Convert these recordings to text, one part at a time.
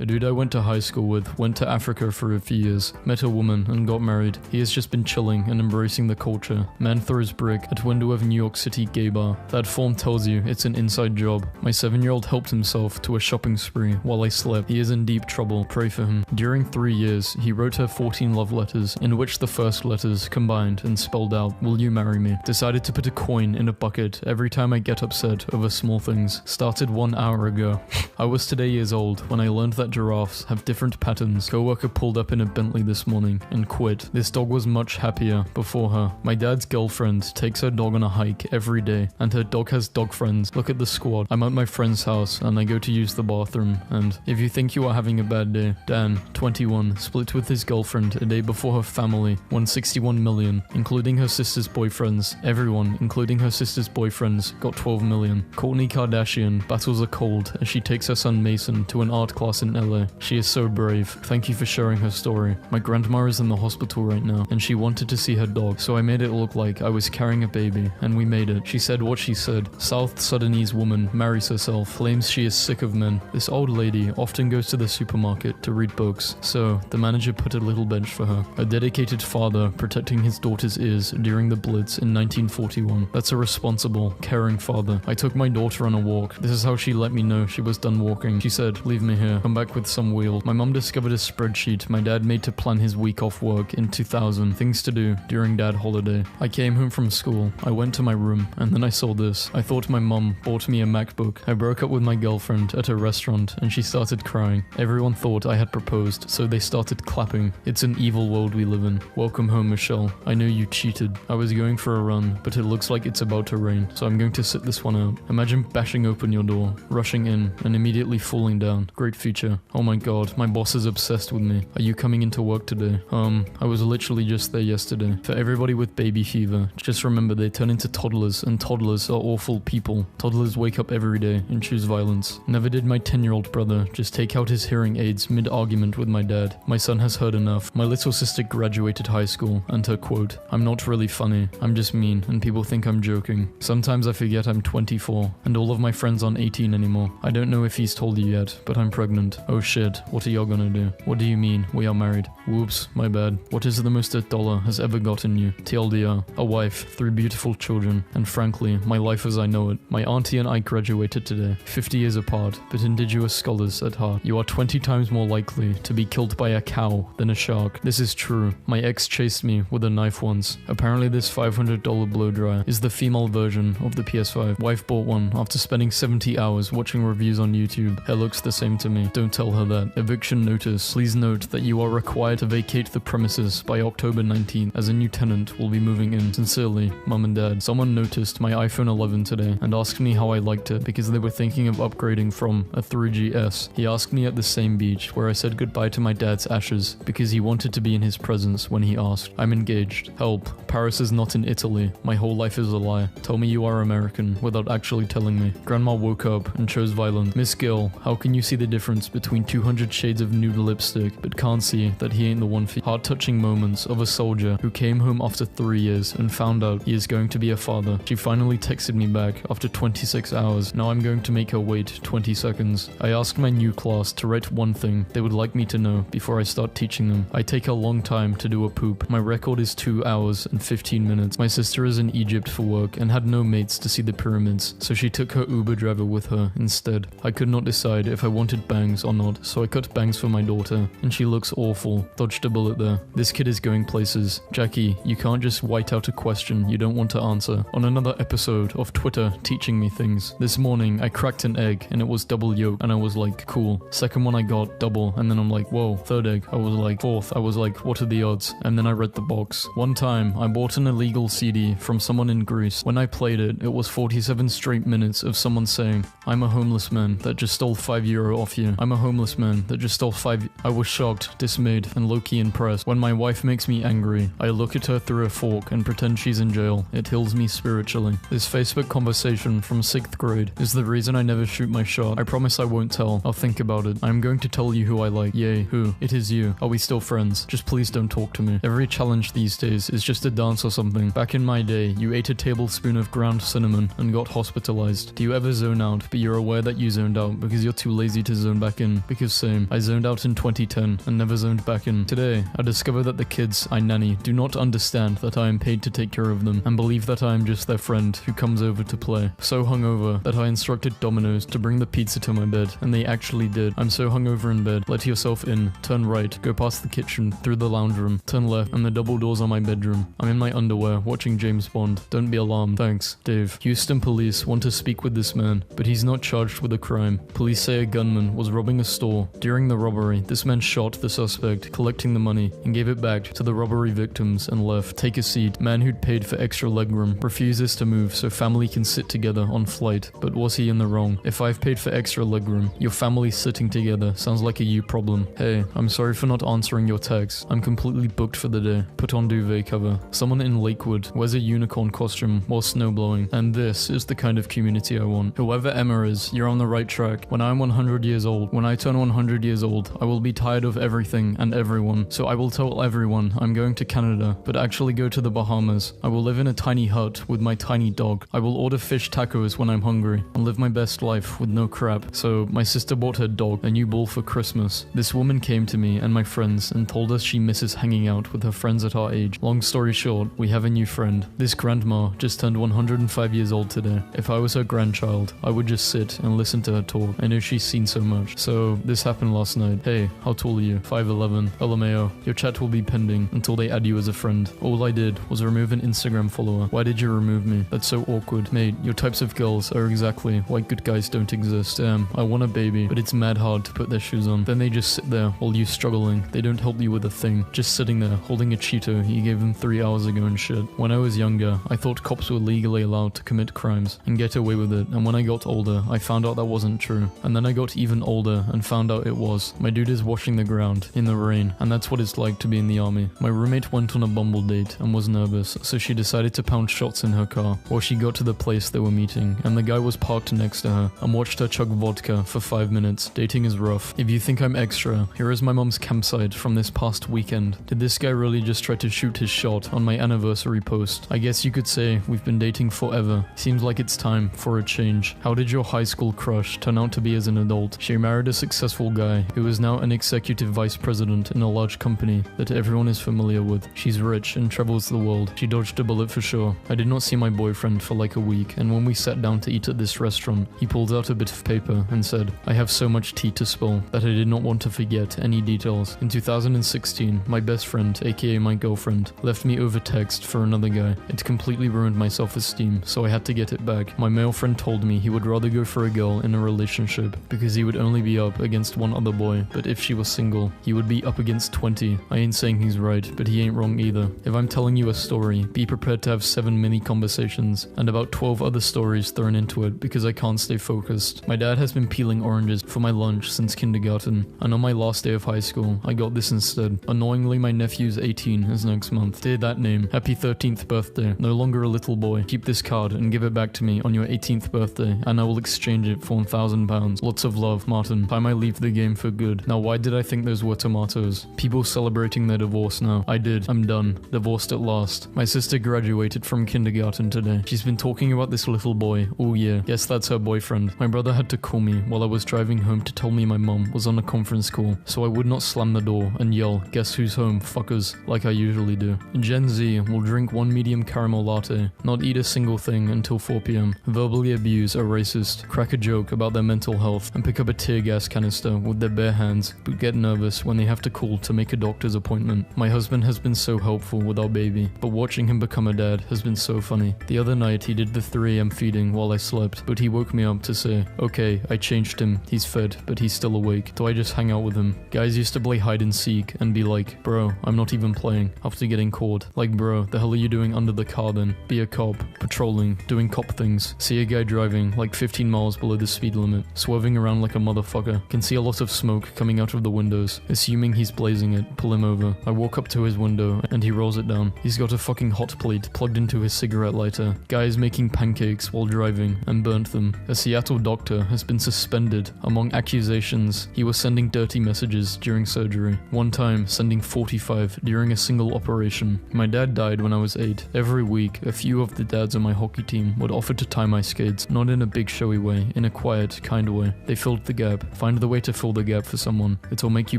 A dude I went to high school with went to Africa for a few years, met a woman and got married. He has just been chilling and embracing the culture. Man throws brick at window of New York City gay bar. That form tells you it's an inside job. My 7-year-old helped himself to a shopping spree while I slept. He is in deep trouble, pray for him. During 3 years, he wrote her 14 love letters, in which the first letters combined and spelled out, "Will you marry me?" Decided to put a coin in a bucket every time I get upset over small things. Started 1 hour ago. I was today years old when I learned that giraffes have different patterns. Coworker pulled up in a Bentley this morning and quit. This dog was much happier before her. My dad's girlfriend takes her dog on a hike every day, and her dog has dog friends. Look at the squad. I'm at my friend's house and I go to use the bathroom, and if you think you are having a bad day, Dan, 21, split with his girlfriend a day before her family won 61 million, including her sister's boyfriends. Everyone, including her sister's boyfriends, got 12 million. Kourtney Kardashian battles a cold as she takes her son Mason to an art class in LA. She is so brave. Thank you for sharing her story. My grandma is in the hospital right now, and she wanted to see her dog, so I made it look like I was carrying a baby, and we made it. She said what she said. South Sudanese woman marries herself, claims she is sick of men. This old lady often goes to the supermarket to read books, so the manager put a little bench for her. A dedicated father protecting his daughter's ears during the Blitz in 1941. That's a responsible, caring father. I took my daughter on a walk. This is how she let me know she was done walking. She said, "Leave me here, come back with some wheels." My mom discovered a spreadsheet my dad made to plan his week off work in 2000. Things to do during dad holiday. I came home from school. I went to my room, and then I saw this. I thought my mom bought me a MacBook. I broke up with my girlfriend at a restaurant, and she started crying. Everyone thought I had proposed, so they started clapping. It's an evil world we live in. Welcome home, Michelle. I know you cheated. I was going for a run, but it looks like it's about to rain, so I'm going to sit this one out. Imagine bashing open your door, rushing in, and immediately falling down. Great feature. Oh my god, my boss is obsessed with me. Are you coming into work today? I was literally just there yesterday. For everybody with baby fever, just remember they turn into toddlers, and toddlers are awful people. Toddlers wake up every day and choose violence. Never did my 10-year-old brother just take out his hearing aids mid-argument with my dad. My son has heard enough. My little sister graduated high school, and her quote, "I'm not really funny, I'm just mean, and people think I'm joking. Sometimes I forget I'm 24, and all of my friends aren't 18 anymore. I don't know if he's told you yet, but I'm pregnant. Oh shit, what are y'all gonna do? What do you mean, we are married? Whoops, my bad. What is the most $1 has ever gotten you? TLDR, a wife, 3 beautiful children, and frankly, my life as I know it. My auntie and I graduated today, 50 years apart, but indigenous scholars at heart. You are 20 times more likely to be killed by a cow than a shark. This is true. My ex chased me with a knife once. Apparently this $500 blow dryer is the female version of the PS5. Wife bought one after spending 70 hours watching reviews on YouTube. Hair looks the same to me. Don't tell her that. Eviction notice. Please note that you are required to vacate the premises by October 19th, as a new tenant will be moving in. Sincerely, Mum and Dad. Someone noticed my iPhone 11 today and asked me how I liked it because they were thinking of upgrading from a 3GS. He asked me at the same beach where I said goodbye to my dad's ashes because he wanted to be in his presence when he asked. I'm engaged. Help. Paris is not in Italy. My whole life is a lie. Tell me you are American without actually telling me. Grandma woke up and chose violence. Miss Gill, how can you see the difference between 200 shades of nude lipstick but can't see that he ain't the one for you? Heart-touching moments of a soldier who came home after 3 years and found out he is going to be a father. She finally texted me back after 26 hours. Now I'm going to make her wait 20 seconds. I asked my new class to write one thing they would like me to know before I start teaching them. I take a long time to do a poop. My record is 2 hours and 15 minutes. My sister is in Egypt for work and had no mates to see the pyramids, so she took her Uber driver with her instead. I could not decide if I wanted bangs or not, so I cut bangs for my daughter, and she looks awful. Dodged a bullet there. This kid is going places. Jackie, you can't just white out a question you don't want to answer. On another episode of Twitter teaching me things. This morning I cracked an egg and it was double yolk, and I was like, cool. Second one I got double, and then I'm like, whoa. Third egg, I was like, fourth, I was like, what are the odds? And then I read the box. One time I bought an illegal CD from someone in Greece. When I played it, it was 47 straight minutes of someone saying, I'm a homeless man that just stole €5 off you. I'm a homeless man that just stole 5. I was shocked, dismayed, and low-key impressed. When my wife makes me angry, I look at her through a fork and pretend she's in jail. It heals me spiritually. This Facebook conversation from 6th grade is the reason I never shoot my shot. I promise I won't tell. I'll think about it. I'm going to tell you who I like. Yay, who? It is you. Are we still friends? Just please don't talk to me. Every challenge these days is just a dance or something. Back in my day, you ate a tablespoon of ground cinnamon and got hospitalized. Do you ever zone out, but you're aware that you zoned out because you're too lazy to zone back in? in, because same, I zoned out in 2010 and never zoned back in. Today, I discover that the kids I nanny do not understand that I am paid to take care of them and believe that I am just their friend who comes over to play. So hungover that I instructed Domino's to bring the pizza to my bed, and they actually did. I'm so hungover in bed. Let yourself in, turn right, go past the kitchen, through the lounge room, turn left, and the double doors on my bedroom. I'm in my underwear, watching James Bond. Don't be alarmed. Thanks, Dave. Houston police want to speak with this man, but he's not charged with a crime. Police say a gunman was robbing a store. During the robbery, this man shot the suspect, collecting the money, and gave it back to the robbery victims and left. Take a seat. Man who'd paid for extra legroom refuses to move so family can sit together on flight. But was he in the wrong? If I've paid for extra legroom, your family sitting together sounds like a you problem. Hey, I'm sorry for not answering your text. I'm completely booked for the day. Put on duvet cover. Someone in Lakewood wears a unicorn costume while snowblowing, and this is the kind of community I want. Whoever Emma is, you're on the right track. When I'm 100 years old, when I turn 100 years old, I will be tired of everything and everyone. So I will tell everyone I'm going to Canada, but actually go to the Bahamas. I will live in a tiny hut with my tiny dog. I will order fish tacos when I'm hungry and live my best life with no crap. So my sister bought her dog a new ball for Christmas. This woman came to me and my friends and told us she misses hanging out with her friends at our age. Long story short, we have a new friend. This grandma just turned 105 years old today. If I was her grandchild, I would just sit and listen to her talk. I know she's seen so much. So this happened last night. Hey, how tall are you? 5'11". LMAO. Your chat will be pending until they add you as a friend. All I did was remove an Instagram follower. Why did you remove me? That's so awkward. Mate, your types of girls are exactly why good guys don't exist. Damn, I want a baby, but it's mad hard to put their shoes on. Then they just sit there while you struggling. They don't help you with a thing. Just sitting there holding a Cheeto you gave them 3 hours ago and shit. When I was younger, I thought cops were legally allowed to commit crimes and get away with it, and when I got older, I found out that wasn't true. And then I got even older and found out it was. My dude is washing the ground in the rain, and that's what it's like to be in the army. My roommate went on a Bumble date and was nervous, so she decided to pound shots in her car while she got to the place they were meeting, and the guy was parked next to her and watched her chug vodka for 5 minutes. Dating is rough. If you think I'm extra, here is my mom's campsite from this past weekend. Did this guy really just try to shoot his shot on my anniversary post? I guess you could say we've been dating forever. Seems like it's time for a change. How did your high school crush turn out to be as an adult? She married a successful guy who is now an executive vice president in a large company that everyone is familiar with. She's rich and travels the world. She dodged a bullet for sure. I did not see my boyfriend for like a week, and when we sat down to eat at this restaurant, he pulled out a bit of paper and said, I have so much tea to spill that I did not want to forget any details. In 2016, my best friend, aka my girlfriend, left me over text for another guy. It completely ruined my self-esteem, so I had to get it back. My male friend told me he would rather go for a girl in a relationship because he would only be up against one other boy, but if she was single, he would be up against 20. I ain't saying he's right, but he ain't wrong either. If I'm telling you a story, be prepared to have 7 mini conversations and about 12 other stories thrown into it because I can't stay focused. My dad has been peeling oranges for my lunch since kindergarten, and on my last day of high school, I got this instead. Annoyingly, my nephew's 18 is next month. Dear that name, happy 13th birthday. No longer a little boy. Keep this card and give it back to me on your 18th birthday, and I will exchange it for £1,000. Lots of love, Martin. Time I leave the game for good. Now, why did I think those were tomatoes? People celebrating their divorce now. I did. I'm done. Divorced at last. My sister graduated from kindergarten today. She's been talking about this little boy all year. Guess that's her boyfriend. My brother had to call me while I was driving home to tell me my mom was on a conference call, so I would not slam the door and yell, guess who's home, fuckers, like I usually do. Gen Z will drink 1 medium caramel latte, not eat a single thing until 4 p.m, verbally abuse a racist, crack a joke about their mental health, and pick up a tear gas canister with their bare hands, but get nervous when they have to call to make a doctor's appointment. My husband has been so helpful with our baby, but watching him become a dad has been so funny. The other night he did the 3 a.m. feeding while I slept, but he woke me up to say, okay, I changed him, he's fed, but he's still awake. Do I just hang out with him? Guys used to play hide and seek and be like, bro, I'm not even playing, after getting caught. Like, bro, the hell are you doing under the car then? Be a cop, patrolling, doing cop things. See a guy driving like 15 miles below the speed limit, swerving around like a motherfucker. Can see a lot of smoke coming out of the windows. Assuming he's blazing it, pull him over. I walk up to his window and he rolls it down. He's got a fucking hot plate plugged into his cigarette lighter. Guy is making pancakes while driving and burnt them. A Seattle doctor has been suspended among accusations he was sending dirty messages during surgery. One time sending 45 during a single operation. My dad died when I was 8. Every week, a few of the dads on my hockey team would offer to tie my skates, not in a big showy way, in a quiet, kind way. They filled the gap. Find the way to fill the gap for someone. It'll make you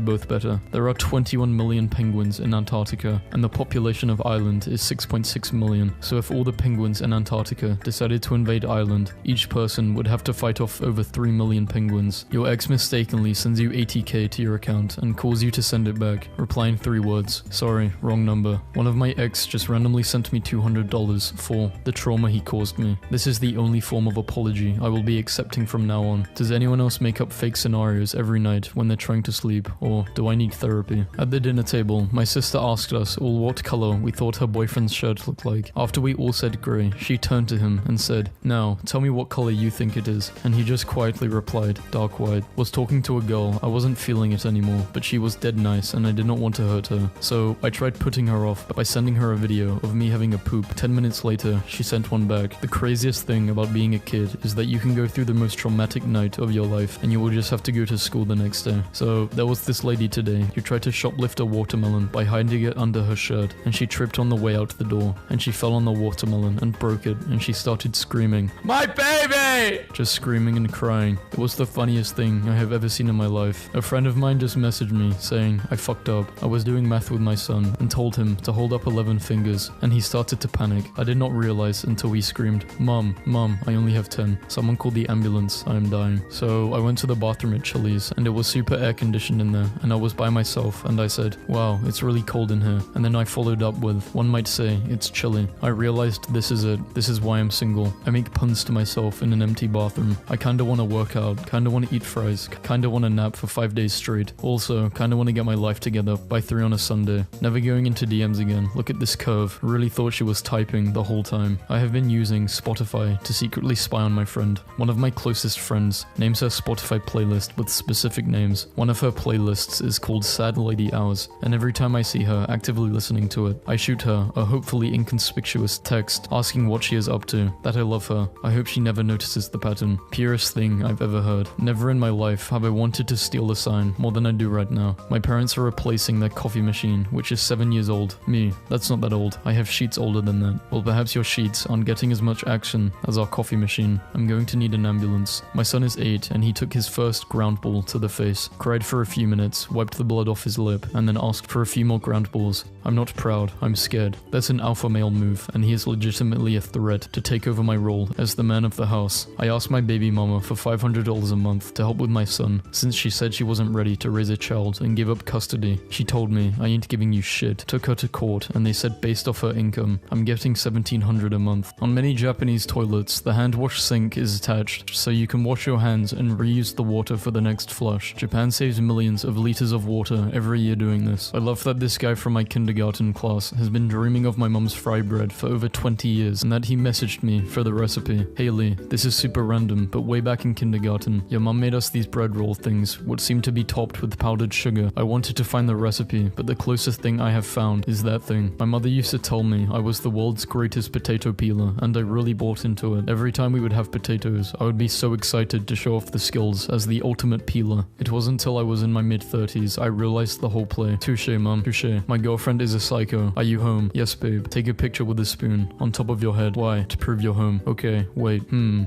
both better. There are 21 million penguins in Antarctica, and the population of Ireland is 6.6 million. So if all the penguins in Antarctica decided to invade Ireland, each person would have to fight off over 3 million penguins. Your ex mistakenly sends you 80k to your account and calls you to send it back, replying 3 words. Sorry, wrong number. One of my ex just randomly sent me $200 for the trauma he caused me. This is the only form of apology I will be accepting from now on. Does anyone else make up fake scenarios every night when they're trying to sleep, or do I need therapy? At the dinner table, my sister asked us all what color we thought her boyfriend's shirt looked like. After we all said grey, she turned to him and said, "Now, tell me what color you think it is." And he just quietly replied, "Dark white." Was talking to a girl, I wasn't feeling it anymore, but she was dead nice and I did not want to hurt her. So I tried putting her off by sending her a video of me having a poop. 10 minutes later, she sent one back. The craziest thing about being a kid is that you can go through the most traumatic night of your life and you will just have to go to school the next day. So there was this lady today who tried to shoplift a watermelon by hiding it under her shirt, and she tripped on the way out the door and she fell on the watermelon and broke it, and she started screaming, "My baby!" Just screaming and crying. It was the funniest thing I have ever seen in my life. A friend of mine just messaged me saying, "I fucked up. I was doing math with my son and told him to hold up 11 fingers and he started to panic. I did not realize until he screamed, 'Mom, Mom, I only have 10. Someone called the ambulance. I am dying.'" So I went to the bathroom at Chili's and it was super air conditioned in there and I was by myself and I said, "Wow, it's really cold in here." And then I followed up with, "One might say it's chilly." I realized this is it. This is why I'm single. I make puns to myself in an empty bathroom. I kinda wanna work out, kinda wanna eat fries, kinda wanna nap for 5 days straight. Also, kinda wanna get my life together by 3 on a Sunday. Never going into DMs again. Look at this curve. Really thought she was typing the whole time. I have been using Spotify to secretly spy on my friend. One of my closest friends names her Spotify playlist with specific names. One of her playlists is called Sad Lady Hours, and every time I see her actively listening to it, I shoot her a hopefully inconspicuous text asking what she is up to, that I love her. I hope she never notices the pattern. Purest thing I've ever heard. Never in my life have I wanted to steal a sign more than I do right now. My parents are replacing their coffee machine, which is 7 years old. Me, that's not that old. I have sheets older than that. Well, perhaps your sheets aren't getting as much action as our coffee machine. I'm going to need an ambulance. My son is 8 and he took his first ground ball to the face, cried for a few minutes, wiped the blood off his lip, and then asked for a few more ground balls. I'm not proud, I'm scared. That's an alpha male move, and he is legitimately a threat to take over my role as the man of the house. I asked my baby mama for $500 a month to help with my son, since she said she wasn't ready to raise a child and give up custody. She told me, "I ain't giving you shit." Took her to court, and they said based off her income, I'm getting $1,700 a month. On many Japanese toilets, the hand wash sink is attached, so you can wash your hands and reuse the water for the next flush. Japan saves millions of liters of water every year doing this. I love that this guy from my kindergarten class has been dreaming of my mom's fry bread for over 20 years, and that he messaged me for the recipe. "Hey Lee, this is super random, but way back in kindergarten, your mom made us these bread roll things, what seemed to be topped with powdered sugar. I wanted to find the recipe, but the closest thing I have found is that thing. My mother used to tell me I was the world's greatest potato peeler, and I really bought into it. Every time we would have potatoes, I would be so excited to show off the skills as the ultimate peeler. It wasn't until I was in my mid-30s I realized the whole play. Touché, mom, touché. My girlfriend is a psycho. Are you home? Yes, babe. Take a picture with a spoon on top of your head. Why? To prove you're home. Okay, wait.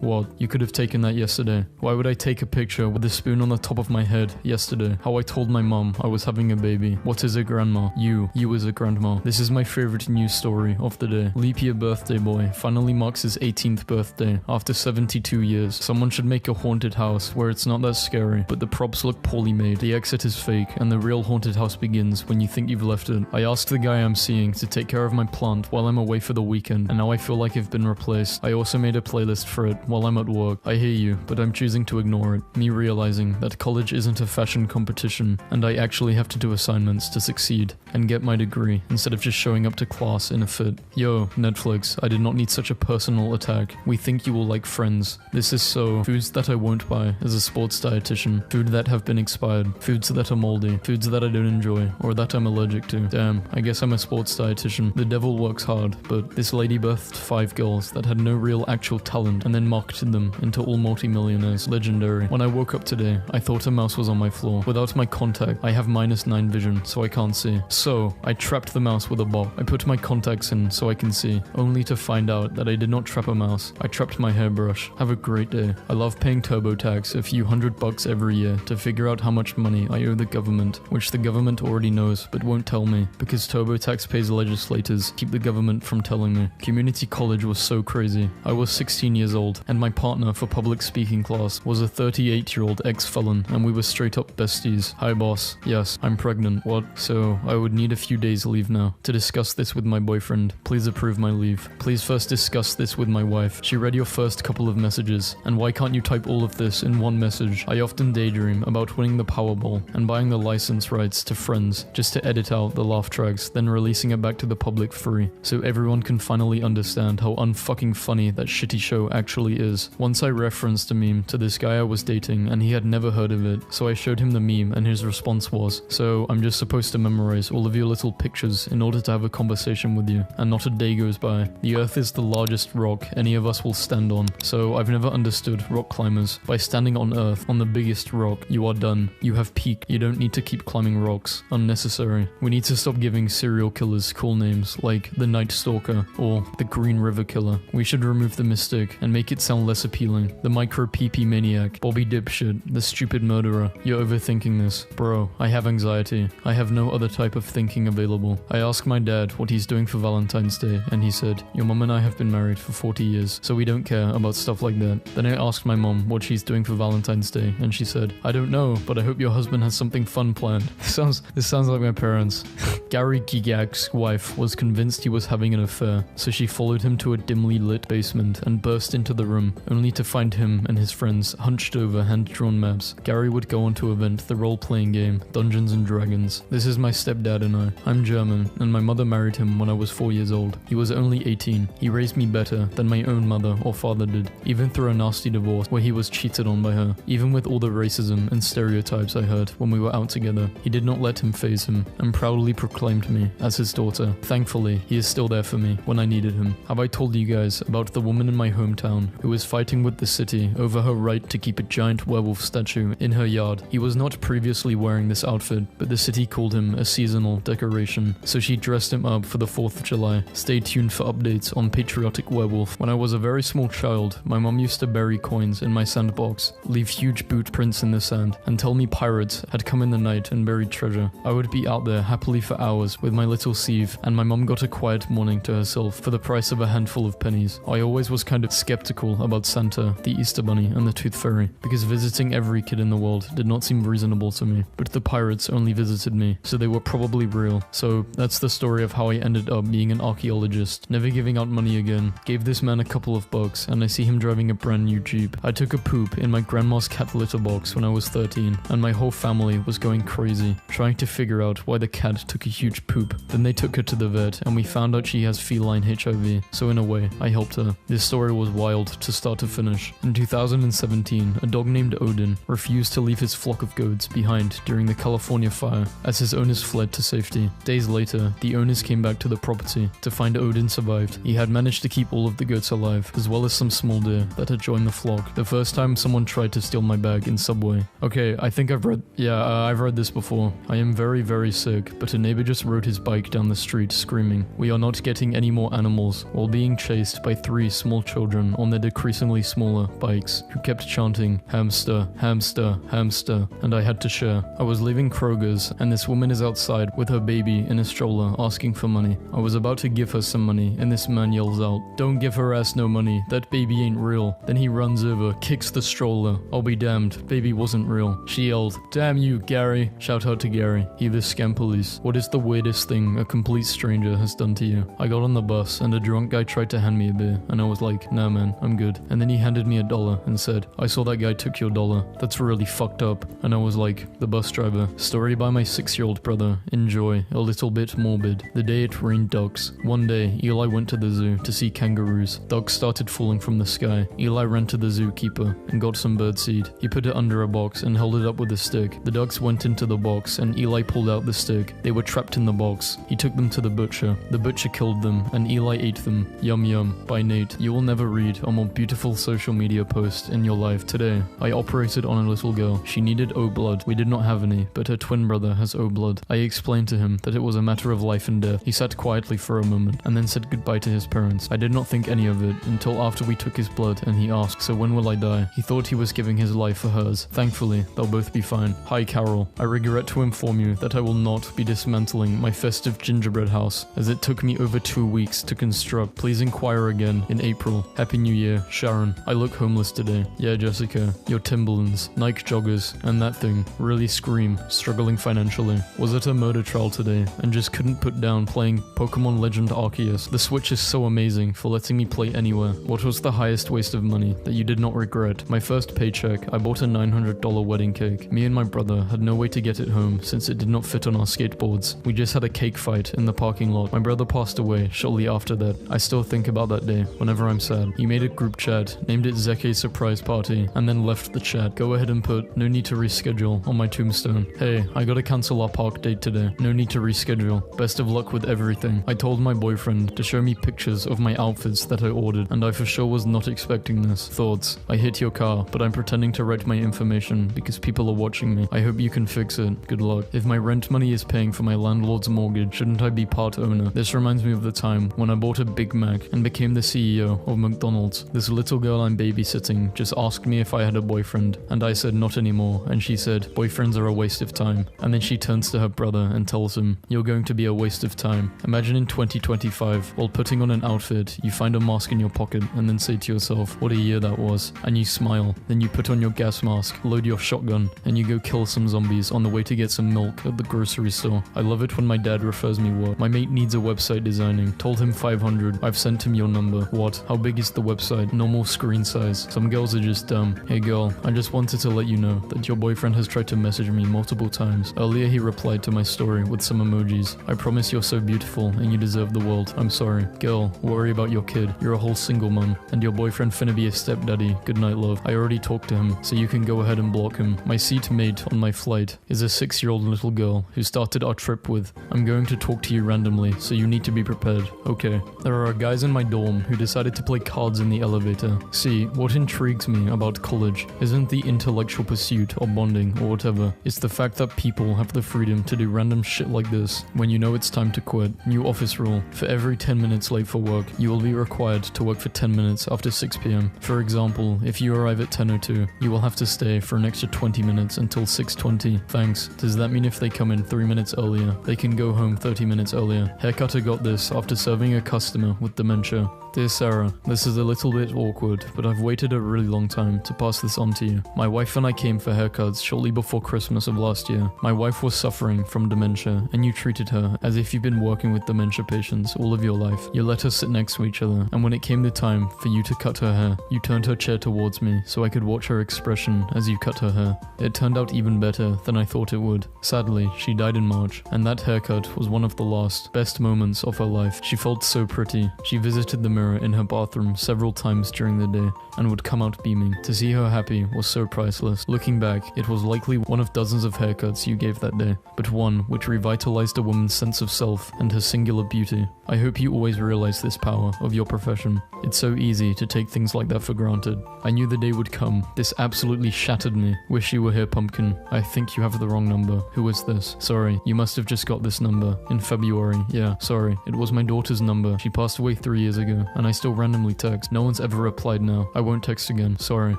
What? You could have taken that yesterday. Why would I take a picture with a spoon on the top of my head yesterday? How I told my mom I was having a baby. What is a grandma? You as a grandma. This is my favorite news story of the day. Leap year birthday boy finally marks his 18th birthday after 72 years. Someone should make a haunted house where it's not that scary, but the props look poorly made. The exit is fake, and the real haunted house begins when you think you've left it. I asked the guy I'm seeing to take care of my plant while I'm away for the weekend, and now I feel like I've been replaced. I also made a playlist for it while I'm at work. I hear you, but I'm choosing to ignore it. Me realizing that college isn't a fashion competition, and I actually have to do assignments to succeed and get my degree instead of just showing up to class in a fit. Yo, Netflix, I did not need such a personal attack. We think you will like Friends. This is so. Foods that I won't buy as a sports dietitian. Food that have been expired. Foods that are moldy. Foods that I don't enjoy or that I'm allergic to. Damn, I guess I'm a sports dietitian. The devil works hard, but this lady birthed 5 girls that had no real actual talent and then marketed them into all multi-millionaires. Legendary. When I woke up today, I thought a mouse was on my floor. Without my contact, I have -9 vision, so I can't see. So, I trapped the mouse with a bop. I put my contacts in so I can see, only to find out that I did not trap a mouse. I trapped my hairbrush. Have a great day. I love paying TurboTax a few $100 $500 every year to figure out how much money I owe the government, which the government already knows but won't tell me because TurboTax pays legislators keep the government from telling me. Community college was so crazy. I was 16 years old, and my partner for public speaking class was a 38-year-old ex-felon, and we were straight up besties. Hi boss. Yes, I'm pregnant. What? So, I would need a few days leave now to discuss this with my boyfriend. Please approve my leave. Please first discuss this with my wife. She read your first couple of messages, and why can't you type all of this in one message? I often daydream about winning the Powerball and buying the license rights to Friends just to edit out the laugh tracks, then releasing it back to the public free, so everyone can finally understand how unfucking funny that shitty show actually is. Once I referenced a meme to this guy I was dating, and he had never heard of it, so I showed him the meme and his response was, "So I'm just supposed to memorize all of your little pictures in order to have a conversation with you, and not a day goes by. The earth is the largest rock any of us will stand on, so I've never understood rock climbers. By standing on earth, on the biggest rock, you are done. You have peaked. You don't need to keep climbing rocks. Unnecessary. We need to stop giving serial killers cool names like the Night Stalker or the Green River Killer. We should remove the mystic and make it sound less appealing. The micro PP maniac, Bobby Dipshit, the stupid murderer. You're overthinking this. Bro, I have anxiety. I have no other type of thinking available. I asked my dad what he's doing for Valentine's Day, and he said, your mom and I have been married for 40 years, so we don't care about stuff like that. Then I asked my mom what she's doing for Valentine's Day, and she said, I don't know, but I hope your husband has something fun planned. This sounds like my parents. Gary Gygax's wife was convinced he was having an affair, so she followed him to a dimly lit basement and burst into the room, only to find him and his friends hunched over hand-drawn maps. Gary would go on to invent the role-playing game Dungeons and Dragons. This is my stepdad and I. I'm German, and my mother married him when I was 4 years old. He was only 18. He raised me better than my own mother or father did, even through a nasty divorce where he was cheated on by her. Even with all the racism and stereotypes I heard when we were out together, he did not let him faze him, and proudly proclaimed me as his daughter. Thankfully, he is still there for me when I needed him. Have I told you guys about the woman in my hometown who was fighting with the city over her right to keep a giant werewolf statue in her yard? He was not previously wearing this outfit, but the city called him a seasonal decoration, so she dressed him up for the 4th of July. Stay tuned for updates on Patriotic Werewolf. When I was a very small child, my mom used to bury coins in my sandbox, leave huge boot prints in the sand, and tell me pirates had come in the night and buried treasure. I would be out there happily for hours with my little sieve, and my mom got a quiet morning to herself for the price of a handful of pennies. I always was kind of skeptical about Santa, the Easter Bunny, and the Tooth Fairy, because visiting every kid in the world did not seem reasonable to me, but the pirates only visited me, so they were probably real. So that's the story of how I ended up being an archaeologist, never giving out money again, gave this man a couple of bucks, and I see him driving a brand new Jeep. I took a poop in my grandma's cat litter box when I was 13, and my whole family was going crazy, trying to figure out why the cat took a huge poop. Then they took her to the vet, and we found out she has feline HIV, so in a way, I helped her. This story was wild to start to finish. In 2017, a dog named Odin refused to leave his flock of goats behind during the California fire, as his owners fled to safety. Days later, the owners came back to the property to find Odin survived. He had managed to keep all of the goats alive, as well as some small deer that had joined the flock. The first time someone tried to steal my bag in Subway. Okay, I think I've read this before. I am very, very sick, but a neighbor just rode his bike down the street screaming, "We are not getting any more animals," while being chased by 3 small children on their decreasingly smaller bikes, who kept chanting, "Hamster, hamster, hamster," and I had to share. I was leaving Kroger's, and this woman is outside with her baby in a stroller asking for money. I was about to give her some money, and this man yells out, "Don't give her ass no money, that baby ain't real." Then he runs over, kicks the stroller. I'll be damned, baby wasn't real. She yelled, "Damn you, Gary." Shout out to Gary. He the scam police. What is the weirdest thing a complete stranger has done to you? I got on the bus, and a drunk guy tried to hand me a beer, and I was like, "Nah man, I'm good." And then he handed me $1 and said, "I saw that guy took your $1. That's really fucked up." And I was like, the bus driver. Story by my 6-year-old brother. Enjoy. A little bit morbid. The day it rained ducks. One day, Eli went to the zoo to see kangaroos. Ducks started falling from the sky. Eli ran to the zookeeper and got some birdseed. He put it under a box and held it up with a stick. The ducks went into the box and Eli pulled out the stick. They were trapped in the box. He took them to the butcher. The butcher killed them and Eli ate them. Yum yum. By Nate. You will never read a more beautiful social media post in your life. Today, I operated on a little girl. She needed O blood. We did not have any, but her twin brother has O blood. I explained to him that it was a matter of life and death. He sat quietly for a moment and then said goodbye to his parents. I did not think any of it until after we took his blood and he asked, "So when will I die?" He thought he was giving his life life for hers. Thankfully, they'll both be fine. Hi Carol, I regret to inform you that I will not be dismantling my festive gingerbread house, as it took me over 2 weeks to construct. Please inquire again in April. Happy New Year, Sharon. I look homeless today. Yeah, Jessica, your Timberlands, Nike joggers, and that thing really scream, struggling financially. Was at a murder trial today, and just couldn't put down playing Pokemon Legend Arceus. The Switch is so amazing for letting me play anywhere. What was the highest waste of money that you did not regret? My first paycheck, I bought a $900 wedding cake. Me and my brother had no way to get it home since it did not fit on our skateboards. We just had a cake fight in the parking lot. My brother passed away shortly after that. I still think about that day whenever I'm sad. He made a group chat, named it Zeke's surprise party, and then left the chat. Go ahead and put "no need to reschedule" on my tombstone. Hey, I gotta cancel our park date today. No need to reschedule. Best of luck with everything. I told my boyfriend to show me pictures of my outfits that I ordered, and I for sure was not expecting this. Thoughts. I hit your car, but I'm pretending to write my information because people are watching me. I hope you can fix it. Good luck. If my rent money is paying for my landlord's mortgage, shouldn't I be part owner? This reminds me of the time when I bought a Big Mac and became the CEO of McDonald's. This little girl I'm babysitting just asked me if I had a boyfriend, and I said not anymore, and she said, boyfriends are a waste of time. And then she turns to her brother and tells him, you're going to be a waste of time. Imagine in 2025, while putting on an outfit, you find a mask in your pocket and then say to yourself, what a year that was, and you smile. Then you put on your gas mask, load your shotgun, and you go kill some zombies on the way to get some milk at the grocery store. I love it when my dad refers me work. My mate needs a website designing. Told him 500. I've sent him your number. What? How big is the website? Normal screen size. Some girls are just dumb. Hey girl, I just wanted to let you know that your boyfriend has tried to message me multiple times. Earlier he replied to my story with some emojis. I promise you're so beautiful and you deserve the world. I'm sorry. Girl, worry about your kid. You're a whole single mom. And your boyfriend finna be a stepdaddy. Good night, love. I already talked to him, so you can go ahead and block him. My seatmate on my flight is a 6-year-old little girl who started our trip with, I'm going to talk to you randomly, so you need to be prepared. Okay. There are guys in my dorm who decided to play cards in the elevator. See, what intrigues me about college isn't the intellectual pursuit or bonding or whatever. It's the fact that people have the freedom to do random shit like this when you know it's time to quit. New office rule. For every 10 minutes late for work, you will be required to work for 10 minutes after 6 p.m. For example, if you arrive at 10:02, you will have to stay for an extra 20 minutes until 6:20. Thanks. Does that mean if they come in 3 minutes earlier, they can go home 30 minutes earlier? Haircutter got this after serving a customer with dementia. Dear Sarah, this is a little bit awkward, but I've waited a really long time to pass this on to you. My wife and I came for haircuts shortly before Christmas of last year. My wife was suffering from dementia, and you treated her as if you've been working with dementia patients all of your life. You let her sit next to each other, and when it came the time for you to cut her hair, you turned her chair towards me so I could watch her expression as you cut her hair. It turned out even better than I thought it would. Sadly, she died in March, and that haircut was one of the last, best moments of her life. She felt so pretty. She visited the mirror in her bathroom several times during the day and would come out beaming. To see her happy was so priceless. Looking back, it was likely one of dozens of haircuts you gave that day, but one which revitalized a woman's sense of self and her singular beauty. I hope you always realize this power of your profession. It's so easy to take things like that for granted. I knew the day would come. This absolutely shattered me. Wish you were here, Pumpkin. I think you have the wrong number. Who is this? Sorry, you must have just got this number. In February. Yeah, sorry. It was my daughter's number. She passed away 3 years ago, and I still randomly text. No one's ever replied now. I won't text again. Sorry.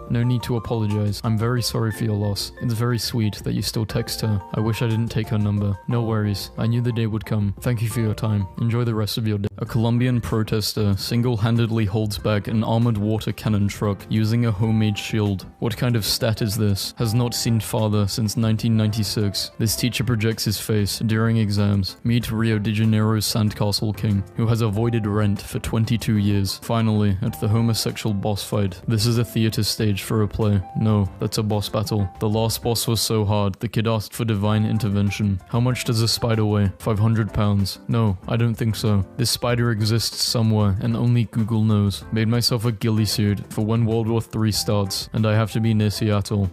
No need to apologize. I'm very sorry for your loss. It's very sweet that you still text her. I wish I didn't take her number. No worries. I knew the day would come. Thank you for your time. Enjoy the rest of your day. A Colombian protester single-handedly holds back an armored water cannon truck using a homemade shield. What kind of stat is this? Has not seen father since 1996. This teacher projects his face during exams. Meet Rio de Janeiro's Sandcastle King, who has avoided rent for 22 years. Finally, at the homosexual boss fight. This is a theater stage for a play. No, that's a boss battle. The last boss was so hard, the kid asked for divine intervention. How much does a spider weigh? 500 pounds. No, I don't think so. This spider exists somewhere, and only Google knows. Made myself a ghillie suit for when World War III starts, and I have to be near Seattle.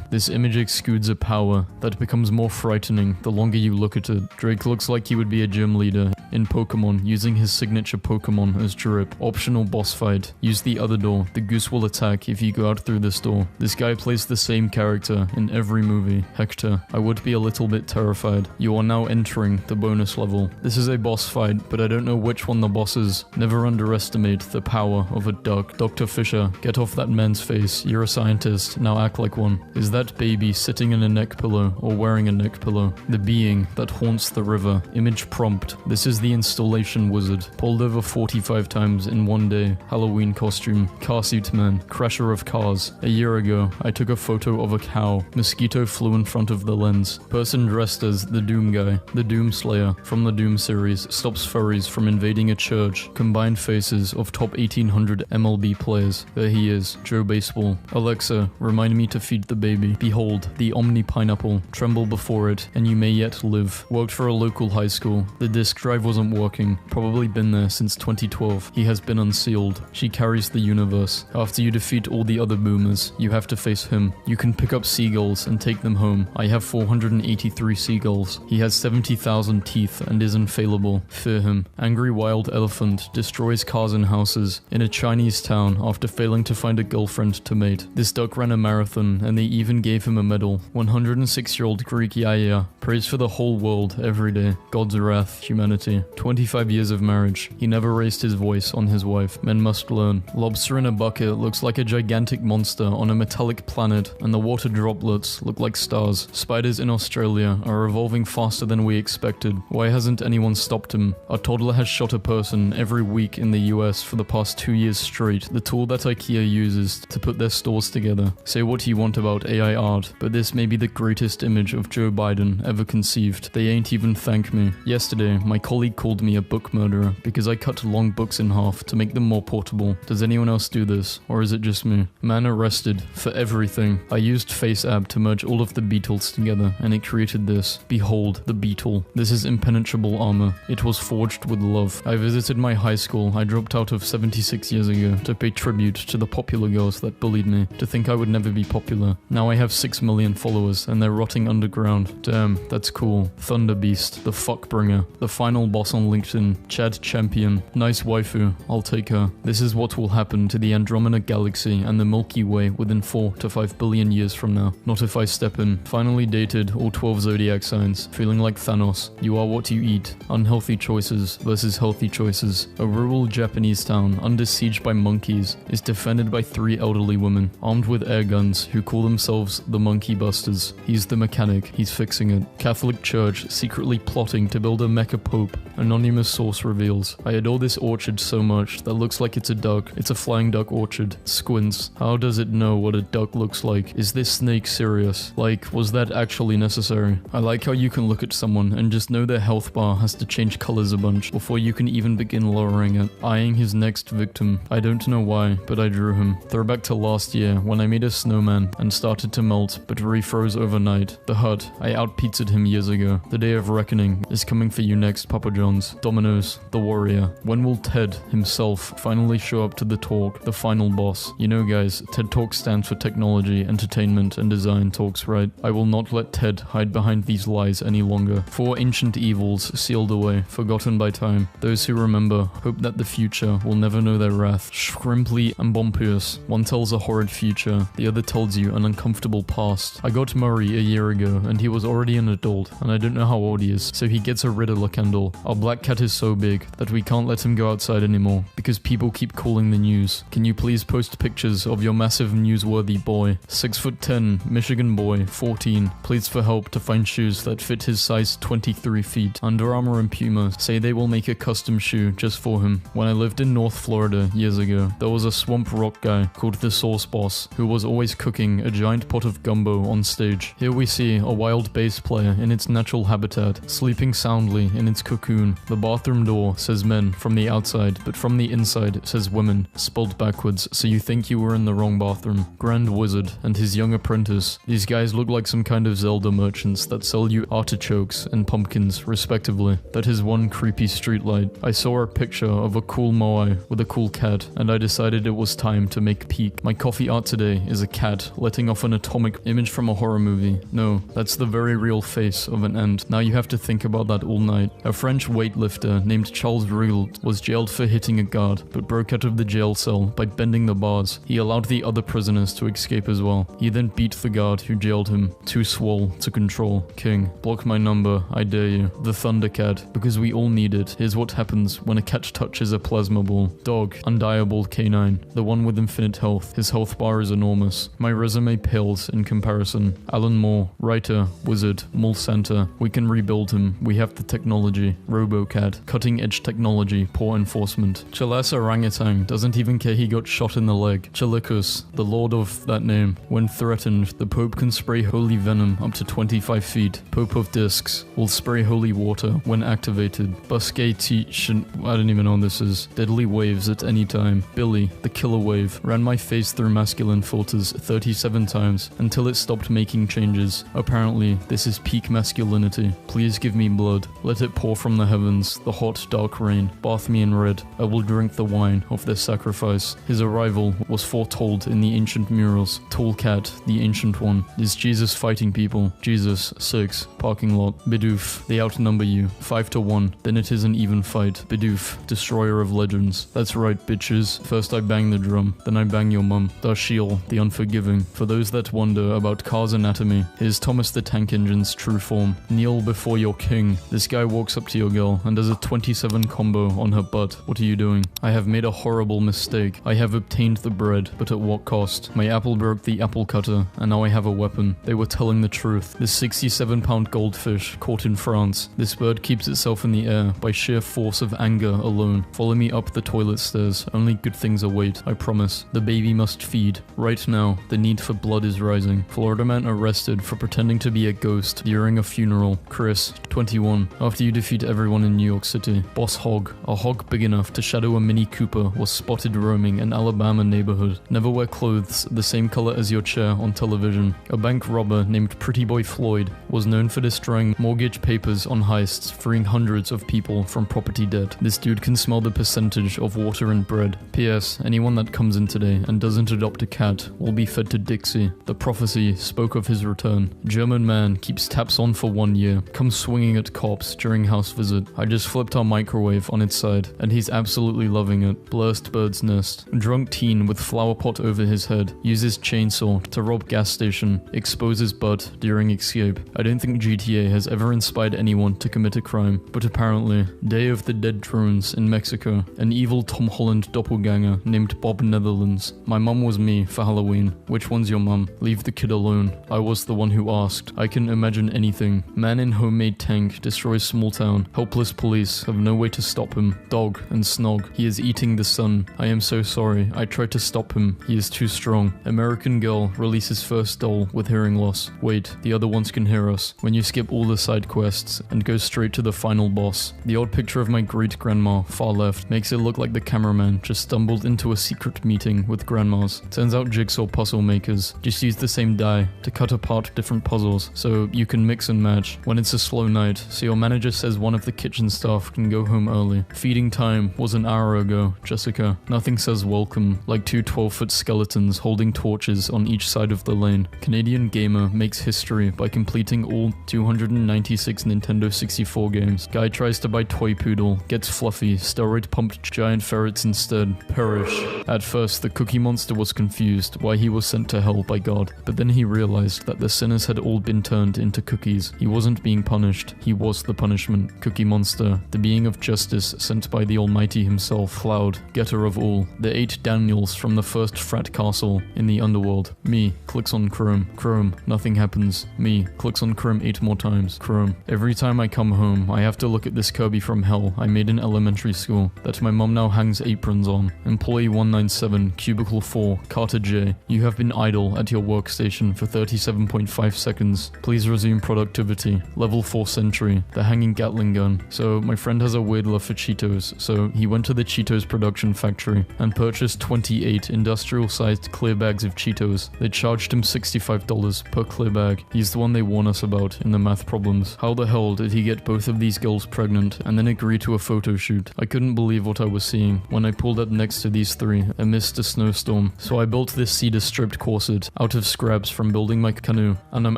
This image exudes a power that becomes more frightening the longer you look at it. Drake looks like he would be a gym leader in Pokemon, using his signature Pokemon as Drip. Optional boss fight. Use the other door, the goose will attack if you go out through this door. This guy plays the same character in every movie. Hector. I would be a little bit terrified. You are now entering the bonus level. This is a boss fight, but I don't know which one the boss is. Never underestimate the power of a duck. Dr. Fisher, get off that man's face. You're a scientist. Now act like one. Is that baby sitting in a neck pillow or wearing a neck pillow? The being that haunts the river. Image prompt. This is the installation wizard. Pulled over 45 times in one day. Halloween costume. Car suit man. Crasher of cars. A year ago, I took a photo of a cow. Mosquito flew in front of the lens. Person dressed as the Doom guy. The Doom Slayer from the Doom series stops furries from invading a church. Combined faces of top 1800 MLB players. There he is. Joe Baseball. Alexa, remind me to feed the baby. Behold, the Omni Pineapple. Tremble before it, and you may yet live. Worked for a local high school. The disk drive wasn't working. Probably been there since 2012. He has been unsealed. She carries the universe. After you defeat all the other boomers, you have to face him. You can pick up seagulls and take them home. I have 483 seagulls. He has 70,000 teeth and is infallible. Fear him. Angry wild elephant destroys cars and houses in a Chinese town after failing to find a girlfriend to mate. This duck ran a marathon and they even gave him a medal. 106-year-old Greek Yaya prays for the whole world every day. God's wrath, humanity. 25 years of marriage. He never raised his voice on his wife. Men must learn. Lobster in a bucket looks like a gigantic monster on a metallic planet, and the water droplets look like stars. Spiders in Australia are evolving faster than we expected. Why hasn't anyone stopped him? A toddler has shot a person every week in the US for the past 2 years straight. The tool that IKEA uses to put their stores together. Say what you want about AI art, but this may be the greatest image of Joe Biden ever conceived. They ain't even thank me. Yesterday, my colleague called me a book murderer because I cut long books in half to make them more portable. Does anyone else do this, or is it just me? Man arrested for everything. I used FaceApp to merge all of the Beatles together, and it created this. Behold, the Beetle. This is impenetrable armor. It was forged with love. I visited my high school I dropped out of 76 years ago to pay tribute to the popular girls that bullied me, to think I would never be popular. Now I have 6 million followers, and they're rotting underground. Damn, that's cool. Thunder Beast, the fuckbringer, the final boss on LinkedIn, Chad Champion. Nice waifu, I'll take her. This is what will happen to the Andromeda Galaxy and the Milky Way within 4 to 5 billion years from now. Not if I step in. Finally dated all 12 zodiac signs, feeling like Thanos. You are what you eat. Unhealthy choices versus healthy choices. A rural Japanese town under siege by monkeys is defended by 3 elderly women armed with air guns who call themselves the Monkey Busters. He's the mechanic, he's fixing it. Catholic Church secretly plotting to build a mecha pope. Anonymous source reveals. I adore this orchard so much that looks like it's a duck. It's a flying duck orchard. Squints. How does it know what a duck looks like? Is this snake serious? Like, was that actually necessary? I like how you can look at someone and just know their health bar has to change colors a bunch before you can even begin lowering it. Eyeing his next victim. I don't know why, but I drew him. Throwback to last year when I made a snowman and started to melt but refroze overnight. The hut. I out-pizzaed him years ago. The day of reckoning is coming for you next, Papa John's. Domino's. The warrior. When will Ted himself finally show up to the talk? The final boss. You know guys, TED Talk stands for Technology, Entertainment, and Design Talks, right? I will not let Ted hide behind these lies any longer. 4 ancient evils sealed away, forgotten by time. Those who remember hope that the future will never know their wrath. Shrimply and bumpous. One tells a horrid future, the other tells you an uncomfortable past. I got Murray a year ago, and he was already an adult, and I don't know how old he is, so he gets a Riddler candle. Our black cat is so big that we can't let him go outside anymore, because people keep calling the news. Can you please post pictures of your massive newsworthy boy? 6'10", Michigan boy, 14, pleads for help to find shoes that fit his size 23 feet. Under Armour and Puma say they will make a custom shoe just for him. When I lived in North Florida years ago, there was a swamp rock guy called the Sauce Boss who was always cooking a giant pot of gumbo on stage. Here we see a wild bass player in its natural habitat, sleeping soundly in its cocoon. The bathroom door says men from the outside, but from the inside it says women, spelled backwards, so you think you were in the wrong bathroom. Grand Wizard and his young apprentice. These guys look like some kind of Zelda merchants that sell you artichokes and pumpkins, respectively. That is one creepy streetlight. I saw a picture of a cool moai with a cool cat, and I decided it was time to make peak. My coffee art today is a cat letting off an atomic image from a horror movie. No, that's the very real face of an ant. Now you have to think about that all night. A French weightlifter named Charles Rigaud was jailed for hitting a guard, but broke out of the jail cell by bending the bars. He allowed the other prisoners to escape as well. He then beat the guard who jailed him. Too swole to control. King, block my number, I dare you. The Thundercat, because we all need it. Here's what happens when a cat touches a plasma ball. Dog, undieable canine, the one with infinite health. His health bar is enormous. My resume pales in comparison. Alan Moore, writer, wizard, Mul Santa. We can rebuild him. We have the technology. RoboCat, cutting edge technology, poor enforcement. Chalas orangutan doesn't even care he got shot in the leg. Chalikus, the lord of that name. When threatened, the Pope can spray holy venom up to 25 feet. Pope of Discs will spray holy water when activated. Busquet teach, I don't even know what this is. Deadly waves at any time. Billy, the killer wave, ran my face through masculine filters 37 times until it stopped making changes. Apparently, this is peak masculinity. Please give me blood. Let it pour from the heavens, the hot, dark rain. Bath me in red. I will drink the wine of their sacrifice. His arrival was foretold in the ancient murals. Tall Cat, the ancient one. Is Jesus fighting people? Jesus, 6. Parking lot. Bidoof, they outnumber you. 5-1. Then it is an even fight. Bidoof, destroyer of legends. That's right, bitches. First I bang the drum, then I bang your mum. Dashiel, the unforgiving. For those that wonder about Car's anatomy, here's Thomas the Tank Engine's true form. Kneel before your king. This guy walks up to your girl and does a 27 combo on her butt. What are you doing? I have made a horrible mistake. I have obtained the bread, but at what cost? My apple broke the apple cutter, and now I have a weapon. They were telling the truth. This 67-pound goldfish caught in France. This bird keeps itself in the air by sheer force of anger alone. Follow me up the toilet stairs. Only good things await, I promise. The baby must feed. Right now, the need for blood is rising. Florida man arrested for pretending to be a ghost during a funeral. Chris, 21. After you defeat everyone in New York City. Boss Hog, a hog big enough to shadow a Mini Cooper, was spotted roaming an Alabama neighborhood. Never wear clothes the same color as your chair on television. A bank robber named Pretty Boy Floyd was known for destroying mortgage papers on heists, freeing hundreds of people from property debt. This dude can smell the percentage of water in bread. P.S. Anyone that comes in today and doesn't adopt a cat will be fed to Dixie. The prophecy spoke of his return. German man keeps taps on for 1 year. Comes swinging at cops during house visit. I just flipped our microwave on its side, and he's absolutely loving it. Blurst bird's nest. Drunk teen with flower pot over his head. Uses chainsaw to rob gas station. Exposes butt during escape. I don't think GTA has ever inspired anyone to commit a crime, but apparently, Day of the Dead drones in Mexico. An evil Tom Holland doppelganger named Bob Netherlands. My mum was me for Halloween. Which one's your mum? Leave the kid alone. I was the one who asked. I can imagine anything. Man in homemade tank destroys small town. Helpless police have no way to stop him. Dog and Snog. He is eating the sun. I am so sorry. I tried to stop him. He is too strong. American girl releases first doll with hearing loss. Wait, the other ones can hear us. When you skip all the side quests and go straight to the final boss. The odd picture of my great-grandma, far left, makes it look like the cameraman just stumbled into a secret meeting with grandmas. Turns out jigsaw puzzle makers just use the same die to cut apart different puzzles so you can mix and match when it's a slow night, so your manager says one of the kitchen staff can go home early. Feeding time was an hour ago, Jessica. Nothing says welcome like two 12-foot skeletons holding torches on each side of the lane. Canadian gamer makes history by completing all 296 Nintendo 64 games. Guy tries to buy toy poodle, gets fluffy, steroid pumped giant ferrets instead. Perish. At first, the Cookie Monster was confused why he was sent to hell by God, but then he realized that the sinners had all been turned into cookies. He wasn't being punished, he was the punishment. Cookie Monster, the being of justice sent by the Almighty himself. Cloud, getter of all. The 8 Daniels from the first frat castle in the underworld. Me, clicks on Chrome. Chrome, nothing happens. Me, clicks on Chrome 8 more times. Chrome. Every time I come home, I have to look at this Kirby from hell I made in elementary school that my mom now hangs aprons on. Employee 197, Cubicle 4, Carter J. You have been idle at your workstation for 37.5 seconds. Please resume productivity. Level 4 Sentry, the hanging Gatling gun. So my friend has a weird love for Cheetos, so he went to the Cheetos production factory and purchased 28 industrial-sized clear bags of Cheetos. They charged him $65 per clear bag. He's the one they warn us about in the math problems. How the hell did he get both of these girls pregnant and then agree to a photo shoot? I couldn't believe what I was seeing when I pulled up next to these three amidst a snowstorm. So I built this cedar-stripped corset out of scraps from building my canoe, and I'm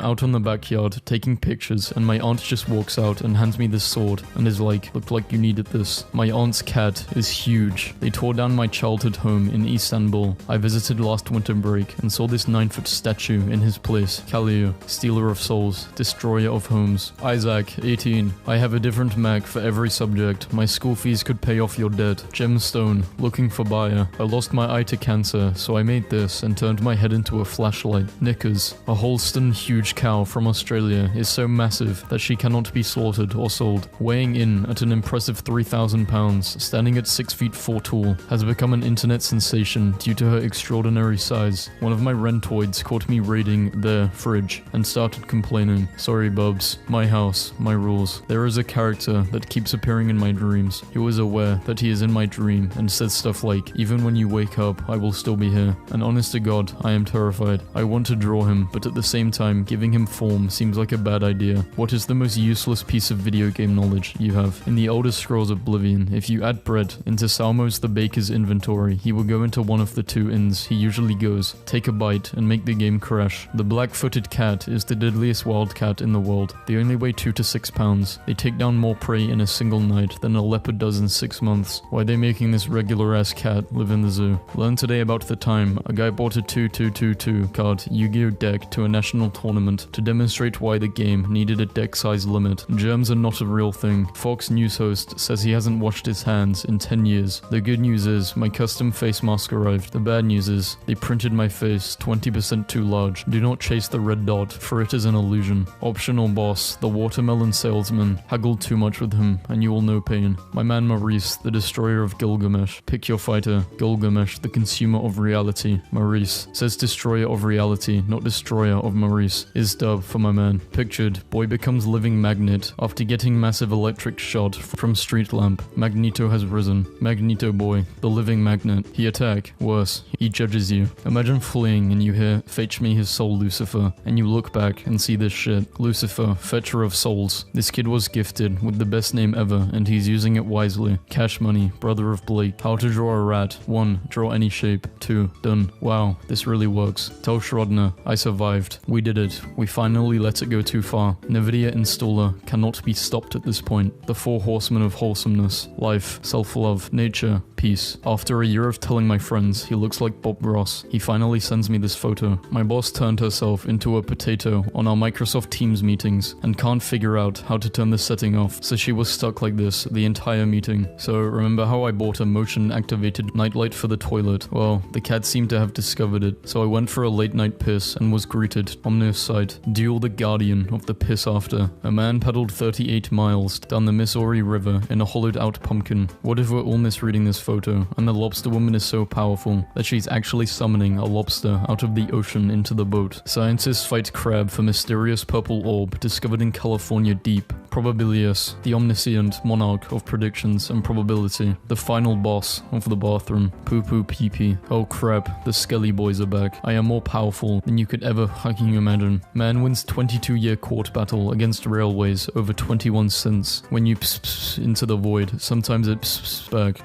out on the backyard taking pictures, and my aunt just walks out and hands me this sword and is like, looked like you needed this. My aunt's cat is huge. They tore down my childhood home in Istanbul. I visited last winter break and saw this 9-foot statue in his place. Kaleo, stealer of souls, destroyer of homes. Isaac, 18. I have a different Mac for every subject. My school fees could pay off your debt. Gemstone, looking for buyer. I lost my eye to cancer, so I made this and turned my head into a flashlight. Knickers, a Holstein huge cow from Australia is so massive that she cannot be slaughtered or sold. Weighing in at an impressive 3,000 pounds, standing at 6 feet 4 tall, has become an internet sensation due to her extraordinary size. One of my rentoids caught me raiding their fridge and started complaining. Sorry bubs, my house, my rules. There is a character that keeps appearing in my dreams. He was aware that he is in my dream and says stuff like, even when you wake up, I will still be here. And honest to God, I am terrified. I want to draw him, but at the same time, giving him form seems like a bad idea. What is the most useless piece of video game knowledge you have? In the Elder Scrolls Oblivion, if you add bread into Salmos the Baker's inventory, he will go into one of the 2 inns he usually goes, take a bite, and make the game crash. The black-footed cat is the deadliest wildcat in the world. They only weigh 2 to 6 pounds. They take down more prey in a single night than a leopard does in 6 months. Why are they making this regular-ass cat live in the zoo? Learn today about the time a guy bought a 2222 card Yu-Gi-Oh deck to a national tournament to demonstrate why the game needed a deck size limit. Germs are not a real thing. Fox News host says he hasn't washed his hands in 10 years. The good news is my custom face mask arrived. The bad news is they printed my face 20% too large. Do not chase the red dot, for it is an illusion. Optional boss, the watermelon salesman. Haggled too much with him, and you will know pain. My man Maurice, the destroyer of Gilgamesh. Pick your fighter. Gilgamesh, the consumer of reality. Maurice says destroyer of reality, not destroyer of Maurice. Is dub for my man. Pictured, boy becomes living magnet after getting massive electric shot from street lamp. Magneto has risen. Magneto boy, the living magnet. He attack. Worse, he judges you. Imagine fleeing and you hear, fetch me his soul Lucifer, and you look back and see this shit. Lucifer, fetcher of souls. This kid was gifted with the best name ever and he's using it wisely. Cash Money, brother of Blake. How to draw a rat. 1. Draw any shape. 2. Done. Wow, this really works. Tell Schrodner, I survived. We did it. We finally let it go too far. NVIDIA installer cannot be stopped at this point. The 4 horsemen of wholesomeness. Life, self-love, nature, peace. After a year of telling my friends he looks like Bob Ross, he finally sends me this photo. My boss turned herself into a potato on our Microsoft Teams meetings and can't figure out how to turn the setting off, so she was stuck like this the entire meeting. So remember how I bought a motion activated nightlight for the toilet? Well, the cat seemed to have discovered it, so I went for a late night piss and was greeted, ominous sight, Duel the Guardian of the piss after. A man paddled 38 miles down the Missouri River in a hollowed out pumpkin. What if we're all misreading this photo and the lobster woman is so powerful that she's actually summoning a lobster out of the ocean into the boat? Scientists fight crab for mysterious purple orb discovered in California deep. Probabilius, the omniscient monarch of predictions and probability, the final boss of the bathroom. Poo poo pee pee. Oh crap, the Skelly boys are back. I am more powerful than you could ever fucking imagine. Man wins 22-year court battle against railways over 21 cents. When you pss into the void, sometimes it pss back.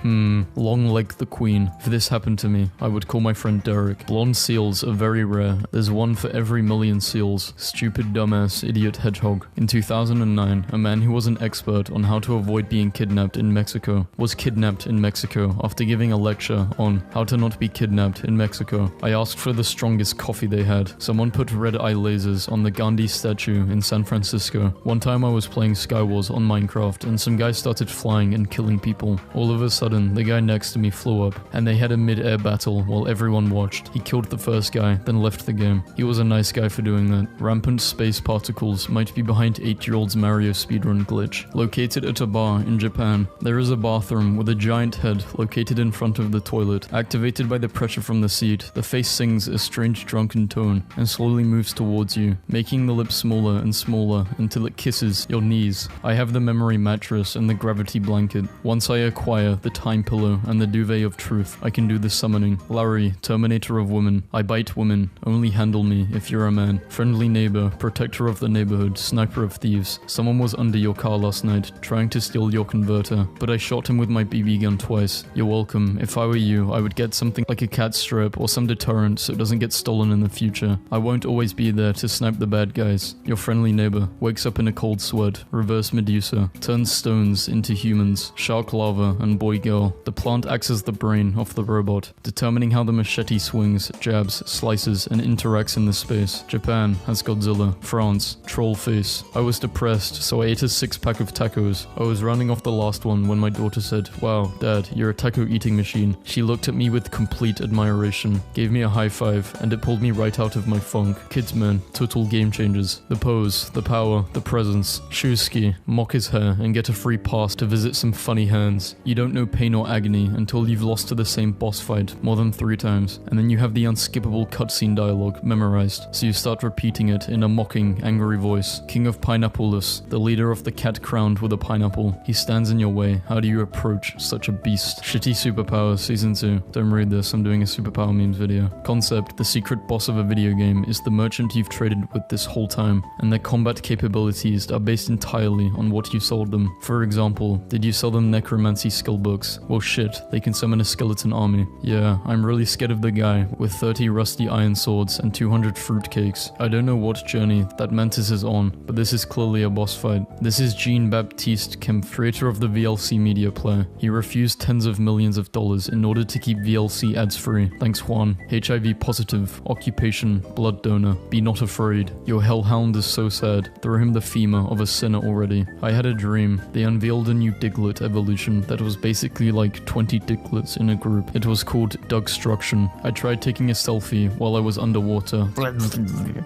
Long leg the queen. If this happened to me, I would call my friend Derek. Blonde seals are very rare. There's one for every million seals. Stupid dumbass idiot hedgehog. In 2009, a man who was an expert on how to avoid being kidnapped in Mexico was kidnapped in Mexico after giving a lecture on how to not be kidnapped in Mexico. I asked for the strongest coffee they had. Someone put red eye lasers on the Gandhi statue in San Francisco. One time I was playing Skywars on Minecraft and some guy started flying and killing people. All of a sudden, the guy next to me flew up and they had a mid-air battle while everyone watched. He killed the first guy, then left the game. He was a nice guy for doing that. Rampant space particles might be behind 8-year-old's Mario speedrun glitch. Located at a bar in Japan, there is a bathroom with a giant head located in front of the toilet. Activated by the pressure from the seat, the face sings a strange drunken tone and slowly moves towards you, making the lips smaller and smaller until it kisses your knees. I have the memory mattress and the gravity blanket. Once I acquire the time pillow and the duvet of truth, I can do the summoning. Larry, Terminator of women. I bite women. Only handle me if you're a man. Friendly neighbor, protector of the neighborhood, sniper of thieves. Someone was under your car last night, trying to steal your converter, but I shot him with my BB gun twice. You're welcome. If I were you, I would get something like a cat strip or some deterrent so it doesn't get stolen in the future. I won't always be there to snipe the bad guys. Your friendly neighbor wakes up in a cold sweat, reverse Medusa, turns stones into humans, shark lava, and boy girl. The plant acts as the brain of the robot, determining how the machete swings, jabs, slices, and interacts in this space. Japan has Godzilla. France, troll face. I was depressed, so I ate a 6-pack of tacos. I was running off the last one when my daughter said, "Wow, Dad, you're a taco eating machine." She looked at me with complete admiration, gave me a high five, and it pulled me right out of my funk. Kids man, total game changers. The pose, the power, the presence. Shusuke, mock his hair and get a free pass to visit some funny hands. You don't know pain or agony until you've lost to the same boss fight more than 3 times, and then you have the unskippable cutscene dialogue memorized, so you start repeating it in a mocking, angry voice. King of Pineappleless, the leader of the cat crowned with a pineapple. He stands in your way. How do you approach such a beast? Shitty Superpowers Season 2. Don't read this, I'm doing a superpower memes video. Concept: the secret boss of a video game is the merchant you've traded with this whole time, and their combat capabilities are based entirely on what you sold them. For example, did you sell them necromancy skill books? Well shit, they can summon a skeleton army. Yeah, I'm really scared of the guy with 30 rusty iron swords and 200 fruitcakes. I don't know what journey that Mantis is on, but this is clearly a boss fight. This is Jean-Baptiste Kempf, creator of the VLC media player. He refused tens of millions of dollars in order to keep VLC ads free. Thanks Juan. HIV positive, occupation, blood donor. Be not afraid. Your hellhound is so sad. Throw him the femur of a sinner already. I had a dream. They unveiled a new Diglett evolution that was basically like 20 Diglets in a group. It was called Dugstruction. I tried taking a selfie while I was underwater.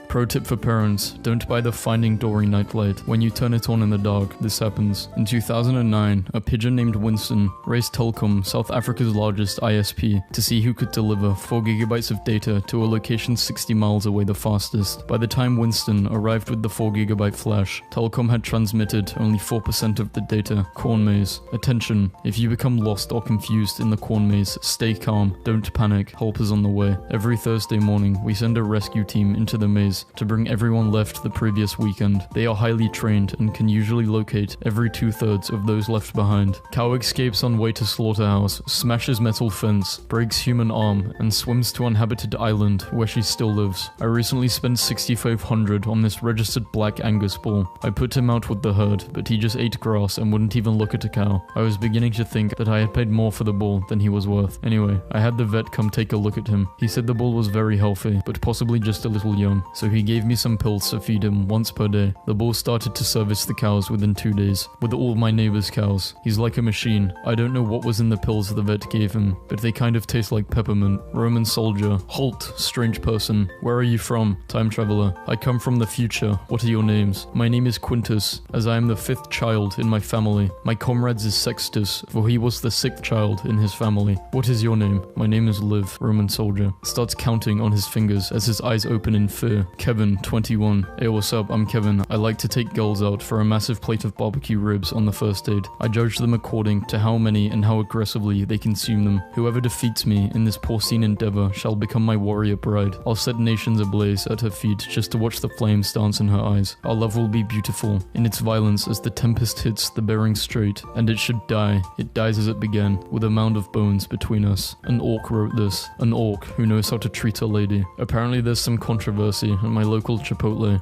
Pro tip for parents, don't buy the Finding Dory nightlight. When you turn it on in the dark, this happens. In 2009, a pigeon named Winston raced Telkom, South Africa's largest ISP, to see who could deliver 4 GB of data to a location 60 miles away the fastest. By the time Winston arrived with the 4 GB flash, Telkom had transmitted only 4% of the data. Corn maze. Attention, if you become lost or confused in the corn maze, stay calm, don't panic, help is on the way. Every Thursday morning, we send a rescue team into the maze to bring everyone left the previous weekend. They are highly trained and can usually locate every 2/3 of those left behind. Cow escapes on way to slaughterhouse, smashes metal fence, breaks human arm, and swims to uninhabited island where she still lives. I recently spent 6,500 on this registered black Angus bull. I put him out with the herd, but he just ate grass and wouldn't even look at a cow. I was beginning to think that I had paid more for the bull than he was worth. Anyway, I had the vet come take a look at him. He said the bull was very healthy, but possibly just a little young, so he gave me some pills to feed him once per day. The bull started to service the cows within 2 days, with all my neighbors' cows. He's like a machine. I don't know what was in the pills the vet gave him, but they kind of taste like peppermint. Roman soldier. Halt, strange person. Where are you from? Time traveler. I come from the future. What are your names? My name is Quintus, as I am the 5th child in my family. My comrades is Sextus, for he was the 6th child in his family. What is your name? My name is Liv. Roman soldier. Starts counting on his fingers as his eyes open in fear. Kevin, 21. Hey, what's up? I'm Kevin. I like to take girls out for a massive plate of barbecue ribs on the first date. I judge them according to how many and how aggressively they consume them. Whoever defeats me in this porcine endeavor shall become my warrior bride. I'll set nations ablaze at her feet just to watch the flames dance in her eyes. Our love will be beautiful in its violence as the tempest hits the Bering Strait, and it should die. It dies as it began, with a mound of bones between us. An orc wrote this. An orc who knows how to treat a lady. Apparently there's some controversy in my local Chipotle.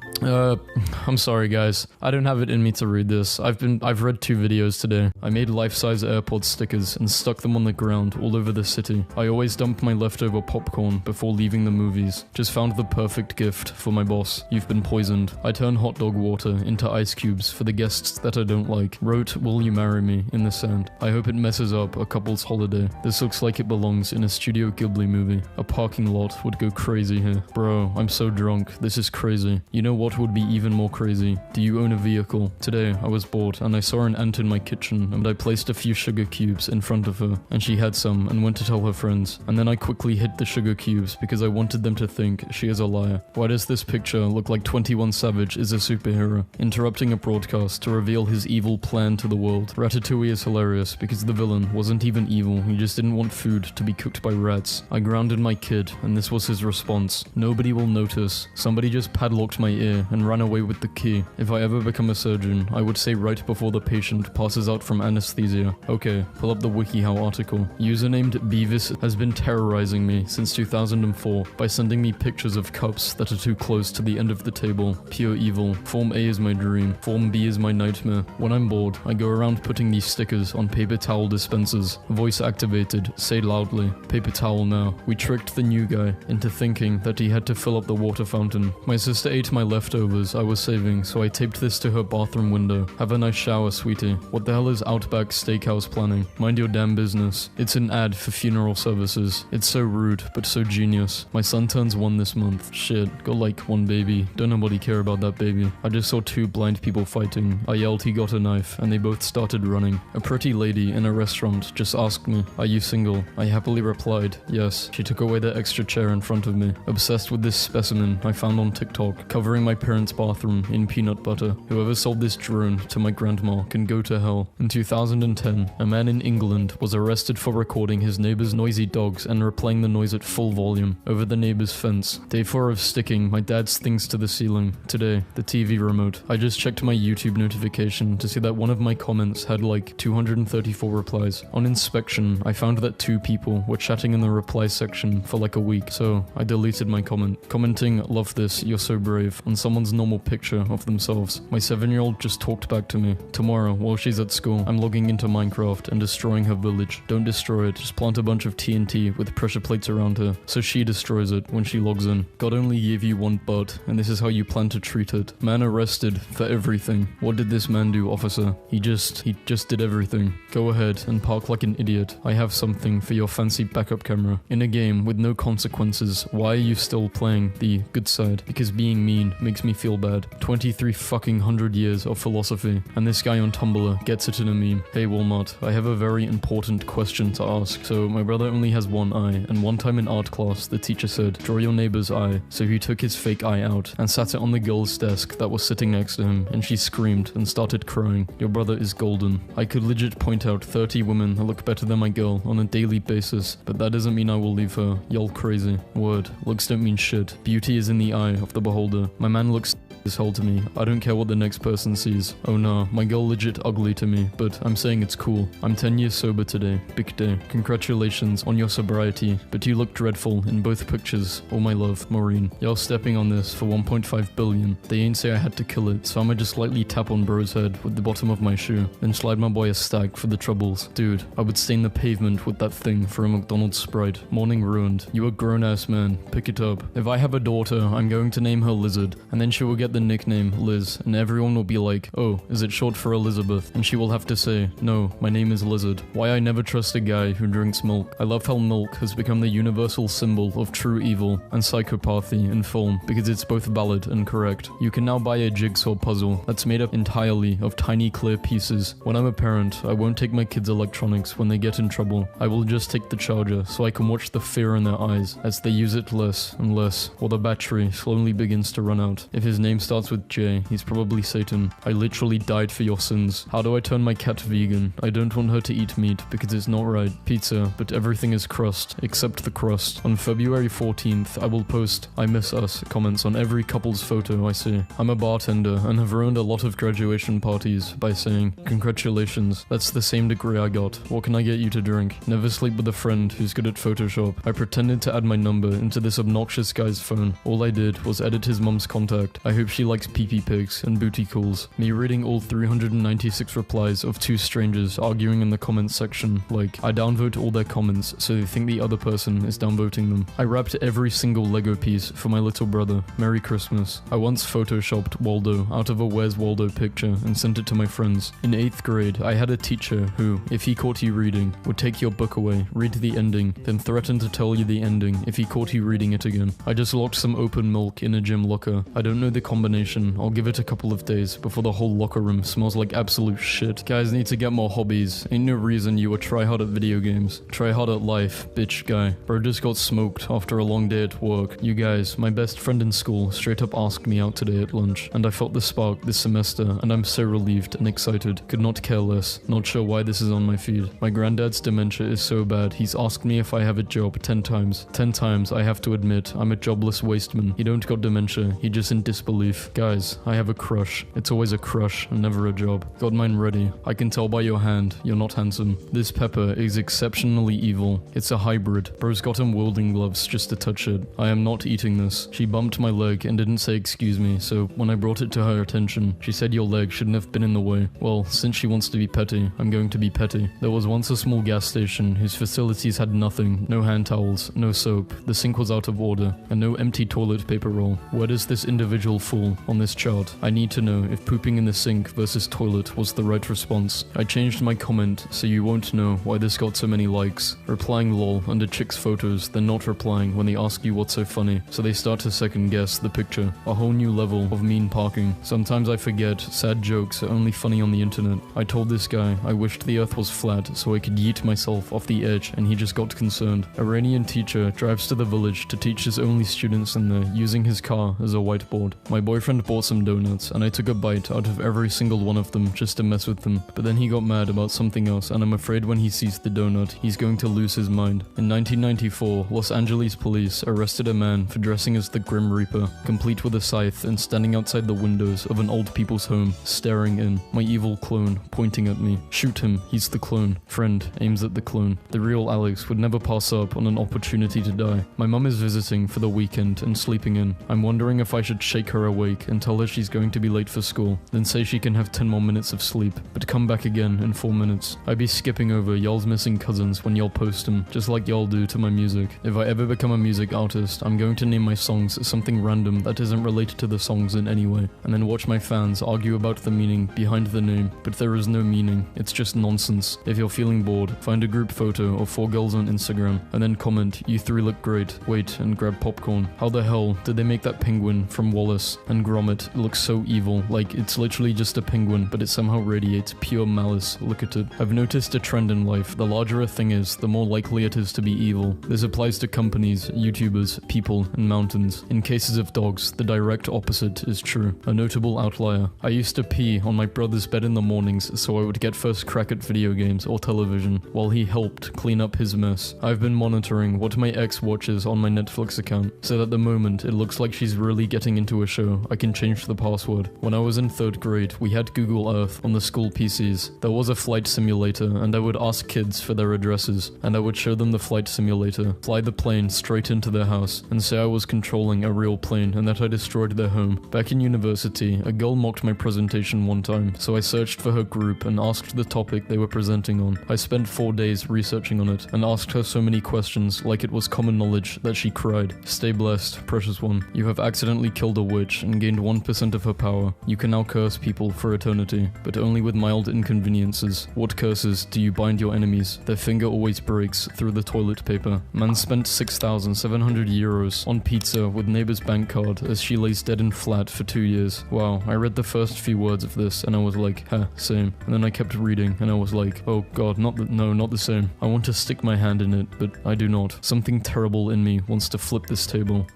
I'm sorry guys. I don't have it in me to read this. I've read 2 videos today. I made life-size AirPod stickers and stuck them on the ground all over the city. I always dump my leftover popcorn before leaving the movies. Just found the perfect gift for my boss. You've been poisoned. I turn hot dog water into ice cubes for the guests that I don't like. Wrote, "Will you marry me?" in the sand. I hope it messes up a couple's holiday. This looks like it belongs in a Studio Ghibli movie. A parking lot would go crazy here. Bro, I'm so drunk. This is crazy. You know what would be even more crazy? Do you own a vehicle? Today, I was bored and I saw an ant in my kitchen and I placed a few sugar cubes in front of her and she had some and went to tell her friends. And then I quickly hid the sugar cubes because I wanted them to think she is a liar. Why does this picture look like 21 Savage is a superhero? Interrupting a broadcast to reveal his evil plan to the world. Ratatouille is hilarious because the villain wasn't even evil, he just didn't want food to be cooked by rats. I grounded my kid and this was his response. Nobody will notice. Somebody just padlocked my ear and ran away with the key. If I ever become a surgeon, I would say right before the patient passes out from anesthesia. Okay, pull up the WikiHow article. User named Beavis has been terrorizing me since 2004 by sending me pictures of cups that are too close to the end of the table. Pure evil. Form A is my dream. Form B is my nightmare. When I'm bored, I go around putting these stickers on paper towel dispensers. Voice activated. Say loudly. Paper towel now. We tricked the new guy into thinking that he had to fill up the water fountain. My sister ate my leftovers I was saving, so I taped this to her bathroom window. Have a nice shower, sweetie. What the hell is Outback Steakhouse planning? Mind your damn business. It's an ad for funeral services. It's so rude, but so genius. My son turns 1 this month. Shit, got like 1 baby. Don't nobody care about that baby. I just saw 2 blind people fighting. I yelled he got a knife, and they both started running. A pretty lady in a restaurant just asked me, "Are you single?" I happily replied, "Yes." She took away the extra chair in front of me. Obsessed with this specimen I found on TikTok, covering my parents' bathroom in peanut butter. Whoever sold this drone to my grandma can go to hell. In 2010, a man in England was arrested for recording his neighbor's noisy dogs and replaying the noise at full volume over the neighbor's fence. Day 4 of sticking my dad's things to the ceiling. Today, the TV remote. I just checked my YouTube notification to see that one of my comments had like 234 replies. On inspection, I found that 2 people were chatting in the reply section for like a week, so I deleted my comment. Commenting, "Love this, you're so brave," on someone's normal picture of themselves. My 7-year-old just talked back to me. Tomorrow, while she's at school, I'm logging into Minecraft and destroying her village. Don't destroy it, just plant a bunch of TNT with pressure plates around her, so she destroys it when she logs in. God only gave you 1 butt, and this is how you plan to treat it. Man arrested for everything. What did this man do, officer? He just did everything. Go ahead and park like an idiot. I have something for your fancy backup camera. In a game with no consequences, why are you still playing the good side? Because being mean makes me feel bad. 23 fucking hundred years of philosophy, and this guy on Tumblr gets it in a meme. Hey Walmart, I have a very important question to ask. So my brother only has 1 eye, and one time in art class, the teacher said, "Draw your neighbor's eye." So he took his fake eye out and sat it on the girl's desk that was sitting next to him, and she screamed and started crying. Your brother is golden. I could legit point out 30 women that look better than my girl on a daily basis, but that doesn't mean I will leave her. Y'all crazy. Word. Looks don't mean shit. Beauty is in the eye of the beholder. My man looks this whole to me. I don't care what the next person sees. Oh no, my girl legit ugly to me, but I'm saying it's cool. I'm 10 years sober today. Big day. Congratulations on your sobriety, but you look dreadful in both pictures. All my love, Maureen. Y'all stepping on this for 1.5 billion. They ain't say I had to kill it, so I'ma just slightly tap on bro's head with the bottom of my shoe, then slide my boy a stack for the troubles. Dude, I would stain the pavement with that thing for a McDonald's Sprite. Morning ruined. You a grown-ass man. Pick it up. If I have a daughter, I'm going to name her Lizard, and then she will get the nickname Liz, and everyone will be like, "Oh, is it short for Elizabeth?" And she will have to say, "No, my name is Lizard." Why I never trust a guy who drinks milk. I love how milk has become the universal symbol of true evil and psychopathy in film, because it's both valid and correct. You can now buy a jigsaw puzzle that's made up entirely of tiny clear pieces. When I'm a parent, I won't take my kids' electronics when they get in trouble. I will just take the charger so I can watch the fear in their eyes as they use it less and less, while the battery slowly begins to run out. If his name starts with J, he's probably Satan. I literally died for your sins. How do I turn my cat vegan? I don't want her to eat meat because it's not right. Pizza, but everything is crust, except the crust. On February 14th, I will post "I miss us" comments on every couple's photo I see. I'm a bartender and have ruined a lot of graduation parties by saying, "Congratulations, that's the same degree I got. What can I get you to drink?" Never sleep with a friend who's good at Photoshop. I pretended to add my number into this obnoxious guy's phone. All I did was edit his mum's contact. I hope she likes pee-pee pics and booty calls. Me reading all 396 replies of 2 strangers arguing in the comments section, like, I downvote all their comments so they think the other person is downvoting them. I wrapped every single Lego piece for my little brother. Merry Christmas. I once photoshopped Waldo out of a Where's Waldo picture and sent it to my friends. In 8th grade, I had a teacher who, if he caught you reading, would take your book away, read the ending, then threaten to tell you the ending if he caught you reading it again. I just locked some open milk in a gym locker. I don't know the combination. I'll give it a couple of days before the whole locker room smells like absolute shit. Guys need to get more hobbies. Ain't no reason you would try hard at video games. Try hard at life, bitch guy. Bro just got smoked after a long day at work. You guys, my best friend in school straight up asked me out today at lunch, and I felt the spark this semester, and I'm so relieved and excited. Could not care less. Not sure why this is on my feed. My granddad's dementia is so bad, he's asked me if I have a job 10 times. 10 times I have to admit I'm a jobless wasteman. He don't got dementia, he just in disbelief. Guys, I have a crush. crush. It's always a crush and never a job. Got mine ready. I can tell by your hand, you're not handsome. This pepper is exceptionally evil. It's a hybrid. Bro's got him welding gloves just to touch it. I am not eating this. She bumped my leg and didn't say excuse me, so when I brought it to her attention, she said your leg shouldn't have been in the way. Well, since she wants to be petty, I'm going to be petty. There was once a small gas station whose facilities had nothing. No hand towels, no soap, the sink was out of order, and no empty toilet paper roll. Where does this individual fall on this chart? I need to know if pooping in the sink versus toilet was the right response. I changed my comment so you won't know why this got so many likes. Replying lol under chicks' photos, then not replying when they ask you what's so funny, so they start to second guess the picture. A whole new level of mean parking. Sometimes I forget sad jokes are only funny on the internet. I told this guy I wished the earth was flat so I could yeet myself off the edge, and he just got concerned. Iranian teacher drives to the village to teach his only students in there, using his car as a whiteboard. My boyfriend bought some donuts and I took a bite out of every single one of them just to mess with them, but then he got mad about something else, and I'm afraid when he sees the donut, he's going to lose his mind. In 1994, Los Angeles police arrested a man for dressing as the Grim Reaper, complete with a scythe, and standing outside the windows of an old people's home, staring in. My evil clone pointing at me. Shoot him, he's the clone. Friend aims at the clone. The real Alex would never pass up on an opportunity to die. My mum is visiting for the weekend and sleeping in. I'm wondering if I should shake her awake and tell her she's going to be late for school, then say she can have 10 more minutes of sleep, but come back again in 4 minutes. I'd be skipping over y'all's missing cousins when y'all post them, just like y'all do to my music. If I ever become a music artist, I'm going to name my songs something random that isn't related to the songs in any way, and then watch my fans argue about the meaning behind the name, but there is no meaning, it's just nonsense. If you're feeling bored, find a group photo of 4 girls on Instagram, and then comment, you 3 look great, wait and grab popcorn. How the hell did they make that penguin from Wallace and Gromit look so evil? Like, it's literally just a penguin, but it somehow radiates pure malice. Look at it. I've noticed a trend in life. The larger a thing is, the more likely it is to be evil. This applies to companies, YouTubers, people, and mountains. In cases of dogs, the direct opposite is true. A notable outlier. I used to pee on my brother's bed in the mornings so I would get first crack at video games or television, while he helped clean up his mess. I've been monitoring what my ex watches on my Netflix account, so that the moment it looks like she's really getting into a show, I can change the password. When I was in 3rd grade, we had Google Earth on the school PCs. There was a flight simulator, and I would ask kids for their addresses, and I would show them the flight simulator, fly the plane straight into their house, and say I was controlling a real plane and that I destroyed their home. Back in university, a girl mocked my presentation one time, so I searched for her group and asked the topic they were presenting on. I spent 4 days researching on it, and asked her so many questions like it was common knowledge that she cried. Stay blessed, precious one. You have accidentally killed a witch and gained 1% of her power. You can now curse people for eternity, but only with mild inconveniences. What curses do you bind your enemies? Their finger always breaks through the toilet paper. Man spent 6,700 euros on pizza with neighbor's bank card as she lays dead and flat for 2 years. Wow, I read the first few words of this and I was like, huh, same. And then I kept reading and I was like, oh god, not the same. I want to stick my hand in it, but I do not. Something terrible in me wants to flip this table.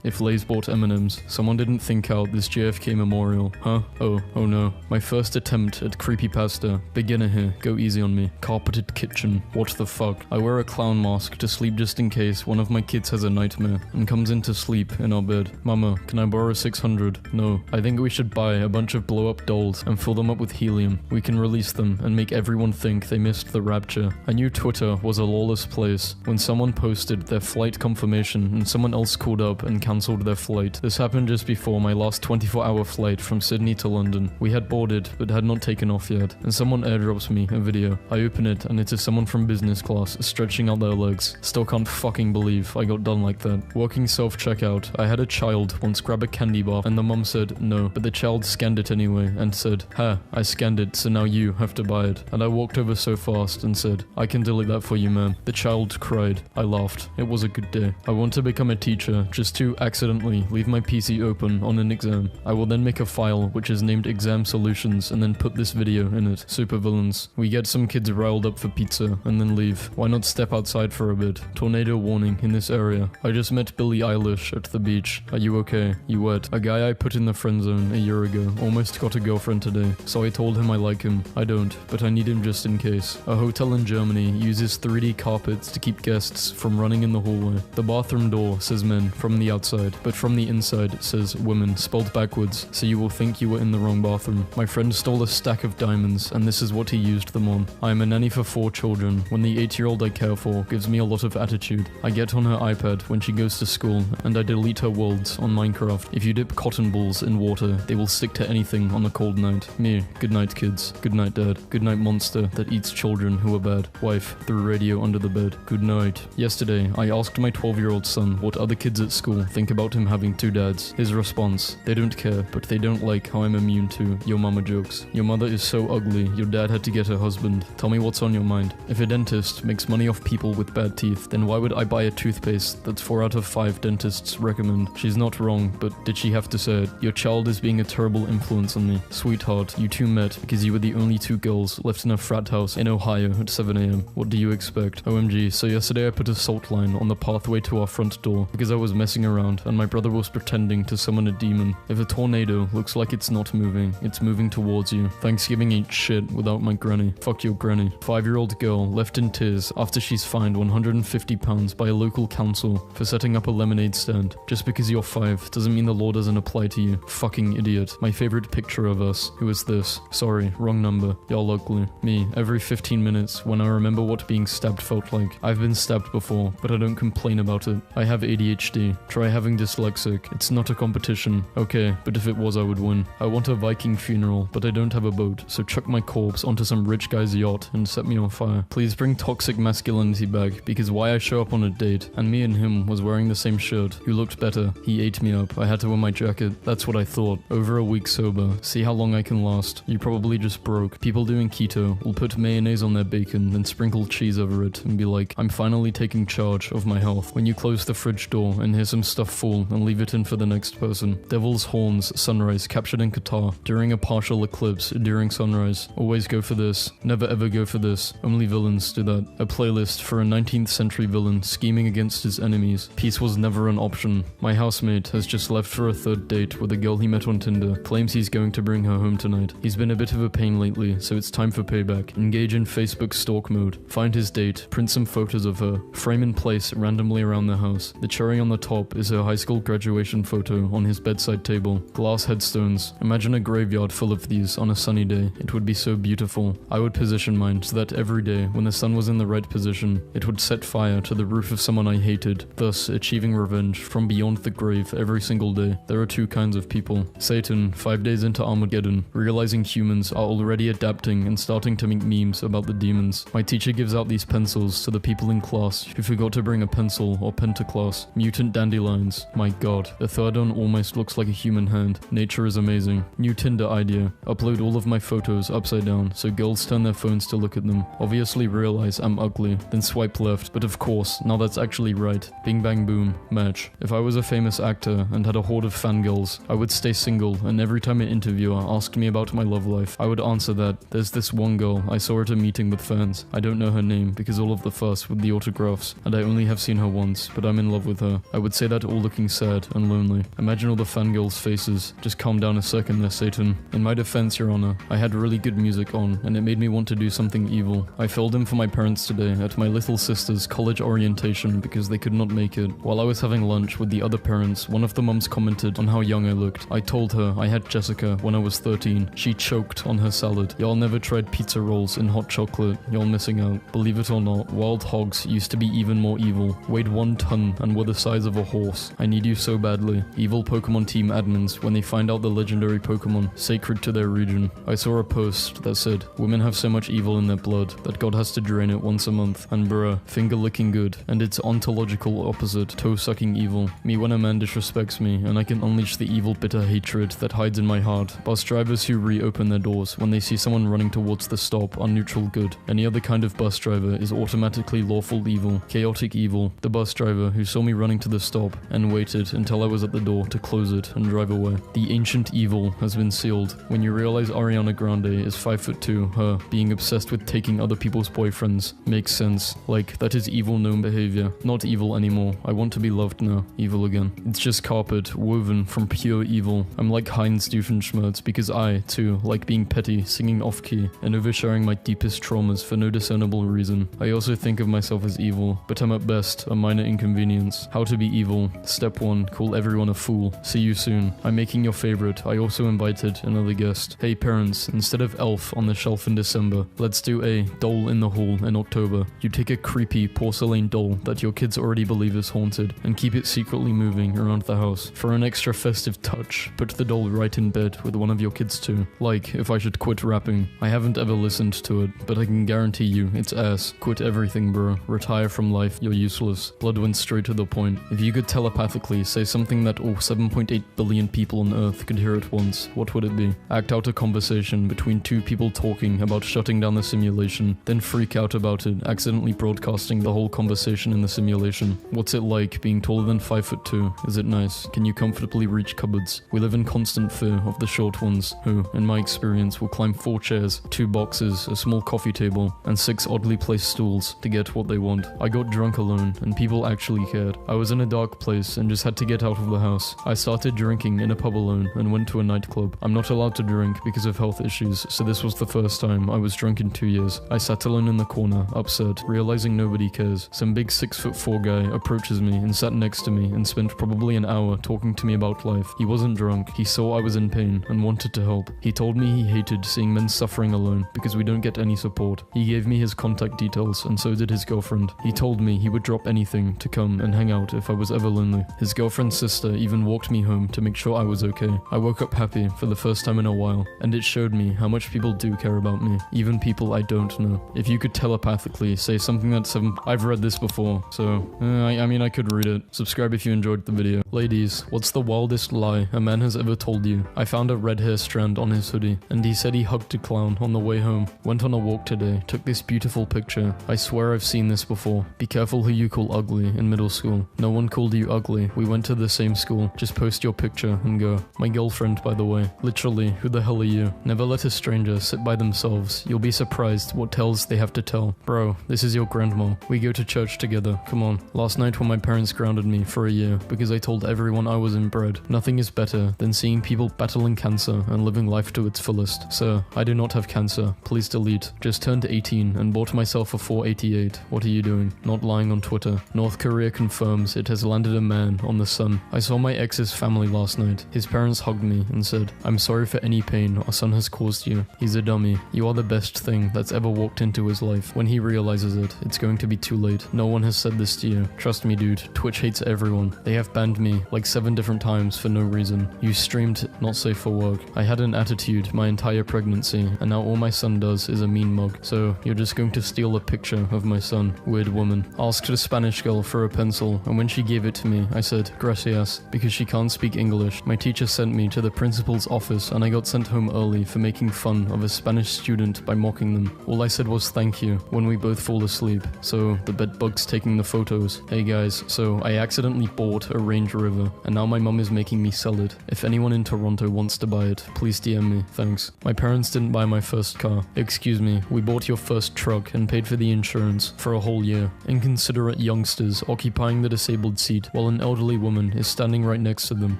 If Lay's bought M&Ms, someone didn't think out this JFK memorial. Huh? Oh no. My first attempt at creepypasta. Beginner here, go easy on me. Carpeted kitchen. What the fuck? I wear a clown mask to sleep just in case one of my kids has a nightmare and comes in to sleep in our bed. Mama, can I borrow 600? No. I think we should buy a bunch of blow-up dolls and fill them up with helium. We can release them and make everyone think they missed the rapture. I knew Twitter was a lawless place when someone posted their flight confirmation and someone else called up and cancelled their flight. This happened just before my last 24-hour flight from Sydney to London. We had boarded but had not taken off yet, and someone airdrops me a video. I open it and it is someone from business class stretching out their legs. Still can't fucking believe I got done like that. Working self-checkout, I had a child once grab a candy bar and the mum said no, but the child scanned it anyway and said, ha, I scanned it so now you have to buy it. And I walked over so fast and said, I can delete that for you, ma'am. The child cried. I laughed. It was a good day. I want to become a teacher just to accidentally leave my PC open on an exam. I will then make a file which is named exam solutions and then put this video in it. Supervillains. We get some kids riled up for pizza and then leave. Why not step outside for a bit? Tornado warning in this area. I just met Billie Eilish at the beach. Are you okay? You wet? A guy I put in the friend zone a year ago almost got a girlfriend today, so I told him I like him. I don't, but I need him just in case. A hotel in Germany uses 3D carpets to keep guests from running in the hallway. The bathroom door says men from the outside, but from the inside it says women spelled backwards, so you will will think you were in the wrong bathroom. My friend stole a stack of diamonds, and this is what he used them on. I am a nanny for 4 children. When the 8-year-old I care for gives me a lot of attitude, I get on her iPad when she goes to school, and I delete her worlds on Minecraft. If you dip cotton balls in water, they will stick to anything on a cold night. Me, good night kids. Good night dad. Good night monster that eats children who are bad. Wife, through radio under the bed. Good night. Yesterday, I asked my 12-year-old son what other kids at school think about him having 2 dads. His response, they don't care, but they don't like how I'm immune to your mama jokes. Your mother is so ugly, your dad had to get her husband. Tell me what's on your mind. If a dentist makes money off people with bad teeth, then why would I buy a toothpaste that's 4 out of 5 dentists recommend? She's not wrong, but did she have to say it? Your child is being a terrible influence on me. Sweetheart, you two met because you were the only 2 girls left in a frat house in Ohio at 7 a.m. What do you expect? OMG, so yesterday I put a salt line on the pathway to our front door because I was messing around and my brother was pretending to summon a demon. If a tornado looks like it's not moving, it's moving towards you. Thanksgiving ain't shit without my granny. Fuck your granny. 5-year-old girl left in tears after she's fined £150 by a local council for setting up a lemonade stand. Just because you're 5 doesn't mean the law doesn't apply to you. Fucking idiot. My favorite picture of us. Who is this? Sorry, wrong number. Y'all ugly. Me, every 15 minutes when I remember what being stabbed felt like. I've been stabbed before, but I don't complain about it. I have ADHD. Try having dyslexic. It's not a competition. Okay, but if it was, I would win. I want a Viking funeral, but I don't have a boat, so chuck my corpse onto some rich guy's yacht and set me on fire. Please bring toxic masculinity back, because why I show up on a date, and me and him was wearing the same shirt. Who looked better? He ate me up. I had to wear my jacket. That's what I thought. Over a week sober. See how long I can last. You probably just broke. People doing keto will put mayonnaise on their bacon, then sprinkle cheese over it, and be like, I'm finally taking charge of my health. When you close the fridge door and hear some stuff fall and leave it in for the next person. Devil's Horns sunrise captured in Qatar during a partial eclipse during sunrise. Always go for this. Never ever go for this. Only villains do that. A playlist for a 19th century villain scheming against his enemies. Peace was never an option. My housemate has just left for a 3rd date with a girl he met on Tinder. Claims he's going to bring her home tonight. He's been a bit of a pain lately, so it's time for payback. Engage in Facebook stalk mode. Find his date. Print some photos of her. Frame and place randomly around the house. The cherry on the top is her high school graduation photo on his bedside table. Glass headstones. Imagine a graveyard full of these on a sunny day. It would be so beautiful. I would position mine so that every day when the sun was in the right position, it would set fire to the roof of someone I hated, thus achieving revenge from beyond the grave every single day. There are 2 kinds of people. Satan, 5 days into Armageddon, realizing humans are already adapting and starting to make memes about the demons. My teacher gives out these pencils to the people in class who forgot to bring a pencil or pen to class. Mutant dandelions. My god, the 3rd one almost looks like a human hand. Nature is amazing. New Tinder idea. Upload all of my photos upside down so girls turn their phones to look at them. Obviously realize I'm ugly, then swipe left, but of course, now that's actually right. Bing bang boom. Match. If I was a famous actor and had a horde of fangirls, I would stay single, and every time an interviewer asked me about my love life, I would answer that there's this one girl I saw at a meeting with fans. I don't know her name because all of the fuss with the autographs, and I only have seen her once, but I'm in love with her. I would say that all looking sad and lonely. Imagine all the fangirls' faces. Just calm down a second there, Satan. In my defense, Your Honor, I had really good music on, and it made me want to do something evil. I filled in for my parents today at my little sister's college orientation because they could not make it. While I was having lunch with the other parents, one of the mums commented on how young I looked. I told her I had Jessica when I was 13. She choked on her salad. Y'all never tried pizza rolls in hot chocolate. Y'all missing out. Believe it or not, wild hogs used to be even more evil. Weighed 1 ton and were the size of a horse. I need you so badly. Evil Pokemon team admins when they find out the legendary Pokemon sacred to their region. I saw a post that said, women have so much evil in their blood that God has to drain it once a month. And bruh, finger licking good. And its ontological opposite, toe sucking evil. Me when a man disrespects me and I can unleash the evil bitter hatred that hides in my heart. Bus drivers who reopen their doors when they see someone running towards the stop are neutral good. Any other kind of bus driver is automatically lawful evil, chaotic evil. The bus driver who saw me running to the stop and waited until I was at the door to close it and drive away. The ancient evil has been sealed. When you realize Ariana Grande is 5'2", her being obsessed with taking other people's boyfriends makes sense. Like, that is evil gnome behavior. Not evil anymore. I want to be loved now. Evil again. It's just carpet, woven from pure evil. I'm like Heinz Doofenshmirtz because I, too, like being petty, singing off-key, and oversharing my deepest traumas for no discernible reason. I also think of myself as evil, but I'm at best a minor inconvenience. How to be evil. Step 1, call everyone a fool. See you soon. I'm making your favorite favorite, I also invited another guest. Hey parents, instead of Elf on the shelf in December, let's do a Doll in the Hall in October. You take a creepy porcelain doll that your kids already believe is haunted and keep it secretly moving around the house. For an extra festive touch, put the doll right in bed with one of your kids too. Like, if I should quit rapping. I haven't ever listened to it, but I can guarantee you it's ass. Quit everything, bro. Retire from life, you're useless. Blood went straight to the point. If you could telepathically say something that all 7.8 billion people on Earth could hear at once, what would it be? Act out a conversation between two people talking about shutting down the simulation, then freak out about it, accidentally broadcasting the whole conversation in the simulation. What's it like being taller than 5'2"? Is it nice? Can you comfortably reach cupboards? We live in constant fear of the short ones, who, in my experience, will climb 4 chairs, 2 boxes, a small coffee table, and 6 oddly placed stools to get what they want. I got drunk alone, and people actually cared. I was in a dark place and just had to get out of the house. I started drinking in a pub alone and went to a nightclub. I'm not allowed to drink because of health issues, so this was the first time I was drunk in 2 years. I sat alone in the corner, upset, realizing nobody cares. Some big 6'4" guy approaches me and sat next to me and spent probably an hour talking to me about life. He wasn't drunk, he saw I was in pain and wanted to help. He told me he hated seeing men suffering alone because we don't get any support. He gave me his contact details and so did his girlfriend. He told me he would drop anything to come and hang out if I was ever lonely. His girlfriend's sister even walked me home to make sure I was okay. I woke up happy for the first time in a while, and it showed me how much people do care about me, even people I don't know. If you could telepathically say something that's I've read this before, so I mean I could read it. Subscribe if you enjoyed the video. Ladies, what's the wildest lie a man has ever told you? I found a red hair strand on his hoodie, and he said he hugged a clown on the way home. Went on a walk today, took this beautiful picture. I swear I've seen this before. Be careful who you call ugly in middle school. No one called you ugly. We went to the same school. Just post your picture and go. My girlfriend, by the way. Literally, who the hell are you? Never let a stranger sit by themselves. You'll be surprised what tales they have to tell. Bro, this is your grandma. We go to church together. Come on. Last night when my parents grounded me for a year because I told everyone I was inbred. Nothing is better than seeing people battling cancer and living life to its fullest. Sir, I do not have cancer. Please delete. Just turned 18 and bought myself a 488. What are you doing? Not lying on Twitter. North Korea confirms it has landed a man on the sun. I saw my ex's family last night. His parents hugged me and said, I'm sorry for any pain our son has caused you. He's a dummy. You are the best thing that's ever walked into his life. When he realizes it, it's going to be too late. No one has said this to you. Trust me, dude. Twitch hates everyone. They have banned me like 7 different times for no reason. You streamed not safe for work. I had an attitude my entire pregnancy, and now all my son does is a mean mug. So you're just going to steal a picture of my son. Weird woman. Asked a Spanish girl for a pencil, and when she gave it to me, I said, gracias, because she can't speak English. My teacher sent me to the principal's office, and I got sent home early for making fun of a Spanish student by mocking them. All I said was thank you when we both fall asleep. So the bedbug's taking the photos. Hey guys, so I accidentally bought a Range Rover, and now my mum is making me sell it. If anyone in Toronto wants to buy it, please DM me. Thanks. My parents didn't buy my first car. Excuse me, we bought your first truck and paid for the insurance for a whole year. Inconsiderate youngsters occupying the disabled seat while an elderly woman is standing right next to them.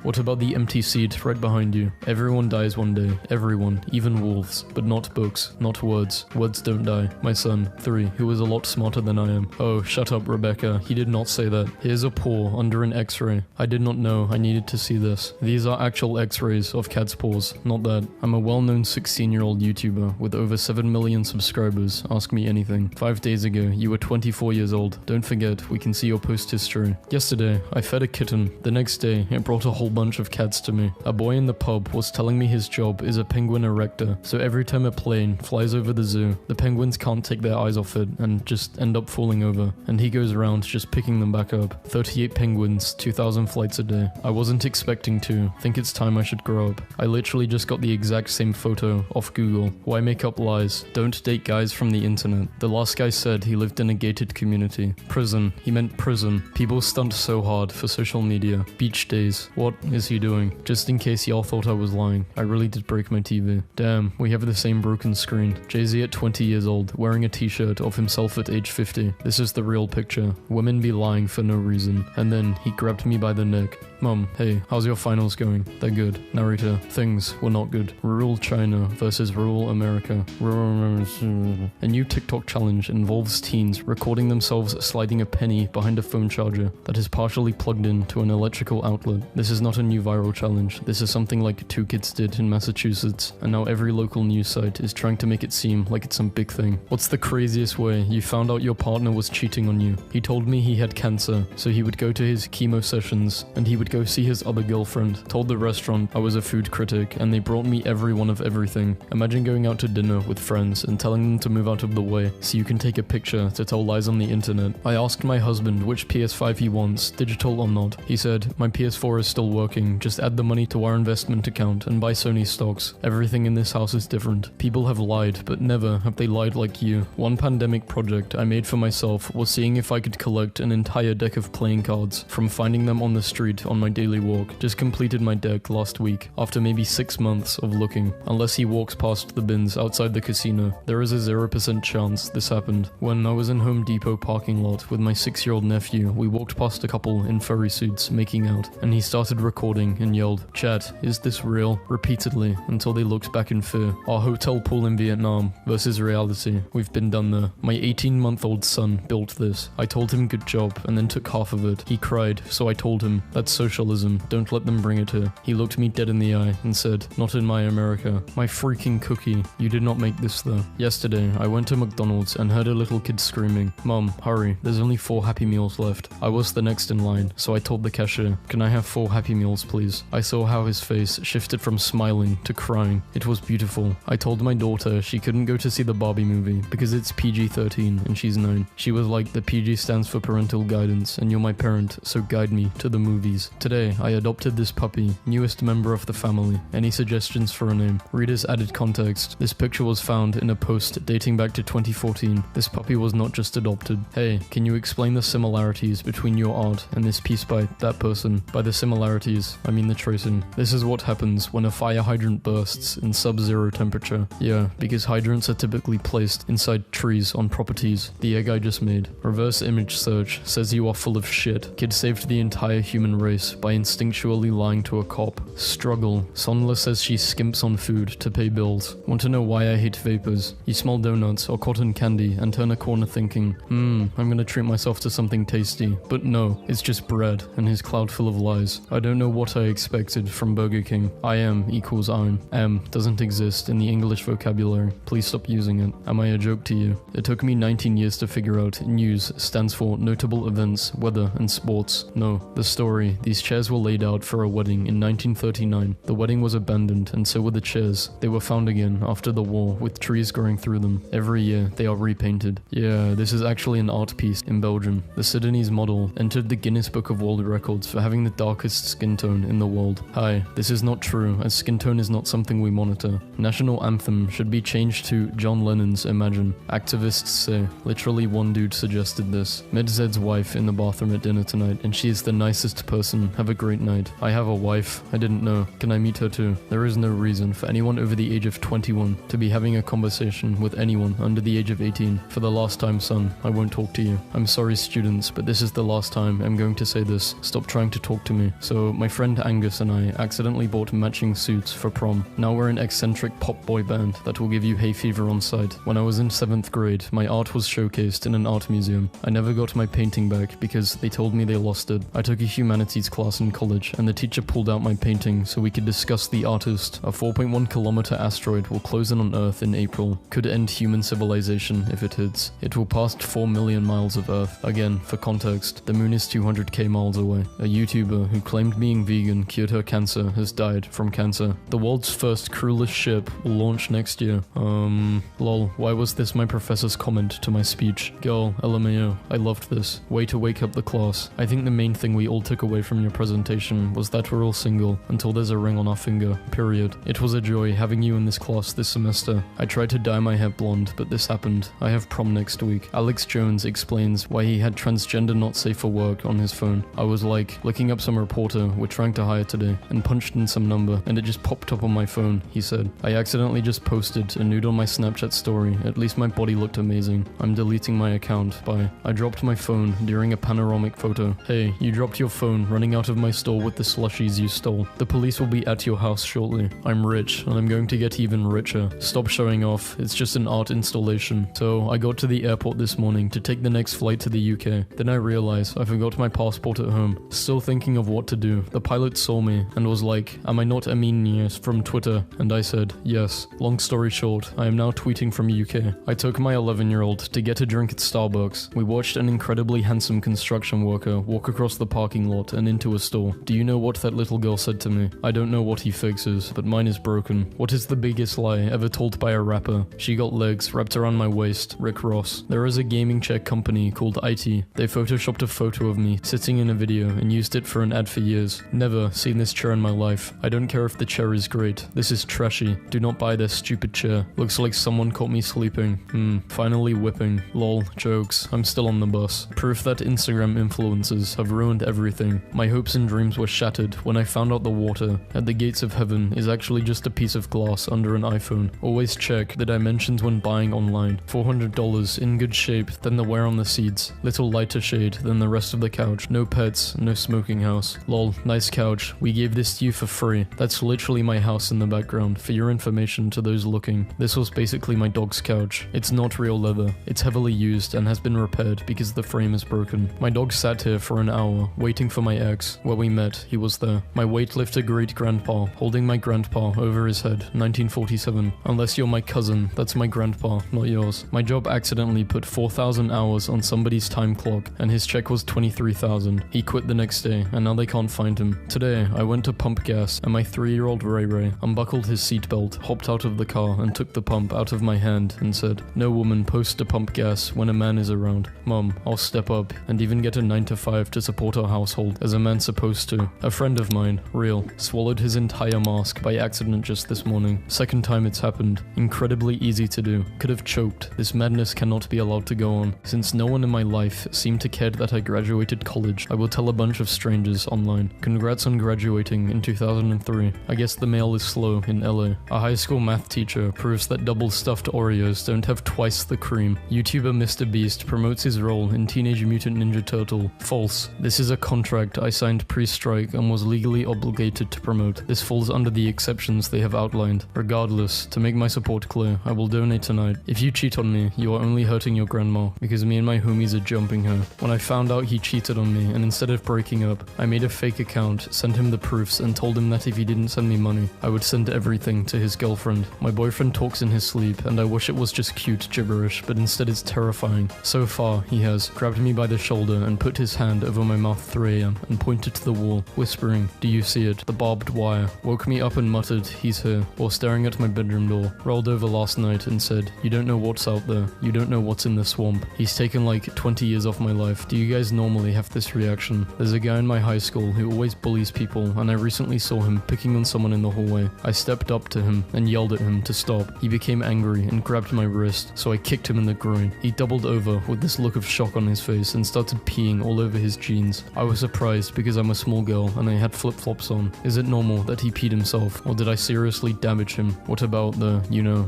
What about the empty seat right behind you? Everyone dies one day. Everyone, even wolves. But not books, not words. Words don't die. My son, 3, who is a lot smarter than I am. Oh, shut up, Rebecca. He did not say that. Here's a paw under an x-ray. I did not know I needed to see this. These are actual x-rays of cat's paws, not that. I'm a well-known 16-year-old YouTuber with over 7 million subscribers. Ask me anything. 5 days ago, you were 24 years old. Don't forget, we can see your post history. Yesterday, I fed a kitten. The next day, it brought a whole bunch of cats to me. A boy in the pub was telling me his job is a penguin erector, so every time a plane flies over the zoo, the penguins can't take their eyes off it and just end up falling over, and he goes around just picking them back up. 38 penguins, 2,000 flights a day. I wasn't expecting to. Think it's time I should grow up. I literally just got the exact same photo off Google. Why make up lies? Don't date guys from the internet. The last guy said he lived in a gated community. Prison. He meant prison. People stunt so hard for social media. Beach days. What is he doing? Just in case y'all thought I was lying, I really did break my TV. Damn, we have the same broken screen. Jay-Z at 20 years old, wearing a t-shirt of himself at age 50. This is the real picture. Women be lying for no reason. And then he grabbed me by the neck. Mom, hey, how's your finals going? They're good. Narrator, things were not good. Rural China versus rural America. A new TikTok challenge involves teens recording themselves sliding a penny behind a phone charger that is partially plugged in to an electrical outlet. This is not a new viral challenge. This is something like 2 kids did in Massachusetts, and now every local news site is trying to make it seem like it's some big thing. What's the craziest way you found out your partner was cheating on you? He told me he had cancer, so he would go to his chemo sessions, and he would go see his other girlfriend. Told the restaurant I was a food critic, and they brought me every one of everything. Imagine going out to dinner with friends and telling them to move out of the way so you can take a picture to tell lies on the internet. I asked my husband which PS5 he wants, digital or not. He said, my PS4 is still working, just add the money to our investment account and buy Sony stocks. Everything in this house is different. People have lied, but never have they lied like you. One pandemic project I made for myself was seeing if I could collect an entire deck of playing cards from finding them on the street on my daily walk. Just completed my deck last week, after maybe 6 months of looking. Unless he walks past the bins outside the casino, there is a 0% chance this happened. When I was in Home Depot parking lot with my 6-year-old nephew, we walked past a couple in furry suits making out, and he started recording and yelled, "Chat, is this real?" repeatedly until they looked back in fear. Our hotel pool in Vietnam versus reality. We've been done there. My 18-month-old son built this. I told him good job and then took half of it. He cried, so I told him, that's socialism, don't let them bring it here. He looked me dead in the eye and said, not in my America. My freaking cookie. You did not make this though. Yesterday, I went to McDonald's and heard a little kid screaming, "Mom, hurry, there's only 4 Happy Meals left." I was the next in line, so I told the cashier, "Can I have 4 Happy Meals, please?" I saw how his face shifted from smiling to crying. It was beautiful. I told my daughter she couldn't go to see the Barbie movie because it's PG-13 and she's 9. She was like, the PG stands for parental guidance and you're my parent, so guide me to the movies. Today, I adopted this puppy, newest member of the family. Any suggestions for a name? Readers added context. This picture was found in a post dating back to 2014. This puppy was not just adopted. Hey, can you explain the similarities between your art and this piece by that person? By the similarities, I mean the tracing. This is what happens when a fire hydrant bursts in sub-zero temperature. Yeah, because hydrants are typically placed inside trees on properties. The egg I just made. Reverse image search says you are full of shit. Kid saved the entire human race by instinctually lying to a cop. Struggle. Sonla says she skimps on food to pay bills. Want to know why I hate vapors? You smell donuts or cotton candy and turn a corner thinking, I'm gonna treat myself to something tasty. But no, it's just bread and his cloud full of lies. I don't know what I expected from Burger King. I am equals I'm. M doesn't exist in the English vocabulary. Please stop using it. Am I a joke to you? It took me 19 years to figure out news stands for notable events, weather, and sports. No, the story. These chairs were laid out for a wedding in 1939. The wedding was abandoned, and so were the chairs. They were found again after the war, with trees growing through them. Every year, they are repainted. Yeah, this is actually an art piece in Belgium. The Sudanese model entered the Guinness Book of World Records for having the darkest skin tone in the world. Hi, this is not true, as skin tone is not something we monitor. National anthem should be changed to John Lennon's Imagine. Activists say. Literally one dude suggested this. Met Zed's wife in the bathroom at dinner tonight, and she is the nicest person. Have a great night. I have a wife. I didn't know. Can I meet her too? There is no reason for anyone over the age of 21 to be having a conversation with anyone under the age of 18. For the last time, son, I won't talk to you. I'm sorry, students, but this is the last time I'm going to say this. Stop trying to talk to me. So, my friend Angus and I accidentally bought matching suits for prom. Now we're an eccentric pop boy band that will give you hay fever on sight. When I was in 7th grade, my art was showcased in an art museum. I never got my painting back because they told me they lost it. I took a humanities class in college, and the teacher pulled out my painting so we could discuss the artist. A 4.1 kilometer asteroid will close in on Earth in April. Could end human civilization if it hits. It will pass 4 million miles of Earth. Again, for context, the moon is 200k miles away. A YouTuber who claimed being vegan cured her cancer has died from cancer. The world's first crewless ship will launch next year. Lol, why was this my professor's comment to my speech? Girl, LMAO, I loved this. Way to wake up the class. I think the main thing we all took away from your presentation was that we're all single until there's a ring on our finger, period. It was a joy having you in this class this semester. I tried to dye my hair blonde, but this happened. I have prom next week. Alex Jones explains why he had transgender not safe for work on his phone. I was like, looking up some reporter we're trying to hire today, and punched in some number, and it just popped up on my phone, he said. I accidentally just posted a nude on my Snapchat story. At least my body looked amazing. I'm deleting my account. Bye. I dropped my phone during a panoramic photo. Hey, you dropped your phone running running out of my store with the slushies you stole. The police will be at your house shortly. I'm rich, and I'm going to get even richer. Stop showing off, it's just an art installation. So I got to the airport this morning to take the next flight to the UK. Then I realized I forgot my passport at home. Still thinking of what to do, the pilot saw me and was like, "Am I not Amin Nias from Twitter?" And I said, "Yes." Long story short, I am now tweeting from UK. I took my 11-year-old to get a drink at Starbucks. We watched an incredibly handsome construction worker walk across the parking lot and into a store. Do you know what that little girl said to me? I don't know what he fixes, but mine is broken. What is the biggest lie ever told by a rapper? She got legs wrapped around my waist, Rick Ross. There is a gaming chair company called IT. They photoshopped a photo of me sitting in a video and used it for an ad for years. Never seen this chair in my life. I don't care if the chair is great. This is trashy. Do not buy this stupid chair. Looks like someone caught me sleeping. Finally whipping. Lol, jokes. I'm still on the bus. Proof that Instagram influencers have ruined everything. My hopes and dreams were shattered when I found out the water at the gates of heaven is actually just a piece of glass under an iPhone. Always check the dimensions when buying online. $400 in good shape than the wear on the seats. Little lighter shade than the rest of the couch. No pets, no smoking house. Lol, nice couch. We gave this to you for free. That's literally my house in the background. For your information to those looking, this was basically my dog's couch. It's not real leather. It's heavily used and has been repaired because the frame is broken. My dog sat here for an hour, waiting for my ex. Where we met, he was there. My weightlifter great-grandpa, holding my grandpa over his head, 1947. Unless you're my cousin, that's my grandpa, not yours. My job accidentally put 4,000 hours on somebody's time clock, and his check was 23,000. He quit the next day, and now they can't find him. Today, I went to pump gas, and my 3-year-old Ray Ray unbuckled his seatbelt, hopped out of the car, and took the pump out of my hand, and said, "No woman posts to pump gas when a man is around. Mom, I'll step up, and even get a 9 to 5 to support our household, as a man's supposed to." A friend of mine, Real, swallowed his entire mask by accident just this morning. Second time it's happened. Incredibly easy to do. Could have choked. This madness cannot be allowed to go on. Since no one in my life seemed to care that I graduated college, I will tell a bunch of strangers online. Congrats on graduating in 2003. I guess the mail is slow in LA. A high school math teacher proves that double stuffed Oreos don't have twice the cream. YouTuber Mr. Beast promotes his role in Teenage Mutant Ninja Turtle. False. This is a contract I signed pre-strike and was legally obligated to promote. This falls under the exceptions they have outlined. Regardless, to make my support clear, I will donate tonight. If you cheat on me, you are only hurting your grandma, because me and my homies are jumping her. When I found out he cheated on me, and instead of breaking up, I made a fake account, sent him the proofs, and told him that if he didn't send me money, I would send everything to his girlfriend. My boyfriend talks in his sleep, and I wish it was just cute gibberish, but instead it's terrifying. So far, he has grabbed me by the shoulder and put his hand over my mouth 3 a.m. and pointed to the wall, whispering, "Do you see it? The barbed wire." Woke me up and muttered, "He's here," while staring at my bedroom door. Rolled over last night and said, "You don't know what's out there. You don't know what's in the swamp." He's taken like 20 years off my life. Do you guys normally have this reaction? There's a guy in my high school who always bullies people, and I recently saw him picking on someone in the hallway. I stepped up to him and yelled at him to stop. He became angry and grabbed my wrist, so I kicked him in the groin. He doubled over with this look of shock on his face and started peeing all over his jeans. I was surprised because I'm a small girl and I had flip-flops on. Is it normal that he peed himself, or did I seriously damage him? What about the,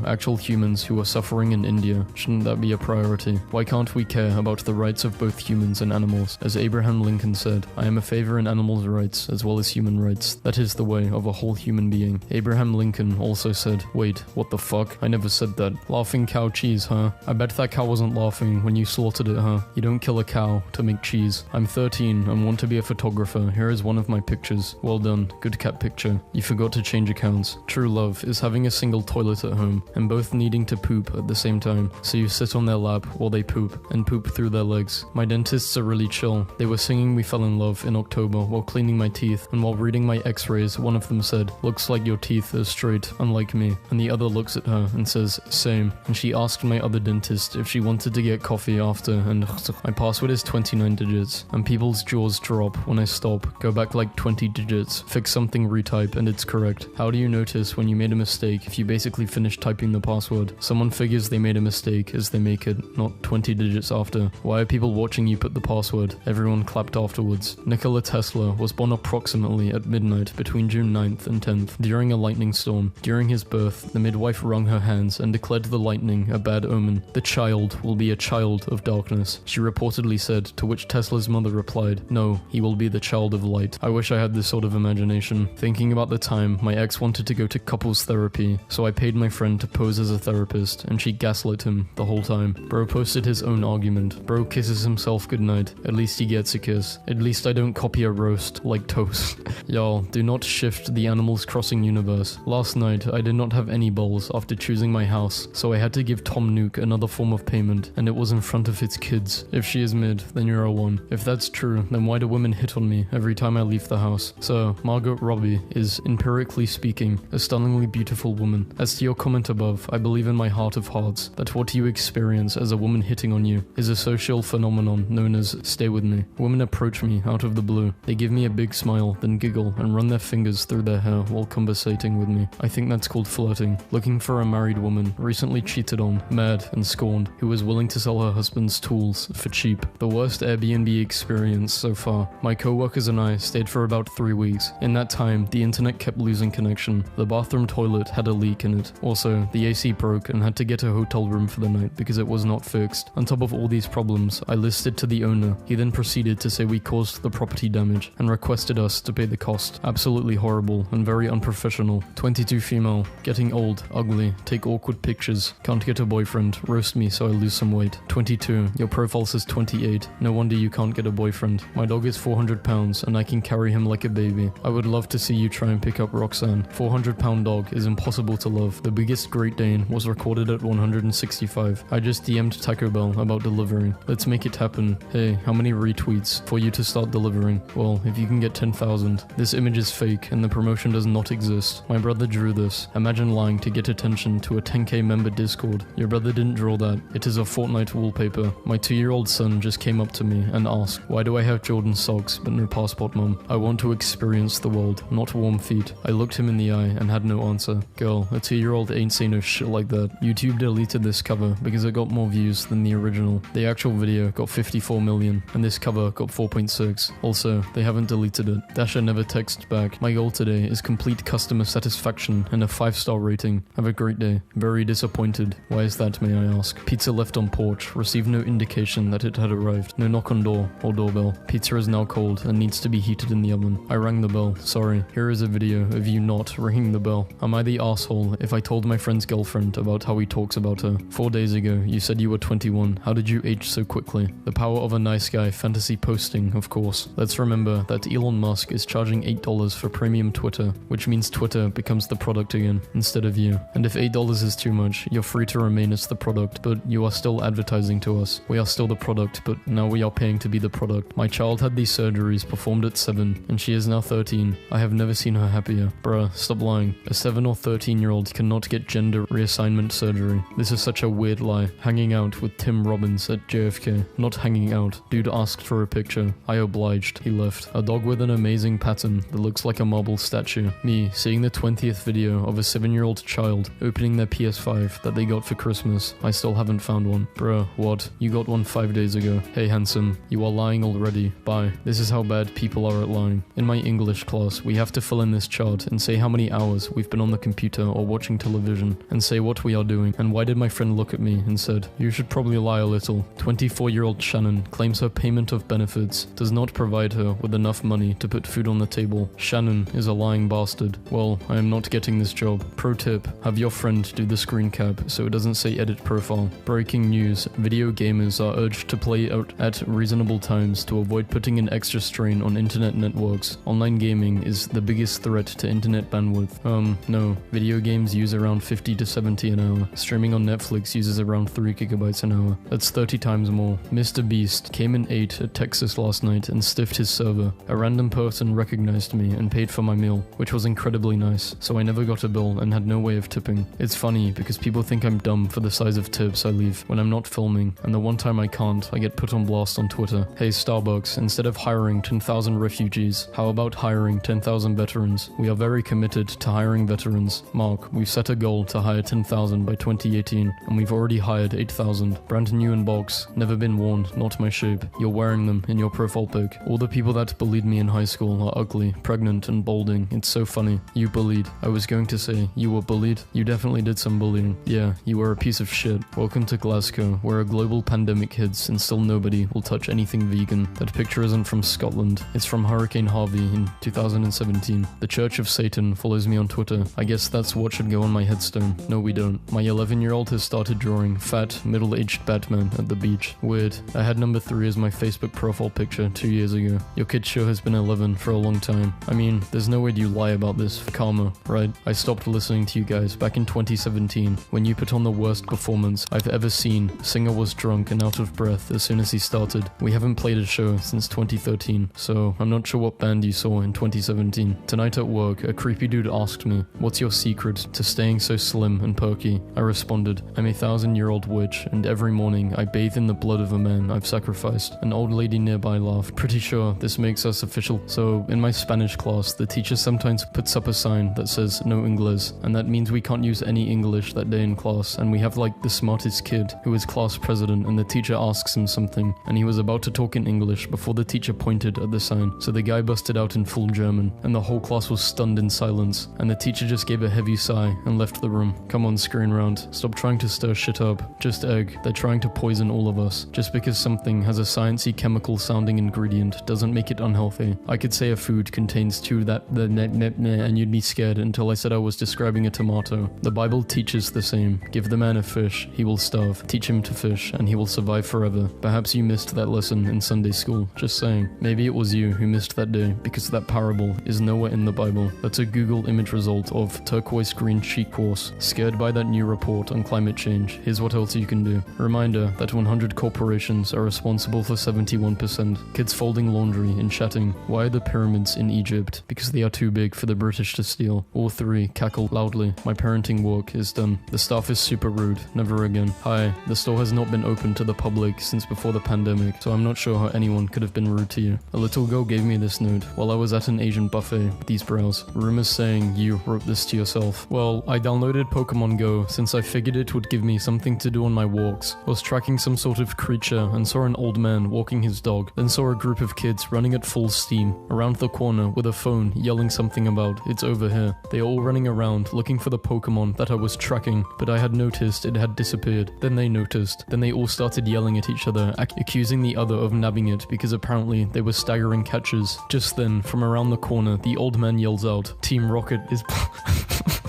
actual humans who are suffering in India? Shouldn't that be a priority? Why can't we care about the rights of both humans and animals? As Abraham Lincoln said, "I am a favor in animals' rights as well as human rights. That is the way of a whole human being." Abraham Lincoln also said, "Wait, what the fuck? I never said that. Laughing cow cheese, huh? I bet that cow wasn't laughing when you slaughtered it, huh? You don't kill a cow to make cheese." I'm 13 and want to be a photographer. Here is one of my pictures. Well done. Good cat picture. You forgot to change accounts. True love is having a single toilet at home and both needing to poop at the same time. So you sit on their lap while they poop and poop through their legs. My dentists are really chill. They were singing We Fell in Love in October while cleaning my teeth, and while reading my x-rays, one of them said, "Looks like your teeth are straight, unlike me." And the other looks at her and says, "Same." And she asked my other dentist if she wanted to get coffee after, and my password is 29 digits. And people's jaws drop when I stop. Go back like 20 digits. Fix something, retype, and it's correct. How do you notice when you made a mistake if you basically finish typing the password? Someone figures they made a mistake as they make it, not 20 digits after. Why are people watching you put the password? Everyone clapped afterwards. Nikola Tesla was born approximately at midnight between June 9th and 10th during a lightning storm. During his birth, the midwife wrung her hands and declared the lightning a bad omen. "The child will be a child of darkness," she reportedly said, to which Tesla's mother replied, "No, he will be the child of light. I wish I had this sort of imagination. Thinking about the time, my ex wanted to go to couples therapy, so I paid my friend to pose as a therapist, and she gaslit him the whole time. Bro posted his own argument. Bro kisses himself goodnight. At least he gets a kiss. At least I don't copy a roast like toast. Y'all, do not shift the Animals Crossing universe. Last night, I did not have any balls after choosing my house, so I had to give Tom Nook another form of payment, and it was in front of his kids. If she is mid, then you're a 1. If that's true, then why do women hit on me every time I leave the house? So, Margot Robbie is, empirically speaking, a stunningly beautiful woman. As to your comment above, I believe in my heart of hearts that what you experience as a woman hitting on you is a social phenomenon known as stay with me. Women approach me out of the blue. They give me a big smile, then giggle and run their fingers through their hair while conversating with me. I think that's called flirting. Looking for a married woman, recently cheated on, mad and scorned, who was willing to sell her husband's tools for cheap. The worst Airbnb experience so far. My co-workers and I stayed for about 3 weeks. In that time, the internet kept losing connection. The bathroom toilet had a leak in it. Also, the AC broke and had to get a hotel room for the night because it was not fixed. On top of all these problems, I listed to the owner. He then proceeded to say we caused the property damage and requested us to pay the cost. Absolutely horrible and very unprofessional. 22 female, getting old, ugly, take awkward pictures, can't get a boyfriend, roast me so I lose some weight. 22, your profile says 28, no wonder you can't get a boyfriend. My dog is 400 pounds and I can carry him like a baby. I would love to see you try and pick up Roxanne. 400-pound dog is impossible to love. The biggest Great Dane was recorded at 165. I just DM'd Taco Bell about delivering. Let's make it happen. Hey, how many retweets for you to start delivering? Well, if you can get 10,000. This image is fake and the promotion does not exist. My brother drew this. Imagine lying to get attention to a 10k member Discord. Your brother didn't draw that. It is a Fortnite wallpaper. My 2-year-old son just came up to me and asked, why do I have Jordan socks but no passport, mom? I want to experience the world, not warm feet. I looked him in the eye and had no answer. Girl, a 2-year-old ain't say no shit like that. YouTube deleted this cover because it got more views than the original. The actual video got 54 million and this cover got 4.6. Also, they haven't deleted it. Dasha never texts back. My goal today is complete customer satisfaction and a 5-star rating. Have a great day. Very disappointed. Why is that, may I ask? Pizza left on porch. Received no indication that it had arrived. No knock on door or doorbell. Pizza is now cold and needs to be heated in the oven. I rang the bell. Sorry. Here is a video of you not ringing the bell. Am I the asshole if I told my friend's girlfriend about how he talks about her? 4 days ago, you said you were 21. How did you age so quickly? The power of a nice guy fantasy posting, of course. Let's remember that Elon Musk is charging $8 for premium Twitter, which means Twitter becomes the product again, instead of you. And if $8 is too much, you're free to remain as the product, but you are still advertising to us. We are still the product, but now we are paying to be the product. My child had these surgeries performed at 7, and she is now 13. I have never seen her happier. Bruh, stop lying. A 7 or 13-year-old cannot get gender reassignment surgery. This is such a weird lie. Hanging out with Tim Robbins at JFK. Not hanging out. Dude asked for a picture. I obliged. He left. A dog with an amazing pattern that looks like a marble statue. Me, seeing the 20th video of a 7-year-old child opening their PS5 that they got for Christmas. I still haven't found one. Bruh, what? You got one 5 days ago. Hey handsome, you are lying already. Bye. This is how bad people are at lying. In my English class, we have to fill in this chart and say how many hours we've been on the computer or watching television, and say what we are doing. And why did my friend look at me and said, you should probably lie a little. 24-year-old Shannon claims her payment of benefits does not provide her with enough money to put food on the table. Shannon is a lying bastard. Well, I am not getting this job. Pro tip, have your friend do the screen cap so it doesn't say edit profile. Breaking news, video gamers are urged to play out at reasonable times to avoid putting an extra strain on internet networks. Online gaming is the biggest threat to internet bandwidth. No. Video games use around 50 to 70 an hour. Streaming on Netflix uses around 3 gigabytes an hour. That's 30 times more. Mr. Beast came in 8 at Texas last night and stiffed his server. A random person recognized me and paid for my meal, which was incredibly nice, so I never got a bill and had no way of tipping. It's funny because people think I'm dumb for the size of tips I leave when I'm not filming, and the one time I can't, I get put on blast on Twitter. Hey Starbucks, instead of hiring 10,000 refugees, how about hiring 10,000 veterans? We are very committed to hiring veterans. Mark, we've set a goal to hire 10,000 by 2018, and we've already hired 8,000. Brand new in box, never been worn, not my shape. You're wearing them in your profile pic. All the people that bullied me in high school are ugly, pregnant, and balding. It's so funny. You bullied. I was going to say, you were bullied. You definitely did some bullying. Yeah, you were a piece of shit. Welcome to Glasgow, where a global pandemic hits and still nobody will touch anything vegan. That picture isn't from Scotland. It's from Hurricane Harvey in 2017. The Church of Satan follows me on Twitter. I guess that's what should go on my headstone. No, we don't. My 11-year-old has started drawing fat, middle-aged Batman at the beach. Weird. I had number 3 as my Facebook profile picture 2 years ago. Your kid sure has been 11 for a long time. I mean, there's no way you lie about this. Karma, right? I stopped listening to you guys back in 2017 when you put on the worst performance I've ever seen. Singer was drunk and out of breath as soon as he started. We haven't played a show since 2013, so I'm not sure what band you saw in 2017. Tonight at work, a creepy dude asked me, "What's your secret to staying so slim and perky?" I responded, "I'm a 1,000-year-old witch, and every morning I bathe in the blood of a man I've sacrificed." An old lady nearby laughed. Pretty sure this makes us official. So in my Spanish class, the teacher sometimes puts up a sign that says no English, and that means we can't use any English that day in class, and we have like the smartest kid who is class president, and the teacher asks him something, and he was about to talk in English before the teacher pointed at the sign. So the guy busted out in full German, and the whole class was stunned in silence, and the teacher just gave a heavy sigh and left the room. Come on, screen round. Stop trying to stir shit up. Just egg. They're trying to poison all of us. Just because something has a sciencey chemical sounding ingredient doesn't make it unhealthy. I could say a food contains and you'd be scared until I said I was describing a tomato. The Bible teaches the same. Give the man a fish, he will starve. Teach him to fish, and he will survive forever. Perhaps you missed that lesson in Sunday school. Just saying. Maybe it was you who missed that day because that parable is nowhere in the Bible. That's a Google image result of turquoise green cheek course. Scared by that new report on climate change. Here's what else you can do. Reminder that 100 corporations are responsible for 71%. Kids folding laundry and chatting. Why are the pyramids in Egypt? Because they are too big for the British to steal. All 3 cackle loudly. My parenting work is done. The staff is super rude. Never again. Hi, the store has not been open to the public since before the pandemic, so I'm not sure how anyone could have been rude to you. A little girl gave me this note while I was at an Asian buffet with these brows. Rumors saying you wrote this to yourself. Well, I downloaded Pokemon Go since I figured it would give me something to do on my walks. Was tracking some sort of creature and saw an old man walking his dog, then saw a group of kids running at full steam around the corner with a phone yelling something about "it's over here." They are all running around looking for the Pokemon that I was tracking, but I had noticed it had disappeared. Then they noticed. Then they all started yelling at each other, accusing the other of nabbing it because apparently they were staggering catches. Just then, from around the corner, the old man yells out, "Team Rocket is..."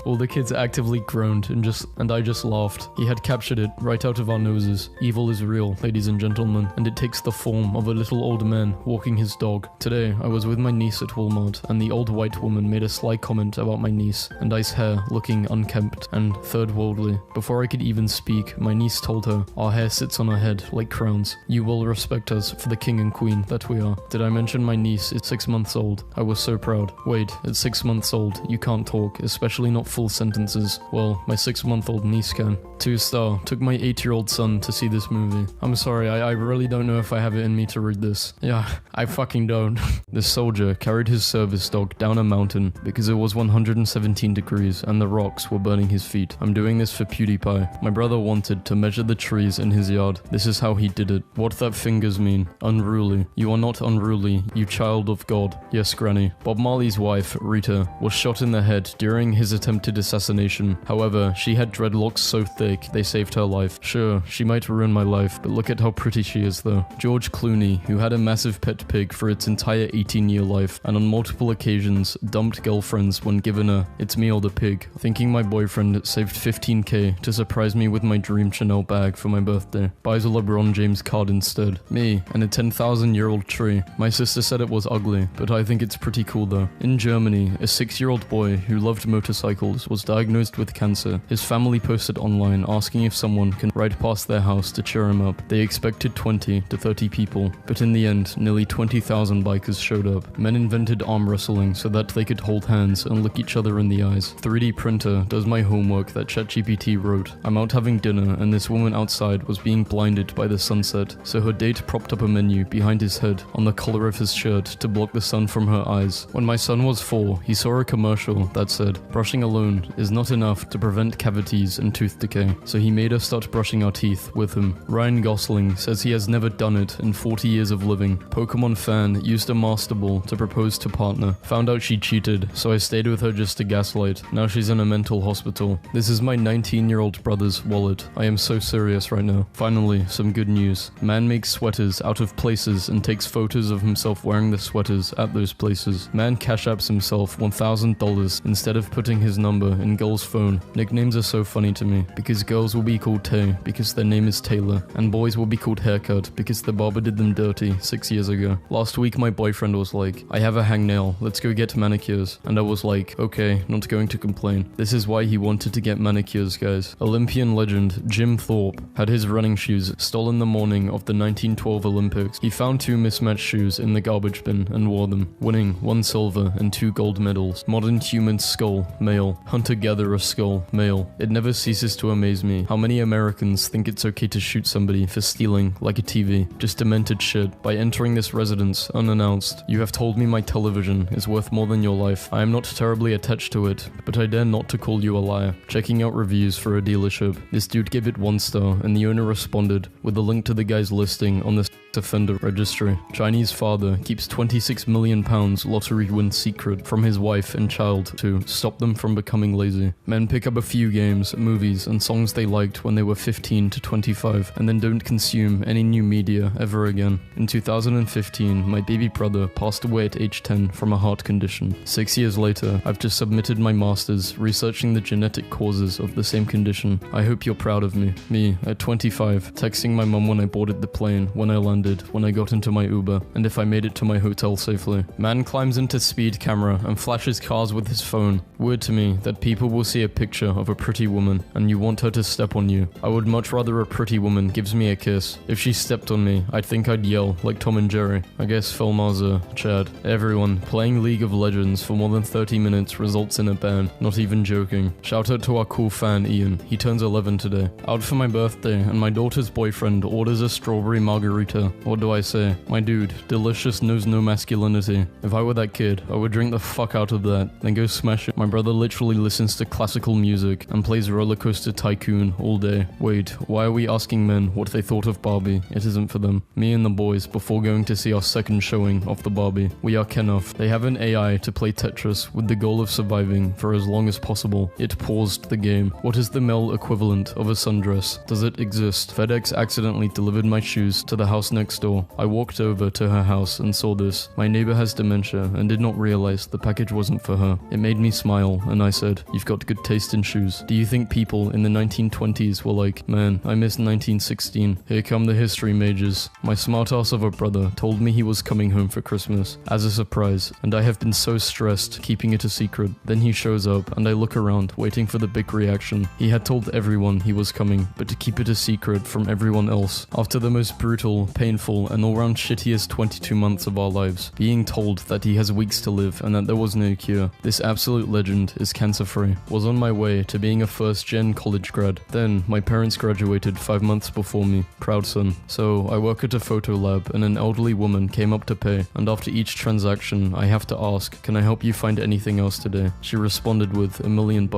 All the kids actively groaned and I just laughed. He had captured it right out of our noses. Evil is real, ladies and gentlemen, and it takes the form of a little old man walking his dog. Today, I was with my niece at Walmart, and the old white woman made a sly comment about my niece and I's hair looking unkempt and third worldly. Before I could even speak, my niece told her, "Our hair sits on our head like crowns. You will respect us for the king and queen that we are." Did I mention my niece is 6 months old? I was so proud. Wait, at 6 months old, you can't talk, especially not full sentences. Well, my 6-month-old niece can. 2-star, took my 8-year-old son to see this movie. I'm sorry, I really don't know if I have it in me to read this. Yeah, I fucking don't. This soldier carried his service dog down a mountain because it was 117 degrees and the rocks were burning his feet. I'm doing this for PewDiePie. My brother wanted to measure the trees in his yard. This is how he did it. What that fingers mean? Unruly. You are not unruly, you child of God. Yes, Granny. Bob Marley's wife, Rita, was shot in the head during his attempted assassination. However, she had dreadlocks so thick they saved her life. Sure, she might ruin my life, but look at how pretty she is though. George Clooney, who had a massive pet pig for its entire 18-year life, and on multiple occasions dumped girlfriends when given a "it's me or the pig," thinking my boyfriend saved 15k to surprise me with my dream Chanel bag for my birthday. Buys a LeBron James card instead. Me, and a 10,000-year-old tree. My sister said it was ugly, but I think it's pretty cool though. In Germany, a 6-year-old boy who loved motorcycles was diagnosed with cancer. His family posted online asking if someone can ride past their house to cheer him up. They expected 20 to 30 people, but in the end, nearly 20,000 bikers showed up. Men invented arm wrestling so that they could hold hands and look each other in the eyes. 3D printer does my homework that ChatGPT wrote. I'm out having dinner and this woman outside was being blinded by the sunset, so her date propped up a menu behind his head on the collar of his shirt to block the sun from her eyes. When my son was 4, he saw a commercial that said, "Brushing alone alone is not enough to prevent cavities and tooth decay, so he made us start brushing our teeth with him. Ryan Gosling says he has never done it in 40 years of living. Pokemon fan used a Master Ball to propose to partner. Found out she cheated, so I stayed with her just to gaslight. Now she's in a mental hospital. This is my 19-year-old brother's wallet. I am so serious right now. Finally, some good news. Man makes sweaters out of places and takes photos of himself wearing the sweaters at those places. Man cash apps himself $1,000 instead of putting his number in girl's phone. Nicknames are so funny to me, because girls will be called Tay because their name is Taylor, and boys will be called Haircut because the barber did them dirty 6 years ago. Last week my boyfriend was like, I have a hangnail, let's go get manicures. And I was like, okay, not going to complain. This is why he wanted to get manicures, guys. Olympian legend Jim Thorpe had his running shoes stolen the morning of the 1912 Olympics. He found 2 mismatched shoes in the garbage bin and wore them, winning 1 silver and 2 gold medals. Modern human skull, male. Hunter-gatherer skull, male. It never ceases to amaze me how many Americans think it's okay to shoot somebody for stealing, like a TV. Just demented shit. By entering this residence unannounced, you have told me my television is worth more than your life. I am not terribly attached to it, but I dare not to call you a liar. Checking out reviews for a dealership. This dude gave it 1 star, and the owner responded with a link to the guy's listing on the offender registry. Chinese father keeps £26 million lottery win secret from his wife and child to stop them from becoming lazy. Men pick up a few games, movies, and songs they liked when they were 15 to 25 and then don't consume any new media ever again. In 2015, my baby brother passed away at age 10 from a heart condition. 6 years later, I've just submitted my master's researching the genetic causes of the same condition. I hope you're proud of me. Me, at 25, texting my mum when I boarded the plane, when I landed, when I got into my Uber, and if I made it to my hotel safely. Man climbs into speed camera and flashes cars with his phone. Weird to me that people will see a picture of a pretty woman and you want her to step on you. I would much rather a pretty woman gives me a kiss. If she stepped on me, I'd think I'd yell like Tom and Jerry. I guess Phil Marza, Chad. Everyone, playing League of Legends for more than 30 minutes results in a ban. Not even joking. Shout out to our cool fan Ian. He turns 11 today. Out for my birthday and my daughter's boyfriend orders a strawberry margarita. What do I say? My dude, delicious knows no masculinity. If I were that kid, I would drink the fuck out of that, then go smash it. My brother literally listens to classical music and plays Roller Coaster Tycoon all day. Wait, why are we asking men what they thought of Barbie? It isn't for them. Me and the boys, before going to see our second showing of the Barbie. We are Kenough. They have an AI to play Tetris with the goal of surviving for as long as possible. It paused the game. What is the male equivalent of a sundress? Does it exist? FedEx accidentally delivered my shoes to the house next door. I walked over to her house and saw this. My neighbor has dementia and did not realize the package wasn't for her. It made me smile and I said, "You've got good taste in shoes." Do you think people in the 1920s were like, "Man, I miss 1916. Here come the history majors." My smartass of a brother told me he was coming home for Christmas as a surprise, and I have been so stressed keeping it a secret. Then he shows up and I look around waiting for the big reaction. He had told everyone he was coming, but to keep it a secret from everyone else. After the most brutal, painful, and all-round shittiest 22 months of our lives, being told that he has weeks to live and that there was no cure. This absolute legend is cancer-free. Was on my way to being a first-gen college grad. Then, my parents graduated 5 months before me. Proud son. So, I work at a photo lab and an elderly woman came up to pay, and after each transaction, I have to ask, "Can I help you find anything else today?" She responded with $1 million.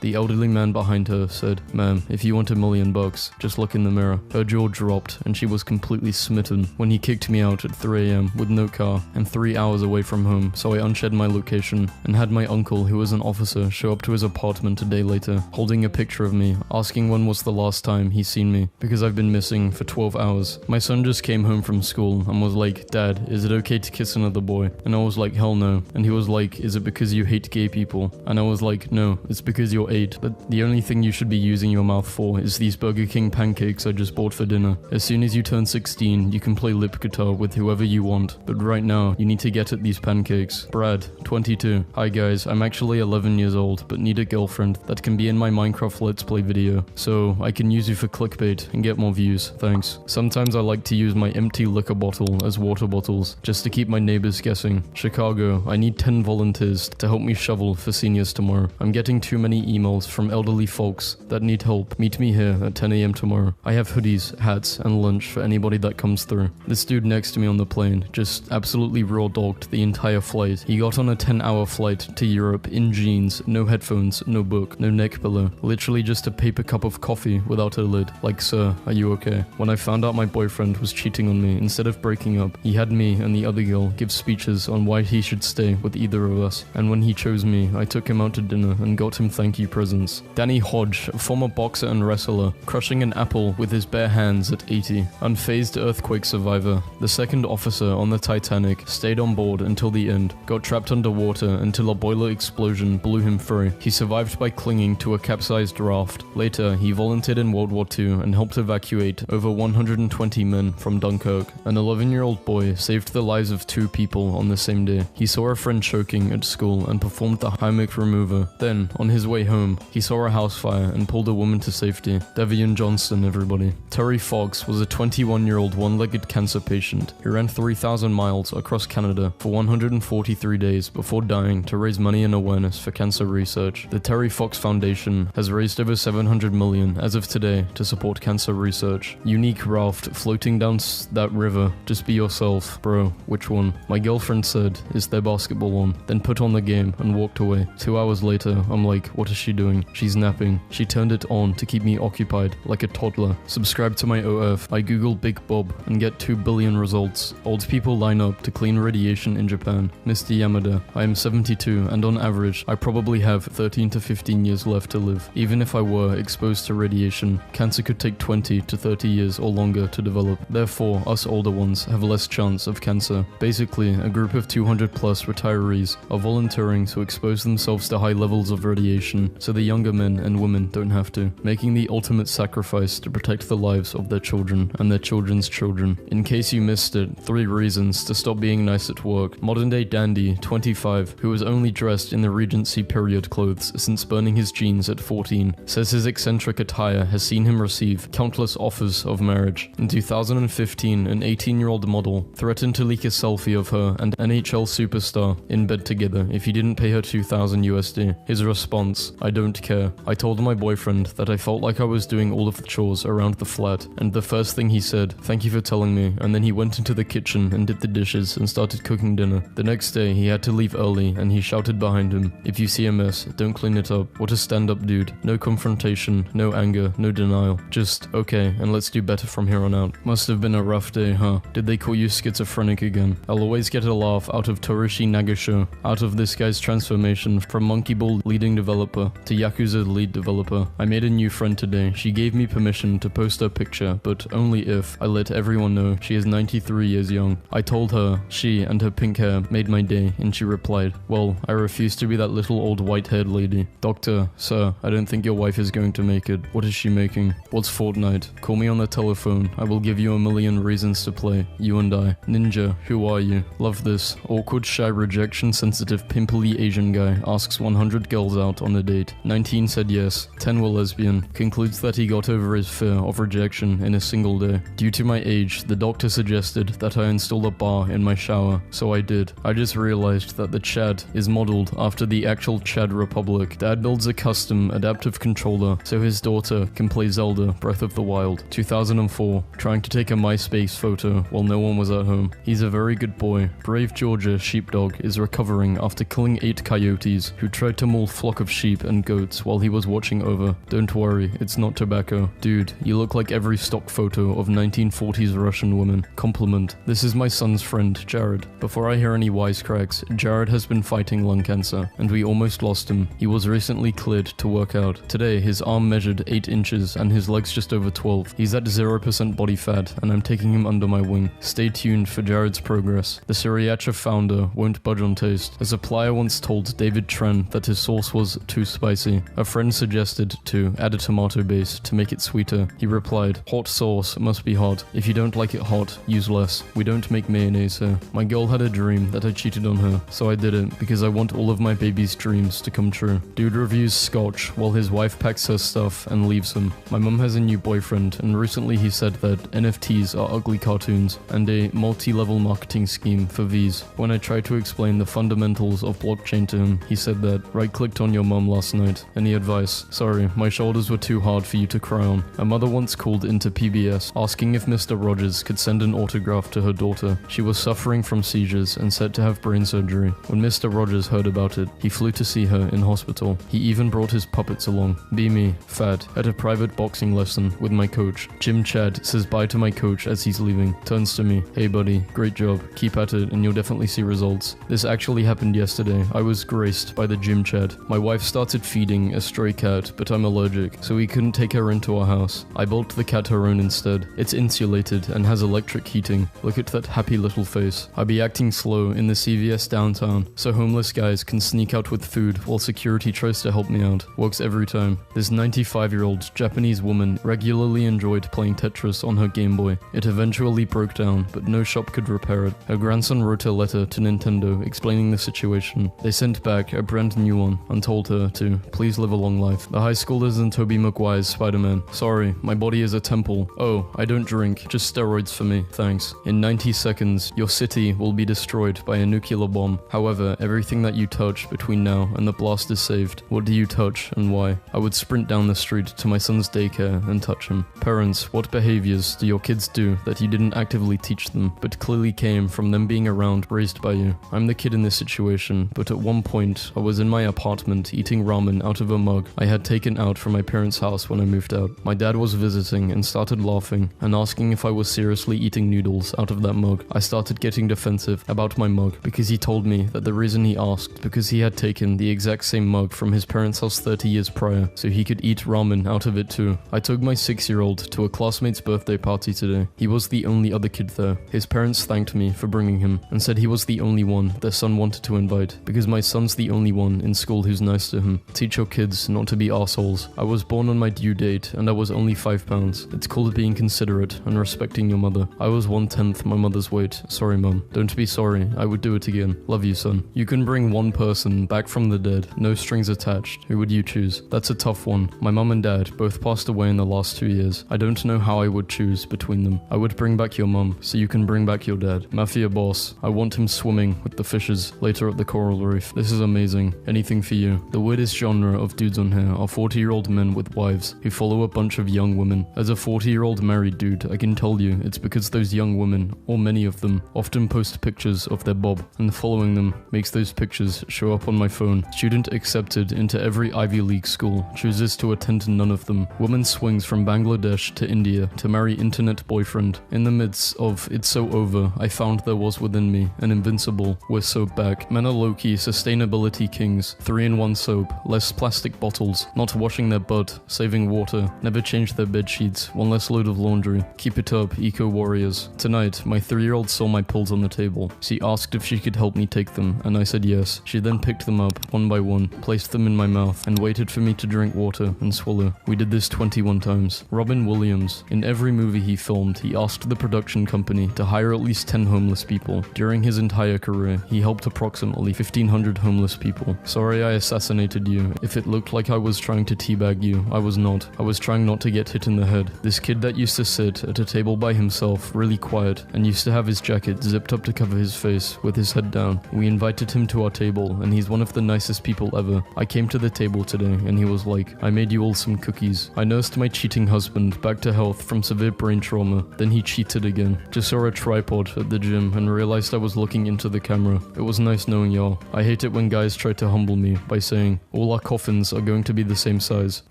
The elderly man behind her said, "Ma'am, if you want $1 million, just look in the mirror." Her jaw dropped and she was completely smitten when he kicked me out at 3 a.m. with no car and 3 hours away from home, so I unshed my location and had my uncle, who was an officer, show up to his apartment a day later, holding a picture of me, asking when was the last time he's seen me, because I've been missing for 12 hours. My son just came home from school and was like, "Dad, is it okay to kiss another boy?" And I was like, "Hell no." And he was like, "Is it because you hate gay people?" And I was like, "No, it's because you're 8. But the only thing you should be using your mouth for is these Burger King pancakes I just bought for dinner. As soon as you turn 16, you can play lip guitar with whoever you want, but right now, you need to get at these pancakes." Brad, 22. "Hi guys, I'm actually 11 years old, but need a girlfriend that can be in my Minecraft Let's Play video, so I can use you for clickbait and get more views, thanks. Sometimes I like to use my empty liquor bottle as water bottles, just to keep my neighbors guessing. Chicago, I need 10 volunteers to help me shovel for seniors tomorrow. I'm getting too many emails from elderly folks that need help. Meet me here at 10 a.m. tomorrow. I have hoodies, hats, and lunch for anybody that comes through." This dude next to me on the plane just absolutely raw dogged the entire flight. He got on a 10-hour flight to Europe in jeans, no headphones, no book, no neck pillow, literally just a paper cup of coffee without a lid. Like, sir, are you okay? When I found out my boyfriend was cheating on me, instead of breaking up, he had me and the other girl give speeches on why he should stay with either of us. And when he chose me, I took him out to dinner and got him thank you presents. Danny Hodge, a former boxer and wrestler, crushing an apple with his bare hands at 80. Unfazed earthquake survivor, the second officer on the Titanic, stayed on board until the end, got trapped underwater until a boiler explosion blew him free. He survived by clinging to a capsized raft. Later, he volunteered in World War II and helped evacuate over 120 men from Dunkirk. An 11-year-old boy saved the lives of 2 people on the same day. He saw a friend choking at school and performed the Heimlich remover. Then, on his way home, he saw a house fire and pulled a woman to safety. Devian Johnston, everybody. Terry Fox was a 21-year-old one-legged cancer patient. He ran 3,000 miles across Canada for 143 days before dying to raise money and awareness for cancer research. The Terry Fox Foundation has raised over $700 million as of today to support cancer research. Unique raft floating down that river. Just be yourself. Bro, which one? My girlfriend said, is there basketball on? Then put on the game and walked away. 2 hours later, I'm like, what is she doing? She's napping. She turned it on to keep me occupied, like a toddler. Subscribe to my OF. I Google Big Bob and get 2 billion results. Old people line up to clean radiation in Japan. Mr. Yamada, I am 72 and on average, I probably have 13 to 15 years left to live. Even if I were exposed to radiation, cancer could take 20 to 30 years or longer to develop. Therefore, us older ones have less chance of cancer. Basically, a group of 200 plus retirees are volunteering to expose themselves to high levels of radiation so the younger men and women don't have to, making the ultimate sacrifice to protect the lives of their children and their children's children. In case you missed it, 3 reasons to stop being nice at work. Modern day dandy, 25, who has only dressed in the Regency period clothes since burning his jeans at 14, says his eccentric attire has seen him receive countless offers of marriage. In 2015, an 18-year-old model threatened to leak a selfie of her and NHL superstar in bed together if he didn't pay her $2,000 USD. His response, I don't care. I told my boyfriend that I felt like I was doing all of the chores around the flat, and the first thing he said, thank you for telling me, and then he went into the kitchen and did the dishes and started cooking dinner. The next day, he had to leave early and he shouted behind him, if you see a mess, don't clean it up. What a stand-up dude. No confrontation, no anger, no denial. Just, okay, and let's do better from here on out. Must have been a rough day, huh? Did they call you schizophrenic again? I'll always get a laugh out of Torishi Nagasho, out of this guy's transformation from Monkey Ball leading developer to Yakuza lead developer. I made a new friend today. She gave me permission to post her picture, but only if I let everyone know she is 93 years young. I told her she and her pink hair made my day, and she replied, well, I refuse to be that little old white-haired lady. Doctor, sir, I don't think your wife is going to make it. What is she making? What's Fortnite? Call me on the telephone. I will give you a million reasons to play. You and I. Ninja, who are you? Love this. Awkward, shy, rejection-sensitive, pimply Asian guy asks 100 girls out on a date. 19 said yes. 10 were lesbian. Concludes that he got over his fear of rejection in a single day. Due to my age, the doctor suggested that I install a bar in my shower, so I did. I just realized that the Chad is modeled after the actual Chad Republic. Dad builds a custom adaptive controller so his daughter can play Zelda Breath of the Wild. 2004, trying to take a MySpace photo while no one was at home. He's a very good boy. Brave Georgia sheepdog is recovering after killing 8 coyotes who tried to maul flock of sheep and goats while he was watching over. Don't worry, it's not tobacco. Dude, you look like every stock photo of 1940s Russian woman. Compliment. This is my son's friend, Jared. Before I hear any wisecracks, Jared has been fighting lung cancer, and we almost lost him. He was recently cleared to work out. Today, his arm measured 8 inches and his legs just over 12. He's at 0% body fat, and I'm taking him under my wing. Stay tuned for Jared's progress. The Sriracha founder won't budge on taste. A supplier once told David Tren that his sauce was too spicy. A friend suggested to add a tomato base to make it sweeter. He replied, hot sauce must be hot. If you don't like it hot, use less. We don't make mayonnaise here. My girl had a dream that I cheated on her, so I did it because I want all of my baby's dreams to come true. Dude reviews scotch while his wife packs her stuff and leaves him. My mum has a new boyfriend, and recently he said that NFTs are ugly cartoons and a multi-level marketing scheme for V's. When I tried to explain the fundamentals of blockchain to him, he said that right-clicked on your mum last night. Any advice? Sorry, my shoulders were too hard for you to cry on. A mother once called into PBS asking if Mr. Rogers could send an autograph to her daughter. She was suffering from seizures and said to have brain surgery. When Mr. Rogers heard about it, he flew to see see her in hospital. He even brought his puppets along. Be me, fat, at a private boxing lesson with my coach. Jim Chad says bye to my coach as he's leaving. Turns to me. Hey buddy, great job. Keep at it and you'll definitely see results. This actually happened yesterday. I was graced by the Jim Chad. My wife started feeding a stray cat, but I'm allergic, so we couldn't take her into our house. I bought the cat her own instead. It's insulated and has electric heating. Look at that happy little face. I be acting slow in the CVS downtown, so homeless guys can sneak out with food while security tries to help me out. Works every time. This 95-year-old Japanese woman regularly enjoyed playing Tetris on her Game Boy. It eventually broke down, but no shop could repair it. Her grandson wrote a letter to Nintendo explaining the situation. They sent back a brand new one and told her to please live a long life. The high schoolers and Tobey Maguire's Spider-Man. Sorry, my body is a temple. Oh, I don't drink, just steroids for me, thanks. In 90 seconds, your city will be destroyed by a nuclear bomb. However, everything that you touch between now and the blast is saved. What do you touch and why? I would sprint down the street to my son's daycare and touch him. Parents, what behaviors do your kids do that you didn't actively teach them, but clearly came from them being around, raised by you? I'm the kid in this situation, but at one point, I was in my apartment eating ramen out of a mug I had taken out from my parents' house when I moved out. My dad was visiting and started laughing and asking if I was seriously eating noodles out of that mug. I started getting defensive about my mug because he told me that the reason he asked because he had taken the exact same mug from his parents' house 30 years prior, so he could eat ramen out of it too. I took my 6-year-old to a classmate's birthday party today. He was the only other kid there. His parents thanked me for bringing him and said he was the only one their son wanted to invite because my son's the only one in school who's nice to him. Teach your kids not to be assholes. I was born on my due date and I was only 5 pounds. It's called being considerate and respecting your mother. I was 1/10 my mother's weight. Sorry mum. Don't be sorry. I would do it again. Love you son. You can bring one person back from the dead. No strings attached. Who would you choose? That's a tough one. My mum and dad both passed away in the last 2 years. I don't know how I would choose between them. I would bring back your mum so you can bring back your dad. Mafia boss. I want him swimming with the fishes later at the coral reef. This is amazing. Anything for you. The weirdest genre of dudes on here are 40-year-old men with wives who follow a bunch of young women. As a 40-year-old married dude, I can tell you it's because those young women, or many of them, often post pictures of their bob, and following them makes those pictures show up on my phone. Student accepted into every Ivy League school, chooses to attend to none of them. Woman swings from Bangladesh to India to marry internet boyfriend. In the midst of It's So Over, I found there was within me an invincible, we're soap back. Men are low-key sustainability kings. 3-in-1 soap, less plastic bottles, not washing their butt, saving water, never change their bed sheets, one less load of laundry. Keep it up, eco-warriors. Tonight, my 3-year-old saw my pills on the table. She asked if she could help me take them, and I said yes. She then picked them up, one by one, placed them in my mouth, and waited for me to drink water and swallow. We did this 21 times. Robin Williams. In every movie he filmed, he asked the production company to hire at least 10 homeless people. During his entire career, he helped approximately 1,500 homeless people. Sorry I assassinated you. If it looked like I was trying to teabag you, I was not. I was trying not to get hit in the head. This kid that used to sit at a table by himself, really quiet, and used to have his jacket zipped up to cover his face with his head down. We invited him to our table, and he's one of the nicest people ever. I came to the table today, and he was like, I made you all some cookies. I nursed my cheating husband back to health from severe brain trauma. Then he cheated again. Just saw a tripod at the gym and realized I was looking into the camera. It was nice knowing y'all. I hate it when guys try to humble me by saying, all our coffins are going to be the same size.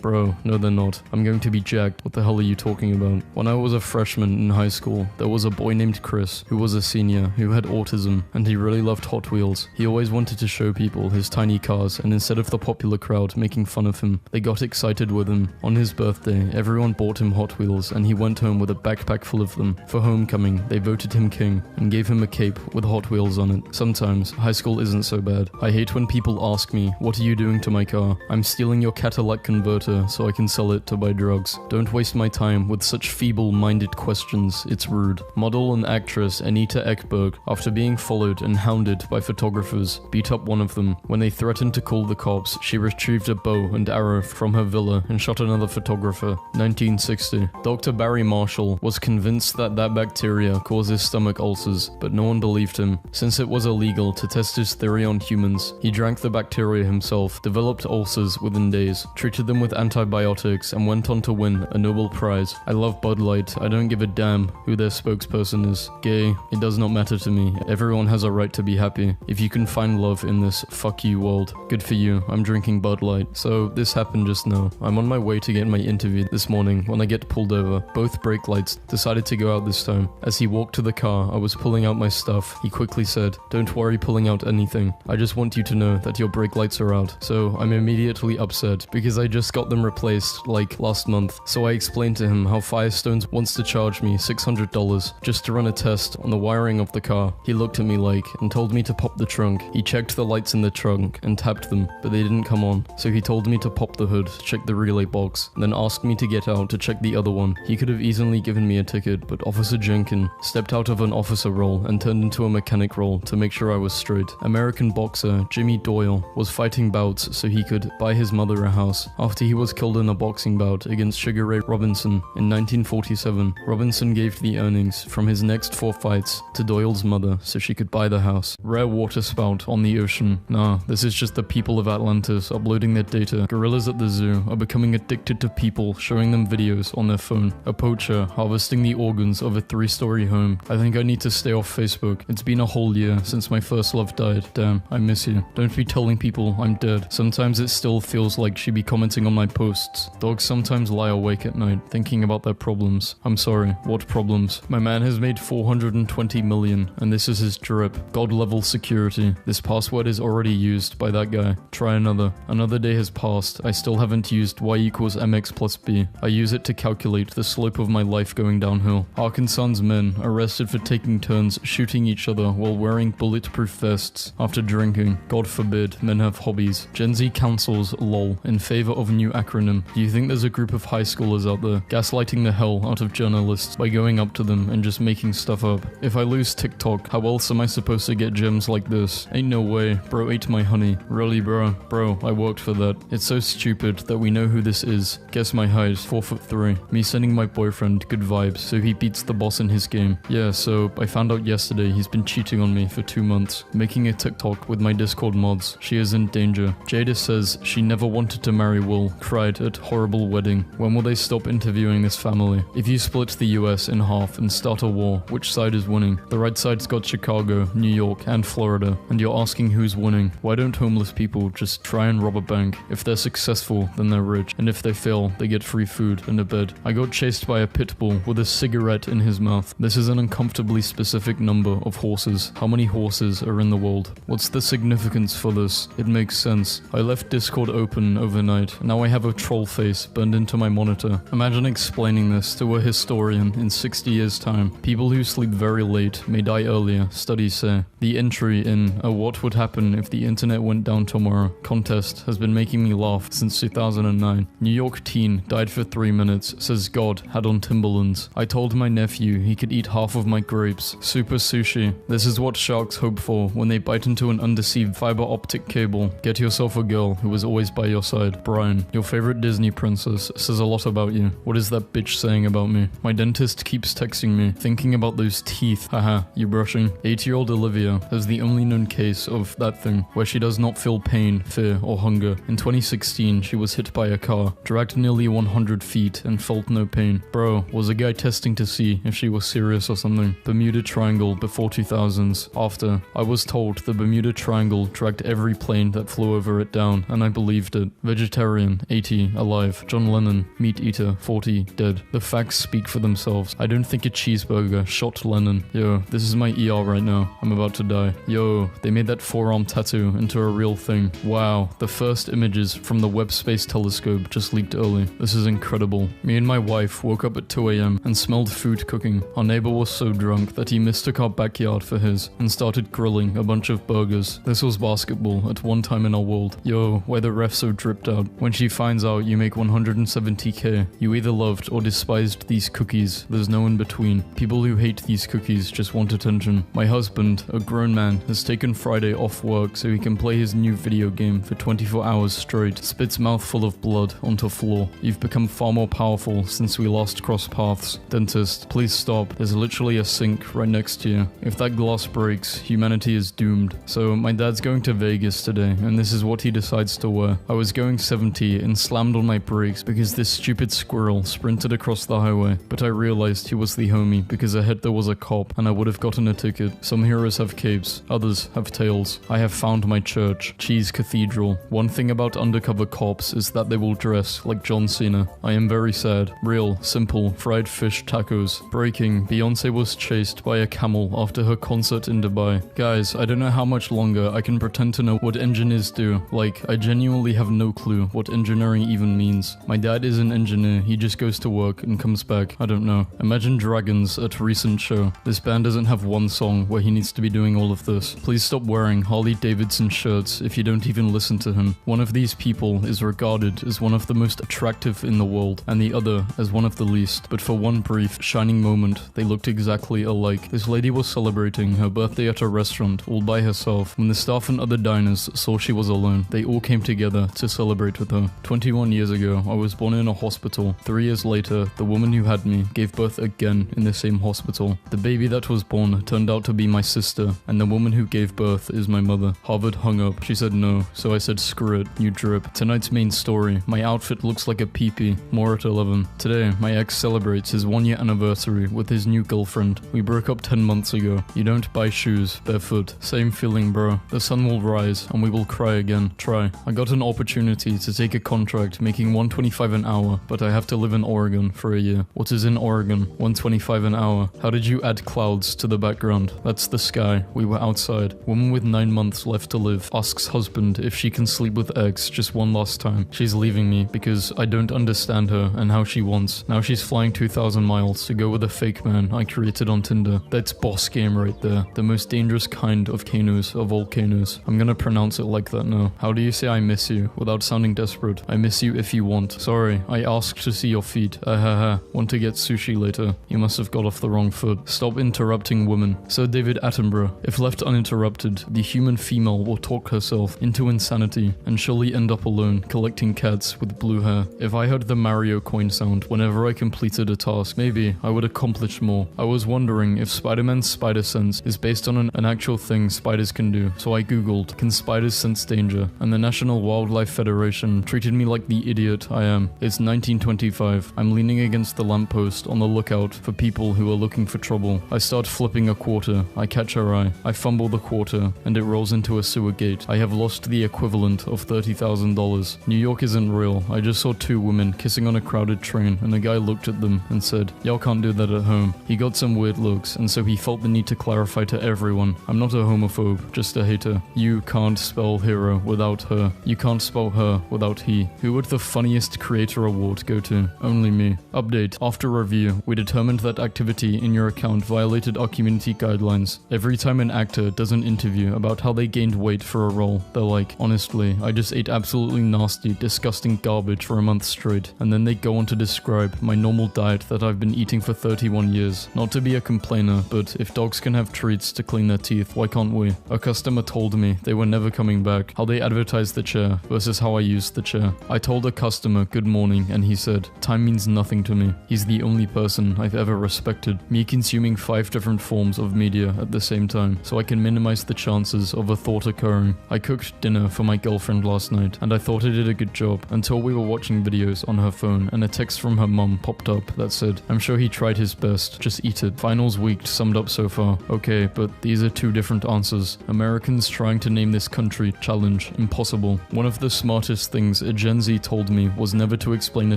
Bro, no they're not. I'm going to be jacked. What the hell are you talking about? When I was a freshman in high school, there was a boy named Chris who was a senior who had autism, and he really loved Hot Wheels. He always wanted to show people his tiny cars, and instead of the popular crowd making fun of him, they got excited with him. On his birthday, everyone bought him Hot Wheels, and he went home with a backpack full of them. For homecoming, they voted him king and gave him a cape with Hot Wheels on it. Sometimes, high school isn't so bad. I hate when people ask me, what are you doing to my car? I'm stealing your Cadillac converter so I can sell it to buy drugs. Don't waste my time with such feeble-minded questions. It's rude. Model and actress Anita Ekberg, after being followed and hounded by photographers, beat up one of them. When they threatened to call the cops, she retrieved a bow and arrow from her villa and shot another photographer. 1960. Dr. Barry Marshall was convinced that bacteria causes stomach ulcers, but no one believed him. Since it was illegal to test his theory on humans, he drank the bacteria himself, developed ulcers within days, treated them with antibiotics, and went on to win a Nobel Prize. I love Bud Light. I don't give a damn who their spokesperson is. Gay, it does not matter to me. Everyone has a right to be happy. If you can find love in this, fuck you world. world. Good for you, I'm drinking Bud Light. So this happened just now. I'm on my way to get my interview this morning when I get pulled over. Both brake lights decided to go out this time. As he walked to the car, I was pulling out my stuff. He quickly said, "Don't worry pulling out anything. I just want you to know that your brake lights are out." So I'm immediately upset because I just got them replaced like last month. So I explained to him how Firestones wants to charge me $600 just to run a test on the wiring of the car. He looked at me like and told me to pop the trunk. He checked the lights in the trunk and tapped them, but they didn't come on. So he told me to pop the hood, check the relay box, and then asked me to get out to check the other one. He could have easily given me a ticket, but Officer Jenkin stepped out of an officer role and turned into a mechanic role to make sure I was straight. American boxer Jimmy Doyle was fighting bouts so he could buy his mother a house after he was killed in a boxing bout against Sugar Ray Robinson in 1947. Robinson gave the earnings from his next 4 fights to Doyle's mother so she could buy the house. Rare water spout on the ocean. Nah, this is just the people of Atlantis uploading their data. Gorillas at the zoo are becoming addicted to people showing them videos on their phone. A poacher harvesting the organs of a 3-story home. I think I need to stay off Facebook. It's been a whole year since my first love died. Damn, I miss you. Don't be telling people I'm dead. Sometimes it still feels like she be commenting on my posts. Dogs sometimes lie awake at night thinking about their problems. I'm sorry, what problems? My man has made 420 million and this is his drip. God level security. This password is already used by that guy. Try another. Another day has passed. I still haven't used y equals mx plus b. I use it to calculate the slope of my life going downhill. Arkansas's men arrested for taking turns shooting each other while wearing bulletproof vests after drinking. God forbid men have hobbies. Gen Z counsels LOL in favor of new acronym. Do you think there's a group of high schoolers out there gaslighting the hell out of journalists by going up to them and just making stuff up? If I lose TikTok, how else am I supposed to get gems like this? Ain't no way. Bro ate my honey. Really, bro? Bro, I worked for that. It's so stupid that we know who this is. Guess my height, 4'3". Me sending my boyfriend good vibes so he beats the boss in his game. Yeah, so I found out yesterday he's been cheating on me for 2 months, making a TikTok with my Discord mods. She is in danger. Jada says she never wanted to marry Will, cried at horrible wedding. When will they stop interviewing this family? If you split the US in half and start a war, which side is winning? The right side's got Chicago, New York, and Florida, and you're asking who's winning. Why don't homeless people just try and rob a bank? If they're successful, then they're rich, and if they fail, they get free food and a bed. I got chased by a pit bull with a cigarette in his mouth. This is an uncomfortably specific number of horses. How many horses are in the world? What's the significance for this? It makes sense. I left Discord open overnight. Now I have a troll face burned into my monitor. Imagine explaining this to a historian in 60 years' time. People who sleep very late may die earlier, studies say. The entry in a "What would happen if the internet went down tomorrow" contest has been making me laugh since 2009. New York teen died for 3 minutes, says God had on Timberlands. I told my nephew he could eat half of my grapes. Super sushi. This is what sharks hope for when they bite into an undersea fiber optic cable. Get yourself a girl who is always by your side. Brian, your favorite Disney princess, says a lot about you. What is that bitch saying about me? My dentist keeps texting me, thinking about those teeth. Haha, you brushing? 8-year-old Olivia has the only known case of that thing, where she does not feel pain, fear, or hunger. In 2016, she was hit by a car, dragged nearly 100 feet, and felt no pain. Bro, was a guy testing to see if she was serious or something. Bermuda Triangle before 2000s. After, I was told the Bermuda Triangle dragged every plane that flew over it down, and I believed it. Vegetarian, 80, alive. John Lennon, meat eater, 40, dead. The facts speak for themselves. I don't think a cheeseburger shot Lennon. Yo, this is my ER right now. I'm about to die. Yo, they made that forearm tattoo into a real thing. Wow, the first images from the Webb Space Telescope just leaked early. This is incredible. Me and my wife woke up at 2 a.m. and smelled food cooking. Our neighbor was so drunk that he mistook our backyard for his and started grilling a bunch of burgers. This was basketball at one time in our world. Yo, why the ref so dripped out? When she finds out you make 170k, you either loved or despised these cookies. There's no in between. People who hate these cookies just want attention. My husband, a grown man, has taken Friday off work so he can play his new video game for 24 hours straight. Spits mouthful of blood onto floor. You've become far more powerful since we last crossed paths. Dentist, please stop. There's literally a sink right next to you. If that glass breaks, humanity is doomed. So my dad's going to Vegas today, and this is what he decides to wear. I was going 70 and slammed on my brakes because this stupid squirrel sprinted across the highway, but I realized he was the homie because ahead there was a cop and I would have gotten a ticket. Some heroes have capes, others have tails. I have found my chick. church, cheese cathedral. One thing about undercover cops is that they will dress like John Cena. I am very sad. Real, simple, fried fish tacos. Breaking, Beyonce was chased by a camel after her concert in Dubai. Guys, I don't know how much longer I can pretend to know what engineers do. Like, I genuinely have no clue what engineering even means. My dad is an engineer, he just goes to work and comes back. I don't know. Imagine Dragons at a recent show. This band doesn't have one song where he needs to be doing all of this. Please stop wearing Harley Davidson shirts if you don't even listen to him. One of these people is regarded as one of the most attractive in the world, and the other as one of the least. But for one brief, shining moment, they looked exactly alike. This lady was celebrating her birthday at a restaurant all by herself. When the staff and other diners saw she was alone, they all came together to celebrate with her. 21 years ago, I was born in a hospital. 3 years later, the woman who had me gave birth again in the same hospital. The baby that was born turned out to be my sister, and the woman who gave birth is my mother. Harvard hung up. She said no, so I said screw it, you drip. Tonight's main story. My outfit looks like a peepee. More at 11. Today, my ex celebrates his 1-year anniversary with his new girlfriend. We broke up 10 months ago. You don't buy shoes barefoot. Same feeling, bro. The sun will rise and we will cry again. Try. I got an opportunity to take a contract making $125 an hour, but I have to live in Oregon for a year. What is in Oregon? $125 an hour. How did you add clouds to the background? That's the sky. We were outside. Woman with 9 months left to live asks husband if she can sleep with ex just one last time. She's leaving me because I don't understand her and how she wants. Now she's flying 2,000 miles to go with a fake man I created on Tinder. That's boss game right there. The most dangerous kind of canos of all canos. I'm gonna pronounce it like that now. How do you say I miss you without sounding desperate? I miss you if you want. Sorry, I asked to see your feet. Want to get sushi later. You must have got off the wrong foot. Stop interrupting women. Sir David Attenborough. If left uninterrupted, the human female will talk herself into insanity and surely end up alone collecting cats with blue hair. If I heard the Mario coin sound whenever I completed a task, maybe I would accomplish more. I was wondering if Spider-Man's spider sense is based on an actual thing spiders can do, so I googled, can spiders sense danger? And the National Wildlife Federation treated me like the idiot I am. It's 1925. I'm leaning against the lamppost on the lookout for people who are looking for trouble. I start flipping a quarter. I catch her eye. I fumble the quarter, and it rolls into a sewer gate. I have lost the equivalent of $30,000. New York isn't real. I just saw 2 women kissing on a crowded train, and a guy looked at them and said, "Y'all can't do that at home." He got some weird looks, and so he felt the need to clarify to everyone, I'm not a homophobe, just a hater. You can't spell hero without her. You can't spell her without he. Who would the funniest creator award go to? Only me. Update. After review, we determined that activity in your account violated our community guidelines. Every time an actor does an interview about how they gained weight for a role, they're like, honestly, I just ate absolutely nasty, disgusting garbage for a month straight. And then they go on to describe my normal diet that I've been eating for 31 years. Not to be a complainer, but if dogs can have treats to clean their teeth, why can't we? A customer told me they were never coming back, how they advertised the chair versus how I used the chair. I told a customer good morning and he said, time means nothing to me. He's the only person I've ever respected. Me consuming 5 different forms of media at the same time, so I can minimize the chances of a thought occurring. I cooked dinner for my girlfriend last night, and I thought I did a good job until we were watching videos on her phone and a text from her mum popped up that said, I'm sure he tried his best, just eat it. Finals week summed up so far. Okay, but these are 2 different answers. Americans trying to name this country challenge impossible. One of the smartest things a Gen Z told me was never to explain a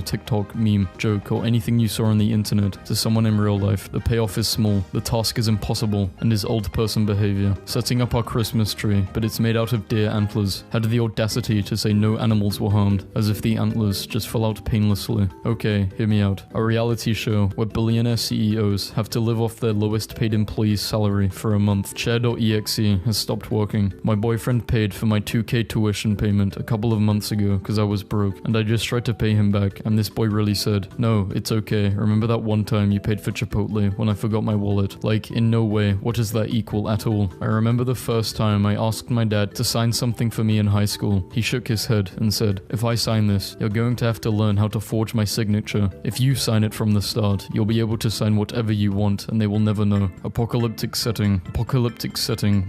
TikTok, meme, joke, or anything you saw on the internet to someone in real life. The payoff is small, the task is impossible, and is old person behavior. Setting up our Christmas tree, but it's made out of deer antlers, had the audacity to say no animals were harmed, as if the antlers just fell out painlessly. Okay, hear me out. A reality show where billionaire CEOs have to live off their lowest paid employee's salary for a month. Chair.exe has stopped working. My boyfriend paid for my 2K tuition payment a couple of months ago because I was broke, and I just tried to pay him back, and this boy really said, no, it's okay. Remember that one time you paid for Chipotle when I forgot my wallet? Like, in no way, what does that equal at all? I remember the first time I asked my dad to sign something for me in high school. He shook his head and said, if I sign this, you're going to have to learn how to forge my signature. If you sign it from the start, you'll be able to sign whatever you want and they will never know. Apocalyptic setting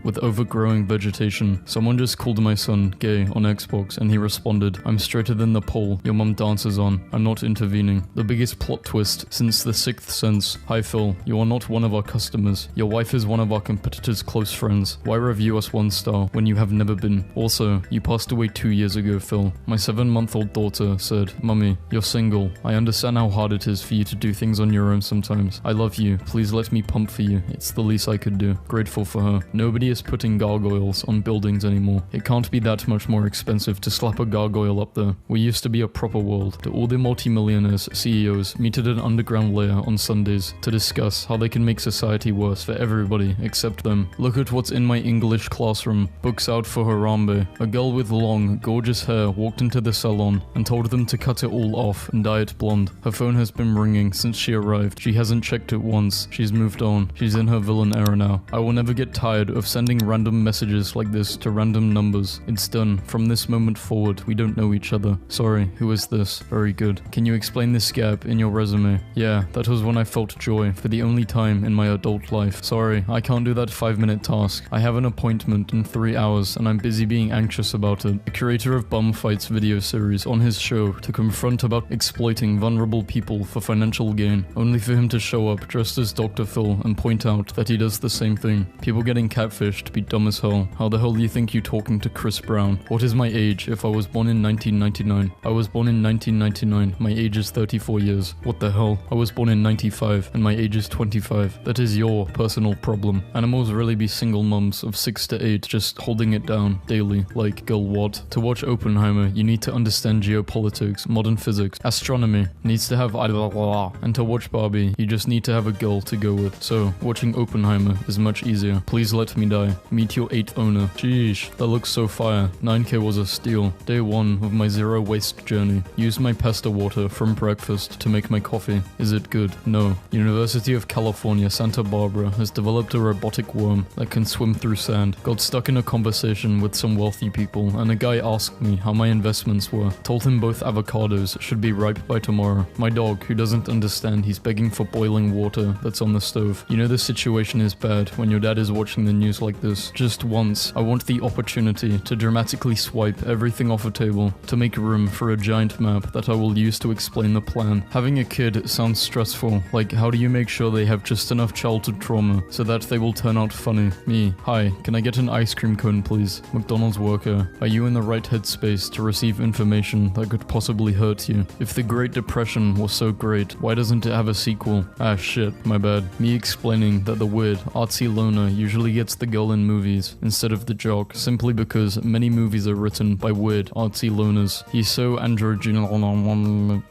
with overgrowing vegetation. Someone just called my son gay on Xbox and he responded, I'm straighter than the pole your mum dances on. I'm not intervening. The biggest plot twist since The Sixth Sense. Hi Phil, you are not one of our customers. Your wife is one of our competitors' close friends. Why review us 1 star when you have have never been. Also, you passed away 2 years ago, Phil. My 7-month-old daughter said, Mummy, you're single. I understand how hard it is for you to do things on your own sometimes. I love you. Please let me pump for you. It's the least I could do. Grateful for her. Nobody is putting gargoyles on buildings anymore. It can't be that much more expensive to slap a gargoyle up there. We used to be a proper world. All the multimillionaires, CEOs, meet at an underground lair on Sundays to discuss how they can make society worse for everybody except them. Look at what's in my English classroom. Books out for Harambe. A girl with long, gorgeous hair walked into the salon and told them to cut it all off and dye it blonde. Her phone has been ringing since she arrived. She hasn't checked it once. She's moved on. She's in her villain era now. I will never get tired of sending random messages like this to random numbers. It's done. From this moment forward, we don't know each other. Sorry, who is this? Very good. Can you explain this gap in your resume? Yeah, that was when I felt joy for the only time in my adult life. Sorry, I can't do that 5-minute task. I have an appointment in 3 hours and I'm busy being anxious about it. The creator of Bum Fights video series on his show to confront about exploiting vulnerable people for financial gain, only for him to show up dressed as Dr. Phil and point out that he does the same thing. People getting catfished be dumb as hell. How the hell do you think you talking to Chris Brown? What is my age if I was born in 1999? I was born in 1999. My age is 34 years. What the hell? I was born in 95 and my age is 25. That is your personal problem. Animals really be single mums of 6 to 8 just holding it down daily. Like, girl, what? To watch Oppenheimer, you need to understand geopolitics, modern physics, astronomy, needs to have and to watch Barbie, you just need to have a girl to go with. So, watching Oppenheimer is much easier. Please let me die. Meet your 8th owner. Sheesh, that looks so fire. 9k was a steal. Day 1 of my zero waste journey. Use my pasta water from breakfast to make my coffee. Is it good? No. University of California, Santa Barbara has developed a robotic worm that can swim through sand. Got stuck in a conversation with some wealthy people and a guy asked me how my investments were. Told him both avocados should be ripe by tomorrow. My dog, who doesn't understand, he's begging for boiling water that's on the stove. You know the situation is bad when your dad is watching the news like this. Just once, I want the opportunity to dramatically swipe everything off a table to make room for a giant map that I will use to explain the plan. Having a kid sounds stressful. Like, how do you make sure they have just enough childhood trauma so that they will turn out funny? Me, hi, can I get an ice cream cone please? McDonald's worker, are you in the right headspace to receive information that could possibly hurt you? If the Great Depression was so great, why doesn't it have a sequel? Ah shit, my bad. Me explaining that the weird, artsy loner usually gets the girl in movies instead of the jock, simply because many movies are written by weird, artsy loners. He's so androgynous.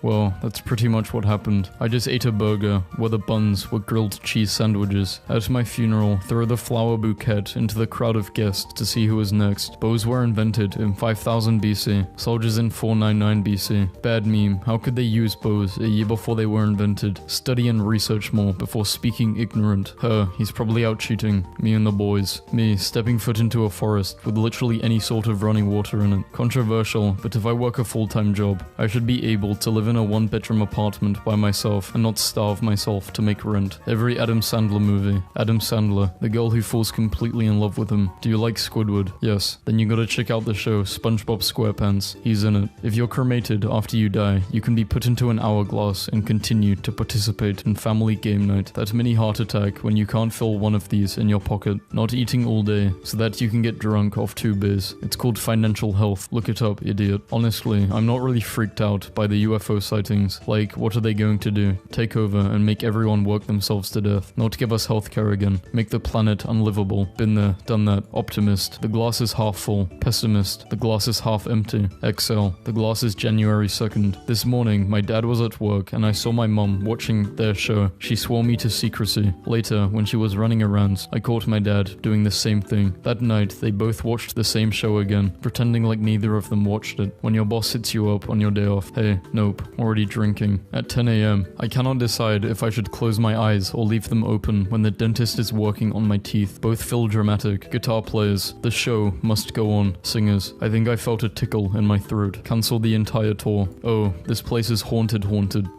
Well, that's pretty much what happened. I just ate a burger where the buns were grilled cheese sandwiches. At my funeral, throw the flower bouquet into the crowd of guests to see who was next. Bows were invented in 5000 BC, soldiers in 499 BC. Bad meme, how could they use bows a year before they were invented? Study and research more before speaking ignorant. Her, he's probably out cheating. Me and the boys. Me, stepping foot into a forest with literally any sort of running water in it. Controversial, but if I work a full-time job, I should be able to live in a 1-bedroom apartment by myself and not starve myself to make rent. Every Adam Sandler movie. Adam Sandler, the girl who falls completely in love with him. Do you like Squidward? Yes. Then you gotta check out the show SpongeBob SquarePants. He's in it. If you're cremated after you die, you can be put into an hourglass and continue to participate in family game night. That mini heart attack when you can't fill one of these in your pocket. Not eating all day so that you can get drunk off 2 beers. It's called financial health. Look it up, idiot. Honestly, I'm not really freaked out by the UFO sightings. Like, what are they going to do? Take over and make everyone work themselves to death. Not give us healthcare again. Make the planet unlivable. Been there, done that. Optimist, the glass is half full. Pessimist, the glass is half empty. Excel, the glass is January 2nd. This morning, my dad was at work and I saw my mum watching their show. She swore me to secrecy. Later, when she was running errands, I caught my dad doing the same thing. That night, they both watched the same show again, pretending like neither of them watched it. When your boss hits you up on your day off, hey, nope, already drinking. At 10 a.m., I cannot decide if I should close my eyes or leave them open when the dentist is working on my teeth. Both feel dramatic. Guitar players, the show must go on. Singers, I think I felt a tickle in my throat. Cancel the entire tour. Oh, this place is haunted.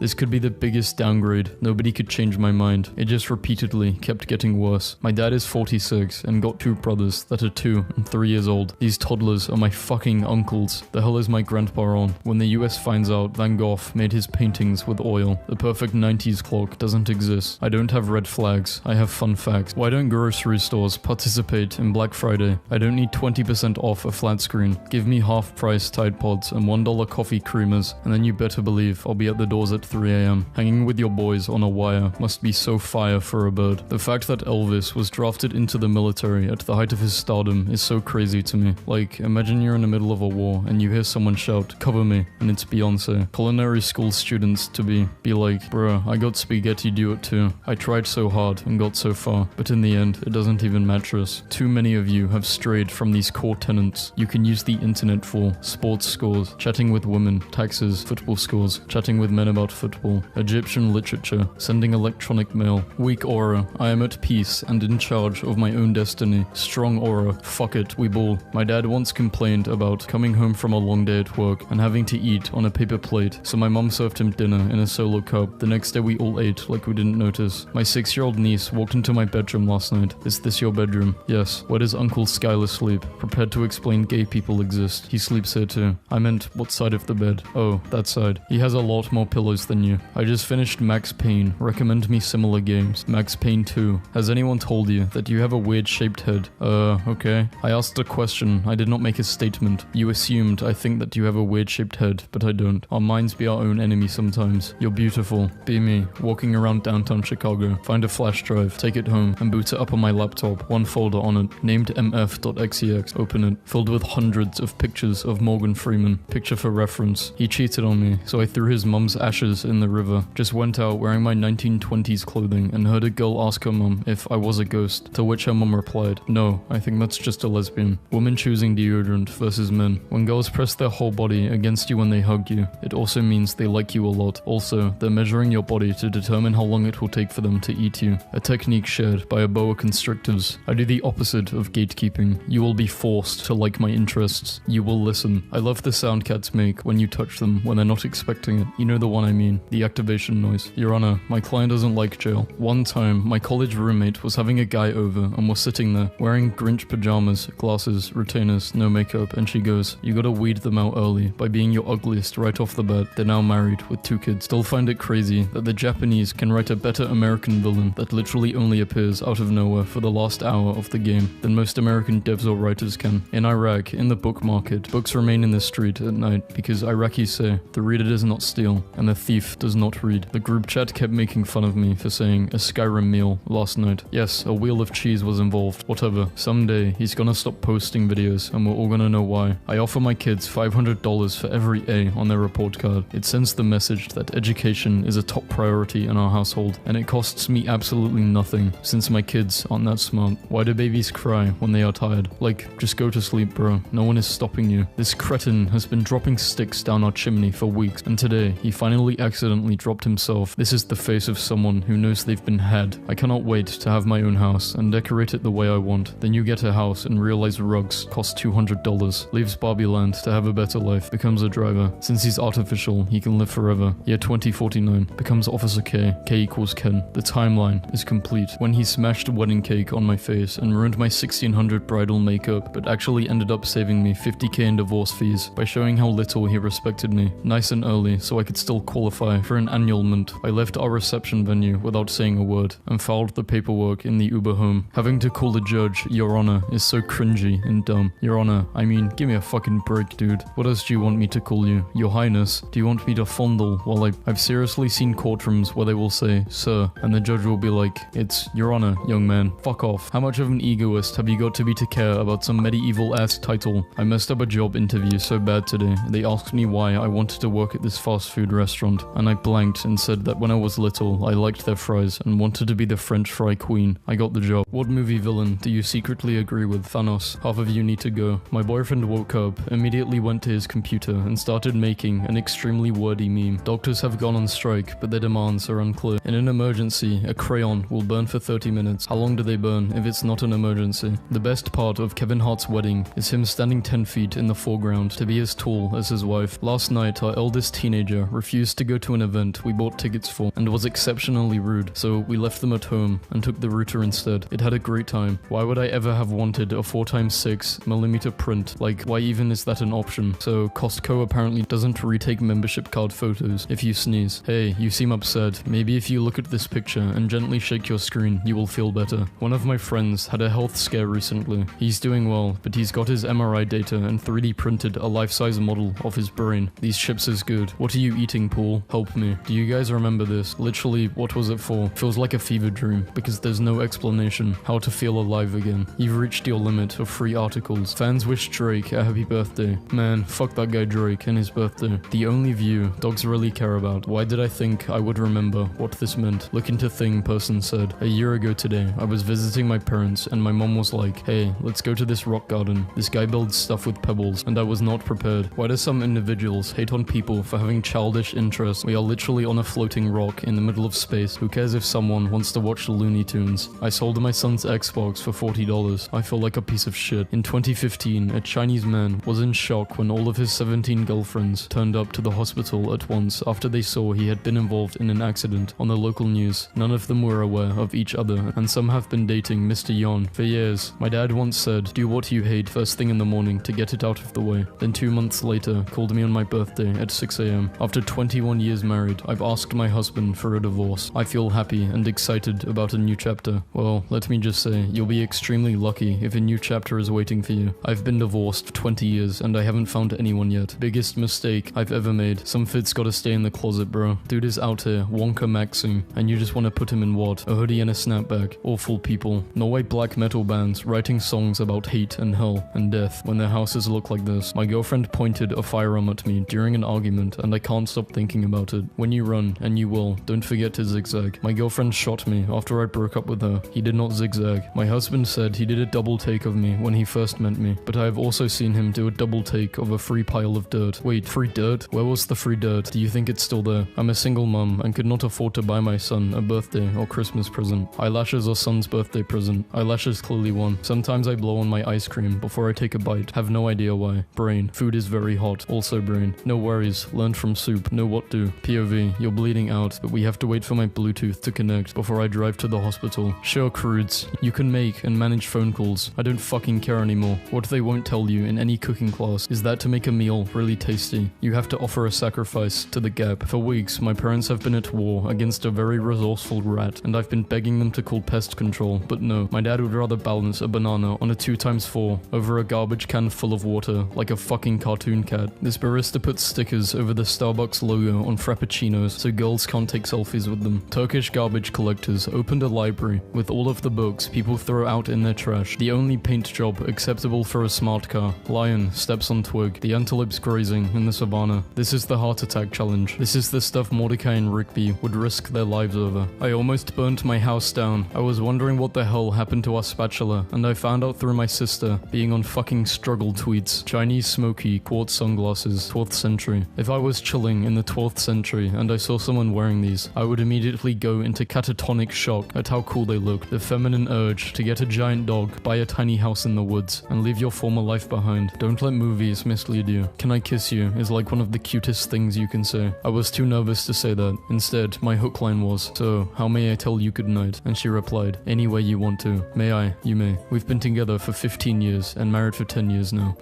This could be the biggest downgrade. Nobody could change my mind. It just repeatedly kept getting worse. My dad is 46 and got 2 brothers that are 2 and 3 years old. These toddlers are my fucking uncles. The hell is my grandpa on? When the US finds out Van Gogh made his paintings with oil, the perfect 90s clock doesn't exist. I don't have red flags. I have fun facts. Why don't grocery stores participate in Black Friday? I don't don't need 20% off a flat screen. Give me half price Tide Pods and $1 coffee creamers, and then you better believe I'll be at the doors at 3 a.m. Hanging with your boys on a wire must be so fire for a bird. The fact that Elvis was drafted into the military at the height of his stardom is so crazy to me. Like, imagine you're in the middle of a war and you hear someone shout, "Cover me," and it's Beyonce. Culinary school students to be like, "Bruh, I got spaghetti do it too. I tried so hard and got so far, but in the end, it doesn't even match us." Too many of you have strayed from these core tenets you can use the internet for: sports scores, chatting with women, taxes, football scores, chatting with men about football, Egyptian literature, sending electronic mail. Weak aura, I am at peace and in charge of my own destiny. Strong aura, fuck it, we ball. My dad once complained about coming home from a long day at work and having to eat on a paper plate, so my mom served him dinner in a solo cup. The next day we all ate like we didn't notice. My 6-year-old niece walked into my bedroom last night. "Is this your bedroom?" "Yes." "Where does Uncle Skylar sleep?" Prepared to explain gay people exist. "He sleeps here too." "I meant, what side of the bed?" "Oh, that side. He has a lot more pillows than you." "I just finished Max Payne. Recommend me similar games." "Max Payne 2. Has anyone told you that you have a weird shaped head?" Okay. I asked a question. I did not make a statement. You assumed I think that you have a weird shaped head, but I don't. Our minds be our own enemy sometimes. You're beautiful. Be me. Walking around downtown Chicago. Find a flash drive. Take it home and boot it up on my laptop. One folder on it, named mf.xex. Open it. Filled with hundreds of pictures of Morgan Freeman. Picture for reference. He cheated on me, so I threw his mum's ashes in the river. Just went out wearing my 1920s clothing and heard a girl ask her mum if I was a ghost, to which her mum replied, "No, I think that's just a lesbian." Women choosing deodorant versus men. When girls press their whole body against you when they hug you, it also means they like you a lot. Also, they're measuring your body to determine how long it will take for them to eat you. A technique shared by a boa constrictors. I do the opposite of gatekeeping. You will be forced to like my interests. You will listen. I love the sound cats make when you touch them when they're not expecting it. You know the one I mean. The activation noise. Your Honor, my client doesn't like jail. One time, my college roommate was having a guy over and was sitting there wearing Grinch pajamas, glasses, retainers, no makeup, and she goes, "You gotta weed them out early by being your ugliest right off the bat." They're now married with 2 kids. Still find it crazy that the Japanese can write a better American villain that literally only appears out of nowhere for the last hour of the game than most American devs or writers can. In Iraq, in the book market, books remain in the street at night because Iraqis say the reader does not steal and the thief does not read. The group chat kept making fun of me for saying a Skyrim meal last night. Yes, a wheel of cheese was involved. Whatever. Someday he's gonna stop posting videos and we're all gonna know why. I offer my kids $500 for every A on their report card. It sends the message that education is a top priority in our household, and it costs me absolutely nothing since my kids aren't that smart. Why do babies cry when they are tired? Like, just go to sleep, bro. No one is stopping you. This cretin has been dropping sticks down our chimney for weeks, and today he finally accidentally dropped himself. This is the face of someone who knows they've been had. I cannot wait to have my own house and decorate it the way I want. Then you get a house and realize rugs cost $200. Leaves Barbie Land to have a better life. Becomes a driver. Since he's artificial, he can live forever. Year 2049. Becomes Officer K. K equals Ken. The timeline is complete. When he smashed a wedding cake on my face and ruined my $1,600 bridal makeup, but actually ended up saving me $50K in divorce fees by showing how little he respected me. Nice and early so I could still qualify for an annulment. I left our reception venue without saying a word and filed the paperwork in the Uber home. Having to call the judge Your Honor is so cringy and dumb. Your Honor, I mean, give me a fucking break, dude. What else do you want me to call you? Your Highness? Do you want me to fondle while I've seriously seen courtrooms where they will say, "Sir," and the judge will be like, "It's Your Honor, young man. Fuck off. How much of an egoist have you got to be to care about some medieval-ass title?" I messed up a job interview so bad today. They asked me why I wanted to work at this fast food restaurant, and I blanked and said that when I was little, I liked their fries and wanted to be the French fry queen. I got the job. What movie villain do you secretly agree with? Thanos. Half of you need to go. My boyfriend woke up, immediately went to his computer, and started making an extremely wordy meme. Doctors have gone on strike, but their demands are unclear. In an emergency, a crayon will burn for 30 minutes. How long do they burn if it's not an emergency? The best part of Kevin Hart's wedding is him standing 10 feet in the foreground to be as tall as his wife. Last night, our eldest teenager refused to go to an event we bought tickets for and was exceptionally rude, so we left them at home and took the router instead. It had a great time. Why would I ever have wanted a 4x6mm print? Like, why even is that an option? So Costco apparently doesn't retake membership card photos if you sneeze. Hey, you seem upset. Maybe if you look at this picture and gently shake your screen, you will feel better. One of my friends had a health scare recently. He's doing well, but he's got his MRI data and 3D printed a life-size model of his brain. These chips is good. What are you eating, Paul? Help me. Do you guys remember this? Literally, what was it for? Feels like a fever dream, because there's no explanation how to feel alive again. You've reached your limit of free articles. Fans wish Drake a happy birthday. Man, fuck that guy Drake and his birthday. The only view dogs really care about. Why did I think I would remember what this meant? Look into thing, person said. A year ago today, I was visiting my parents and my mom was like, hey, let's go to this rock garden. This guy builds stuff with pebbles, and I was not prepared. Why do some individuals hate on people for having childish interests? We are literally on a floating rock in the middle of space. Who cares if someone wants to watch Looney Tunes? I sold my son's Xbox for $40. I feel like a piece of shit. In 2015, a Chinese man was in shock when all of his 17 girlfriends turned up to the hospital at once after they saw he had been involved in an accident. On the local news, none of them were aware of each other, and some have been dating Mr. Yon for years. My dad once said, do what you hate first thing in the morning to get it out of the way. Then 2 months later, called me on my birthday at 6 a.m. After 21 years married, I've asked my husband for a divorce. I feel happy and excited about a new chapter. Well, let me just say, you'll be extremely lucky if a new chapter is waiting for you. I've been divorced for 20 years and I haven't found anyone yet. Biggest mistake I've ever made. Some fit's gotta stay in the closet, bro. Dude is out here Wonka maxing, and you just want to put him in what? A hoodie and a snapback. Awful people. Norway black metal bands writing songs about hate and hell and death when their houses look like this. My girlfriend pointed a firearm at me during an argument and I can't stop thinking about it. When you run, and you will, don't forget to zigzag. My girlfriend shot me after I broke up with her. He did not zigzag. My husband said he did a double take of me when he first met me, but I have also seen him do a double take of a free pile of dirt. Wait, free dirt? Where was the free dirt? Do you think it's still there? I'm a single mum and could not afford to buy my son a birthday or Christmas present. Eyelashes or son's birthday present. Eyelashes clearly won. Sometimes I blow on my ice cream before I take a bite. Have no idea why. Brain. Food is very hot. Also brain. No worries. Learned from soup. Know what do. POV. You're bleeding out, but we have to wait for my Bluetooth to connect before I drive to the hospital. Sure, Crudes. You can make and manage phone calls. I don't fucking care anymore. What they won't tell you in any cooking class is that to make a meal really tasty, you have to offer a sacrifice to the gap. For weeks, my parents have been at war against a very resourceful rat, and I've been begging them to call pest control, but no. My dad would rather balance a banana on a 2x4 over a garbage can full of water like a fucking cartoon cat. This barista puts stickers over the Starbucks logo on frappuccinos so girls can't take selfies with them. Turkish garbage collectors opened a library with all of the books people throw out in their trash. The only paint job acceptable for a smart car. Lion steps on twig. The antelopes grazing in the savannah. This is the heart attack challenge. This is the stuff Mordecai and Rigby would risk their lives over. I almost burnt my house down. I was wondering what the hell happened to our spatula, and I found out through my sister being on fucking struggle tweets. Chinese smoky quartz sunglasses, 12th century. If I was chilling in the 12th century and I saw someone wearing these, I would immediately go into catatonic shock at how cool they look. The feminine urge to get a giant dog, buy a tiny house in the woods, and leave your former life behind. Don't let movies mislead you. Can I kiss you is like one of the cutest things you can say. I was too nervous to say that. Instead, my hook line was, so how may I tell you goodnight? And she replied, any way you want to. May I? You may. We've been together for 15 years and married for 10 years now.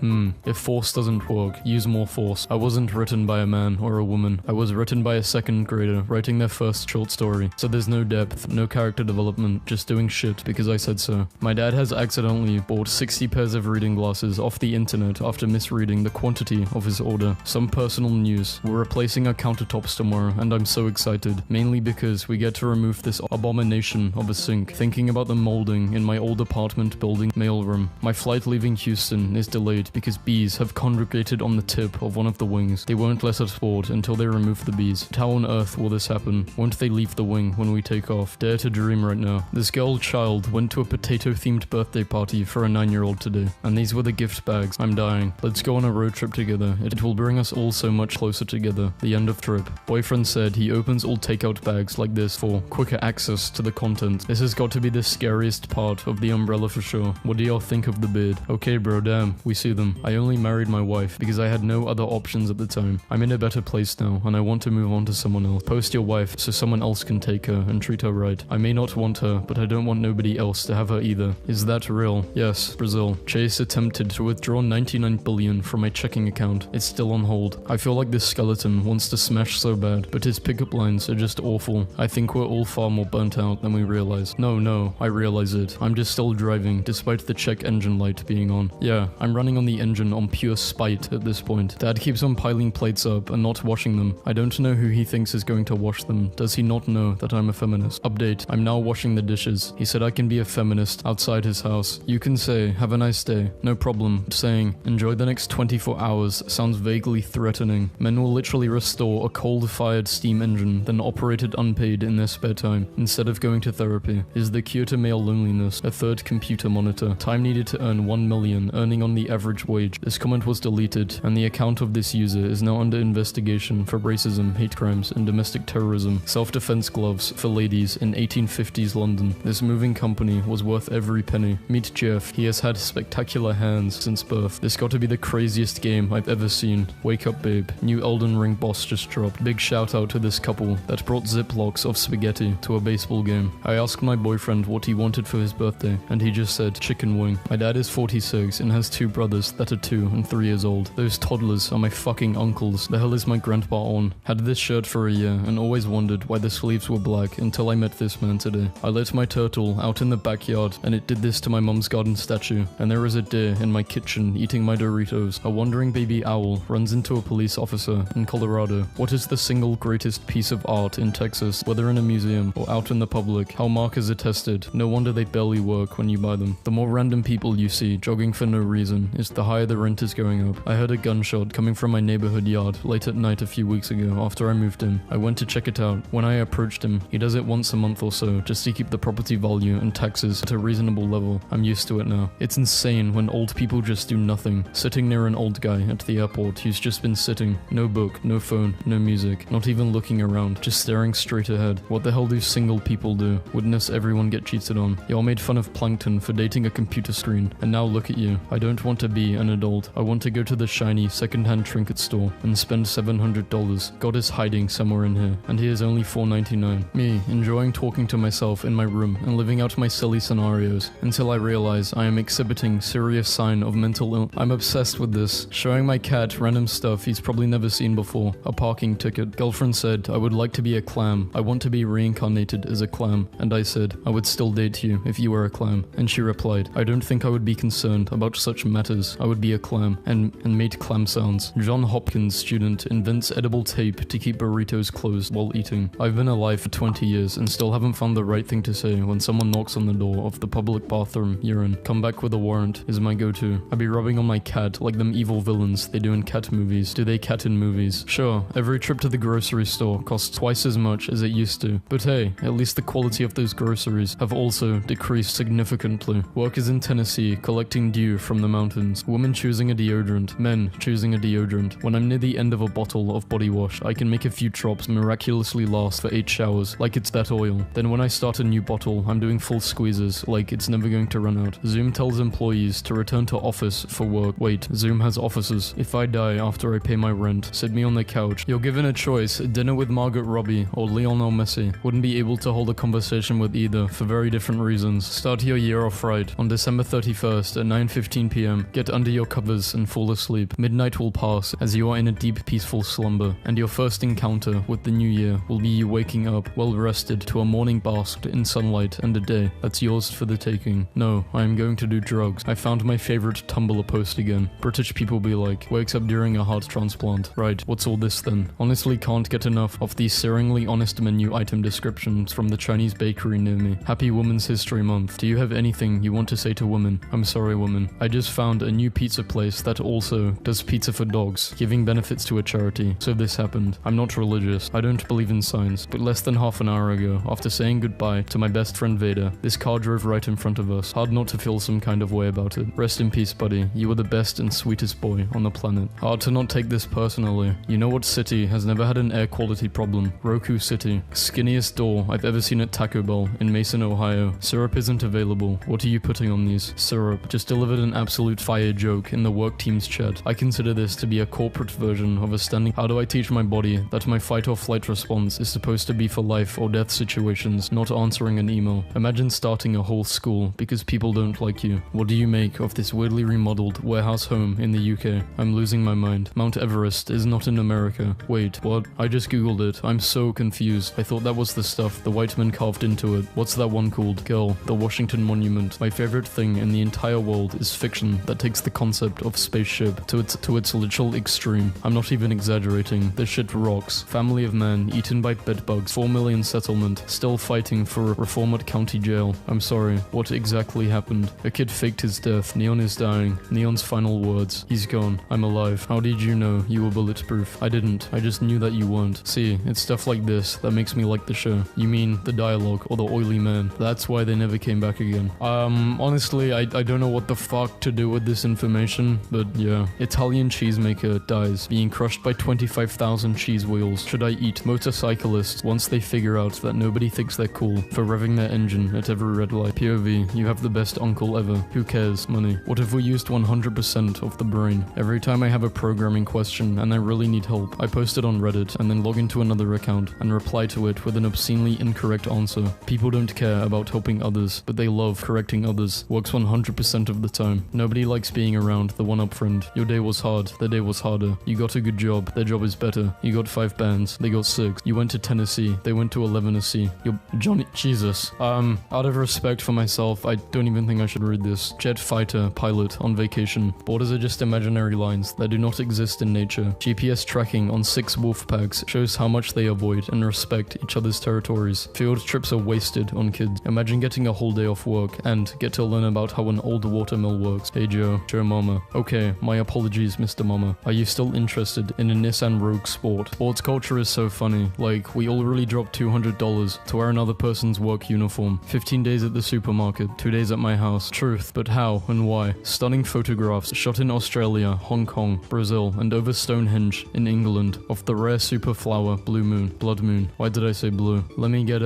If force doesn't work, use more force. I wasn't written by a man or a woman. I was written by a second grader writing their first short story. So there's no depth, no character development, just doing shit because I said so. My dad has accidentally bought 60 pairs of reading glasses off the internet after misreading the quantity of his order. Some personal news. We're replacing our countertops tomorrow and I'm so excited. Mainly because we get to remove this abomination of a sink. Thinking about the molding in my old apartment building mailroom. My flight leaving Houston is delayed because bees have congregated on the tip of one of the wings. They won't let us board until they remove the bees. But how on earth will this happen? Won't they leave the wing when we take off? Dare to dream right now. This girl child went to a potato-themed birthday party for a 9-year-old today. And these were the gift bags. I'm dying. Let's go on a road trip together. It will bring us all so much closer together. The end of trip. Boyfriend said he opens all takeout bags like this for quicker access to the content. This has got to be the scariest part of the umbrella for sure. What do y'all think of the beard? Okay bro, damn, we see them. I only married my wife because I had no other options at the time. I'm in a better place now and I want to move on to someone else. Post your wife so someone else can take her and treat her right. I may not want her, but I don't want nobody else to have her either. Is that real? Yes, Brazil. Chase attempted to withdraw 99 billion from my checking account. It's still on hold. I feel like this skeleton wants to smash so bad, but his pickup lines are just awful. I think we're all far more burnt out than we realize. No, I realize it. I'm just still driving, despite despite the check engine light being on. Yeah, I'm running on the engine on pure spite at this point. Dad keeps on piling plates up and not washing them. I don't know who he thinks is going to wash them. Does he not know that I'm a feminist? Update, I'm now washing the dishes. He said I can be a feminist outside his house. You can say, have a nice day. No problem. Saying, enjoy the next 24 hours sounds vaguely threatening. Men will literally restore a coal-fired steam engine, then operate it unpaid in their spare time, instead of going to therapy. Is the cure to male loneliness a third computer monitor? Time needed to earn 1 million, earning on the average wage. This comment was deleted, and the account of this user is now under investigation for racism, hate crimes, and domestic terrorism. Self-defense gloves for ladies in 1850s London. This moving company was worth every penny. Meet Jeff. He has had spectacular hands since birth. This got to be the craziest game I've ever seen. Wake up, babe. New Elden Ring boss just dropped. Big shout out to this couple that brought ziplocs of spaghetti to a baseball game. I asked my boyfriend what he wanted for his birthday, and he just said chicken wing. My dad is 46 and has 2 brothers that are 2 and 3 years old. Those toddlers are my fucking uncles. The hell is my grandpa on? Had this shirt for a year and always wondered why the sleeves were black until I met this man today. I let my turtle out in the backyard and it did this to my mum's garden statue, and there is a deer in my kitchen eating my Doritos. A wandering baby owl runs into a police officer in Colorado. What is the single greatest piece of art in Texas, whether in a museum or out in the public? How markers are tested. No wonder they barely work when you buy them. The more random people you see jogging for no reason is the higher the rent is going up. I heard a gunshot coming from my neighborhood yard late at night a few weeks ago after I moved in. I went to check it out. When I approached him, he does it once a month or so just to keep the property value and taxes at a reasonable level. I'm used to it now. It's insane when old people just do nothing. Sitting near an old guy at the airport who's just been sitting. No book, no phone, no music, not even looking around, just staring straight ahead. What the hell do single people do? Witness everyone get cheated on. Y'all made fun of Plankton for dating a computer screen, and now look at you. I don't want to be an adult. I want to go to the shiny secondhand trinket store and spend $700. God is hiding somewhere in here, and he is only $4.99. Me, enjoying talking to myself in my room and living out my silly scenarios until I realize I am exhibiting serious sign of mental illness. I'm obsessed with this. Showing my cat random stuff he's probably never seen before. A parking ticket. Girlfriend said, I would like to be a clam. I want to be reincarnated as a clam. And I said, I would still date you if you were a clam. And she replied, I don't think I would be concerned about such matters. I would be a clam. And made clam sounds. John Hopkins student invents edible tape to keep burritos closed while eating. I've been alive for 20 years and still haven't found the right thing to say when someone knocks on the door of the public bathroom urine. Come back with a warrant is my go-to. I be rubbing on my cat like them evil villains they do in cat movies. Do they cat in movies? Sure, every trip to the grocery store costs twice as much as it used to. But hey, at least the quality of those groceries have also decreased significantly. Workers in Tennessee collecting dew from the mountains. Women choosing a deodorant. Men choosing a deodorant. When I'm near the end of a bottle of body wash, I can make a few drops miraculously last for 8 showers, like it's that oil. Then when I start a new bottle, I'm doing full squeezes, like it's never going to run out. Zoom tells employees to return to office for work. Wait, Zoom has offices. If I die after I pay my rent, sit me on the couch. You're given a choice, dinner with Margot Robbie or Lionel Messi. Wouldn't be able to hold a conversation with either for very different reasons. Start your year off right. On December 31st at 9:15 p.m., get under your covers and fall asleep. Midnight will pass as you are in a deep, peaceful slumber, and your first encounter with the new year will be you waking up well rested to a morning basked in sunlight and a day that's yours for the taking. No, I am going to do drugs. I found my favorite Tumblr post again. British people be like, wakes up during a heart transplant. Right, what's all this then? Honestly can't get enough of these searingly honest menu item descriptions from the Chinese bakery near me. Happy Women's History Month. Do you have anything you want to say to women? I'm sorry, woman. I just found a new pizza place that also does pizza for dogs, giving benefits to a charity. So this happened. I'm not religious. I don't believe in signs. But less than half an hour ago, after saying goodbye to my best friend Vader, this car drove right in front of us. Hard not to feel some kind of way about it. Rest in peace, buddy. You were the best and sweetest boy on the planet. Hard to not take this personally. You know what city has never had an air quality problem? Roku City. Skinniest door I've ever seen at Taco Bell in Mason, Ohio. Syrup isn't available. What are you putting on these? Syrup. Just delivered an absolute fire joke in the work team's chat. I consider this to be a corporate version of a standing. How do I teach my body that my fight or flight response is supposed to be for life or death situations, not answering an email? Imagine starting a whole school because people don't like you. What do you make of this weirdly remodeled warehouse home in the UK? I'm losing my mind. Mount Everest is not in America. Wait, what? I just googled it. I'm so confused. I thought that was the stuff the white men carved into it. What's that one called? Girl, the Washington Monument. My favorite favorite thing in the entire world is fiction that takes the concept of spaceship to its literal extreme. I'm not even exaggerating. This shit rocks. Family of man eaten by bedbugs. 4 million settlement. Still fighting for reform at county jail. I'm sorry. What exactly happened? A kid faked his death. Neon is dying. Neon's final words. He's gone. I'm alive. How did you know you were bulletproof? I didn't. I just knew that you weren't. See, it's stuff like this that makes me like the show. You mean the dialogue or the oily man? That's why they never came back again. Honestly, I don't know what the fuck to do with this information, but yeah. Italian cheesemaker dies, being crushed by 25,000 cheese wheels. Should I eat? Motorcyclists, once they figure out that nobody thinks they're cool for revving their engine at every red light. POV, you have the best uncle ever. Who cares? Money. What if we used 100% of the brain? Every time I have a programming question and I really need help, I post it on Reddit and then log into another account and reply to it with an obscenely incorrect answer. People don't care about helping others, but they love correcting others. Works 100% of the time. Nobody likes being around the one-up friend. Your day was hard, their day was harder. You got a good job, their job is better. You got 5 bands, they got 6. You went to Tennessee, they went to 11C. You're Johnny Jesus. Out of respect for myself, I don't even think I should read this. Jet fighter, pilot, on vacation. Borders are just imaginary lines that do not exist in nature. GPS tracking on 6 wolf packs shows how much they avoid and respect each other's territories. Field trips are wasted on kids. Imagine getting a whole day off work and get to learn about how an old watermill works. Hey Joe Mama. Okay, my apologies, Mr. Mama. Are you still interested in a Nissan Rogue Sport? Sports culture is so funny. Like, we all really dropped $200 to wear another person's work uniform. 15 days at the supermarket, 2 days at my house. Truth, but how and why? Stunning photographs shot in Australia, Hong Kong, Brazil, and over Stonehenge in England of the rare super flower, blue moon, blood moon. Why did I say blue? Let me get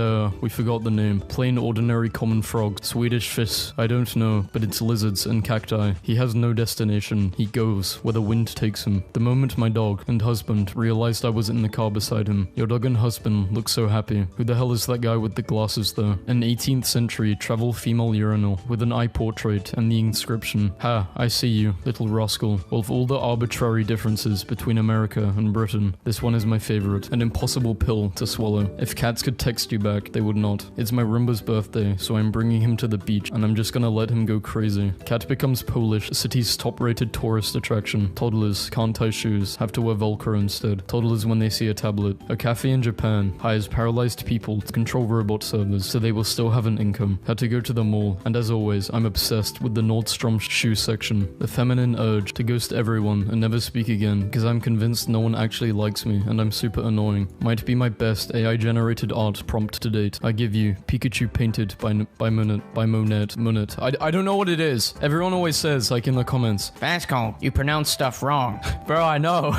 we forgot the name. Plain ordinary common frog, Swedish fish, I don't know, but it's lizards and cacti. He has no destination. He goes where the wind takes him. The moment my dog and husband realized I was in the car beside him. Your dog and husband look so happy. Who the hell is that guy with the glasses though? An 18th century travel female urinal with an eye portrait and the inscription, "Ha, I see you, little rascal." Of all the arbitrary differences between America and Britain, this one is my favorite. An impossible pill to swallow. If cats could text you back, they would not. It's my Roomba's birthday, so I'm bringing him to the beach and I'm just gonna let him go crazy. Cat becomes Polish, city's top-rated tourist attraction. Toddlers can't tie shoes, have to wear Velcro instead. Toddlers when they see a tablet. A cafe in Japan hires paralyzed people to control robot servers so they will still have an income. Had to go to the mall, and as always, I'm obsessed with the Nordstrom shoe section. The feminine urge to ghost everyone and never speak again because I'm convinced no one actually likes me and I'm super annoying. Might be my best AI-generated art prompt to date. I give you Pikachu painted by Monet. I don't know what it is. Everyone always says, like in the comments, "Vasco, you pronounce stuff wrong." Bro, I know.